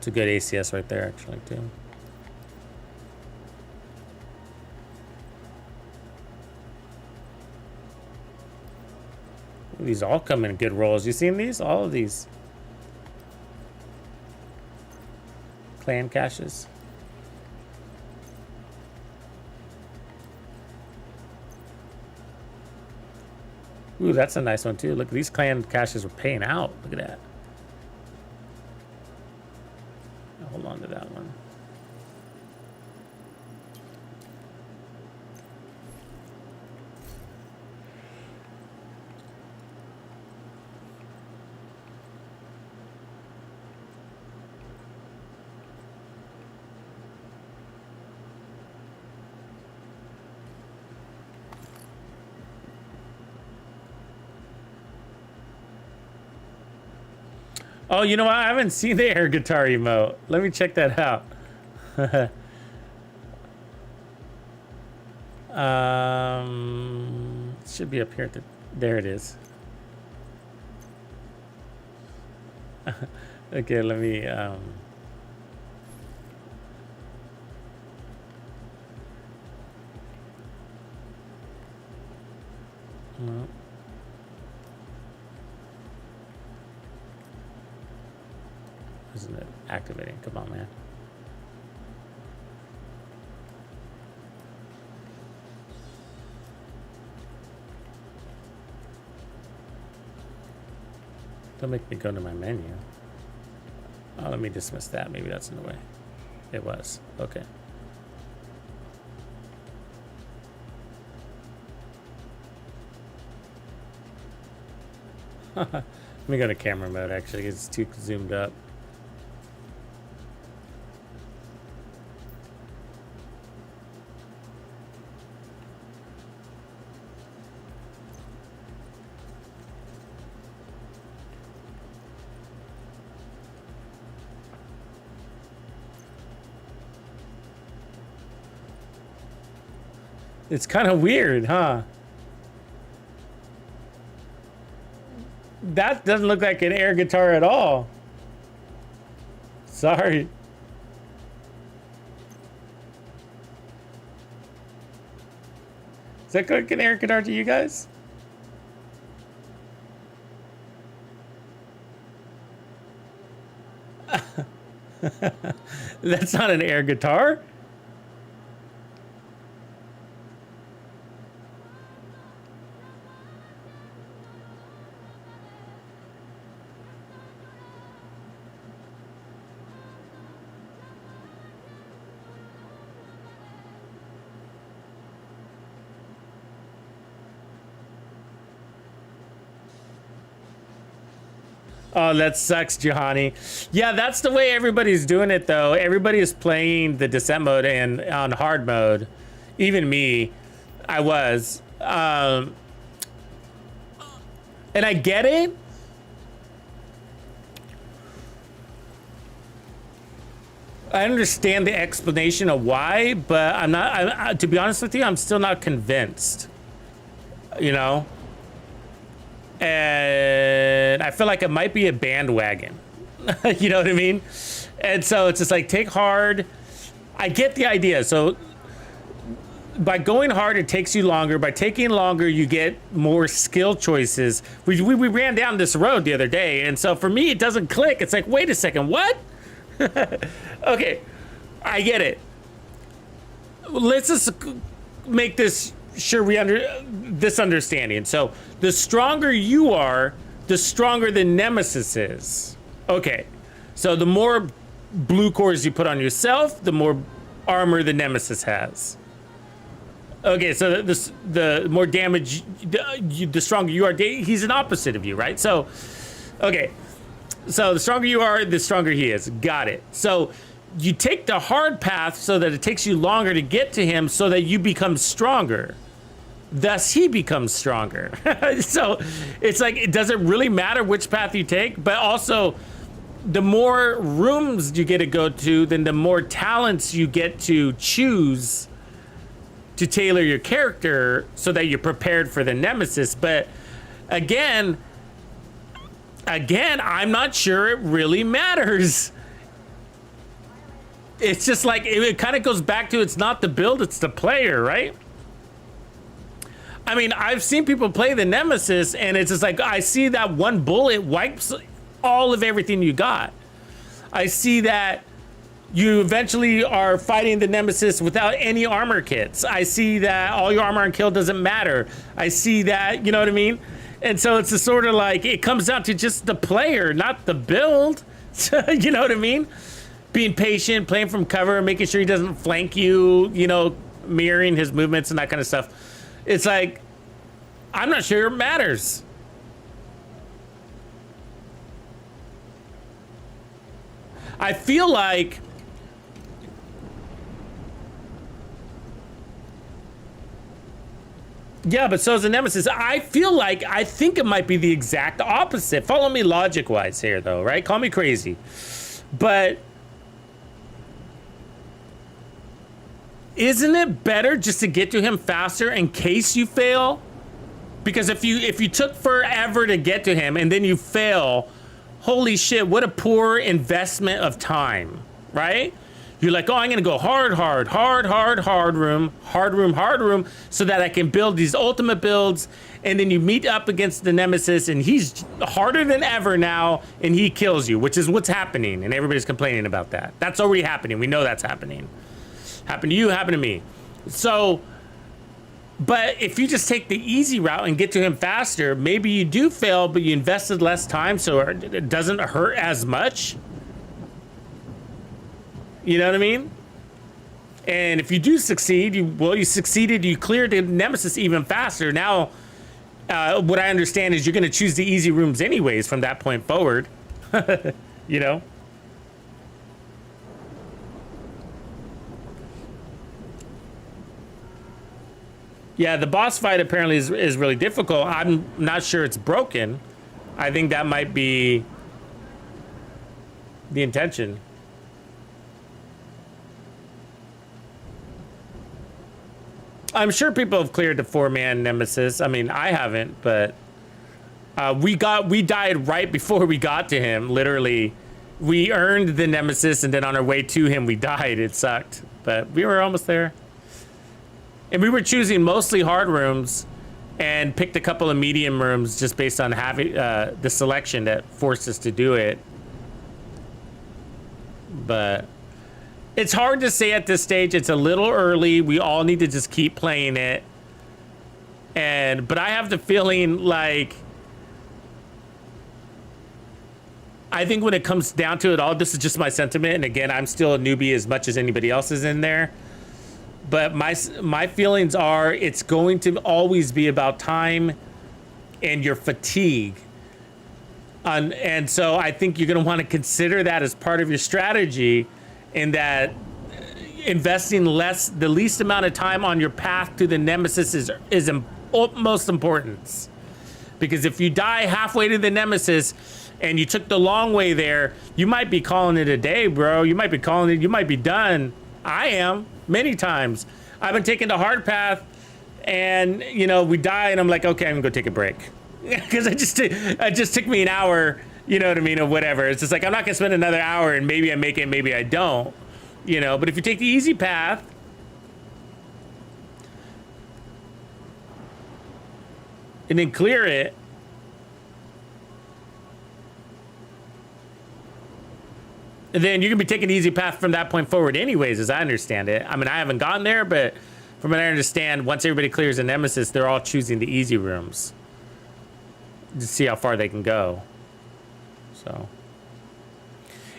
It's a good ACS right there, actually, too. These all come in good rolls. You seen these? All of these. Clan caches. Ooh, that's a nice one, too. Look, these clan caches are paying out. Look at that. Hold on to that one. Oh, you know what? I haven't seen the air guitar emote. Let me check that out. It should be up here. There it is. Okay, let me. No. Isn't it activating? Come on, man. Don't make me go to my menu. Oh, let me dismiss that. Maybe that's in the way. It was. Okay. Let me go to camera mode, actually. It's too zoomed up. It's kind of weird, huh? That doesn't look like an air guitar at all. Sorry. Does that look like an air guitar to you guys? That's not an air guitar. Oh, that sucks, Juhani. Yeah, that's the way everybody's doing it, though. Everybody is playing the descent mode and on hard mode. Even me, I was. And I get it. I understand the explanation of why, but I'm not, to be honest with you, I'm still not convinced. You know? And I feel like it might be a bandwagon. You know what I mean? And so it's just like, take hard. I get the idea. So by going hard, it takes you longer. By taking longer, you get more skill choices. We ran down this road the other day. And so for me, it doesn't click. It's like, wait a second, what? Okay, I get it. Let's just make this sure we this understanding. So the stronger you are, the stronger the nemesis is. Okay, so the more blue cores you put on yourself, the more armor the nemesis has. Okay, so the more damage, the stronger you are. He's an opposite of you, right? So, okay, so the stronger you are, the stronger he is. Got it. So you take the hard path so that it takes you longer to get to him, so that you become stronger. Thus, he becomes stronger. So it's like, it doesn't really matter which path you take, but also the more rooms you get to go to, then the more talents you get to choose to tailor your character so that you're prepared for the nemesis. But again, I'm not sure it really matters. it's just like, it kind of goes back to, it's not the build, it's the player, right? I mean, I've seen people play the Nemesis, and it's just like, I see that one bullet wipes all of everything you got. I see that you eventually are fighting the Nemesis without any armor kits. I see that all your armor on kill doesn't matter. I see that, you know what I mean? And so it's a sort of like, it comes down to just the player, not the build. You know what I mean? Being patient, playing from cover, making sure he doesn't flank you, you know, mirroring his movements and that kind of stuff. It's like, I'm not sure it matters. I feel like yeah, but so is the Nemesis. I think it might be the exact opposite. Follow me logic-wise here, though, right? Call me crazy. But isn't it better just to get to him faster in case you fail? Because if you took forever to get to him and then you fail, holy shit, what a poor investment of time, right? You're like, oh, I'm gonna go hard room, so that I can build these ultimate builds. And then you meet up against the Nemesis and he's harder than ever now and he kills you, which is what's happening. And everybody's complaining about that. That's already happening. We know that's happening. Happened to you, happened to me. So, but if you just take the easy route and get to him faster, maybe you do fail, but you invested less time so it doesn't hurt as much. You know what I mean? And if you do succeed, you succeeded, you cleared the Nemesis even faster. Now, what I understand is you're going to choose the easy rooms anyways from that point forward. You know? Yeah, the boss fight apparently is really difficult. I'm not sure it's broken. I think that might be the intention. I'm sure people have cleared the 4-man Nemesis. I mean, I haven't, but we died right before we got to him. Literally, we earned the Nemesis, and then on our way to him, we died. It sucked, but we were almost there. And we were choosing mostly hard rooms, and picked a couple of medium rooms just based on having the selection that forced us to do it. But it's hard to say at this stage. It's a little early. We all need to just keep playing it. But I have the feeling like, I think when it comes down to it all, this is just my sentiment. And again, I'm still a newbie as much as anybody else is in there. But my feelings are it's going to always be about time and your fatigue. And so I think you're going to want to consider that as part of your strategy, in that investing the least amount of time on your path to the Nemesis is utmost importance. Because if you die halfway to the Nemesis and you took the long way there, you might be calling it a day, bro. You might be done. I am many times. I've been taking the hard path and, you know, we die and I'm like, okay, I'm gonna go take a break. Because it just took me an hour, you know what I mean, or whatever. It's just like, I'm not gonna spend another hour and maybe I make it, maybe I don't, you know. But if you take the easy path, and then clear it, and then you can be taking the easy path from that point forward anyways, as I understand it. I mean, I haven't gotten there, but from what I understand, once everybody clears the Nemesis, they're all choosing the easy rooms to see how far they can go. So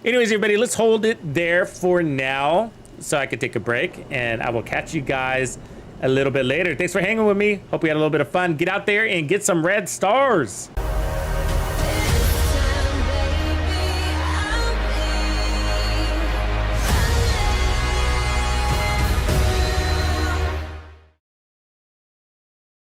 anyways, everybody, let's hold it there for now so I can take a break, and I will catch you guys a little bit later. Thanks for hanging with me. Hope we had a little bit of fun. Get out there and get some red stars.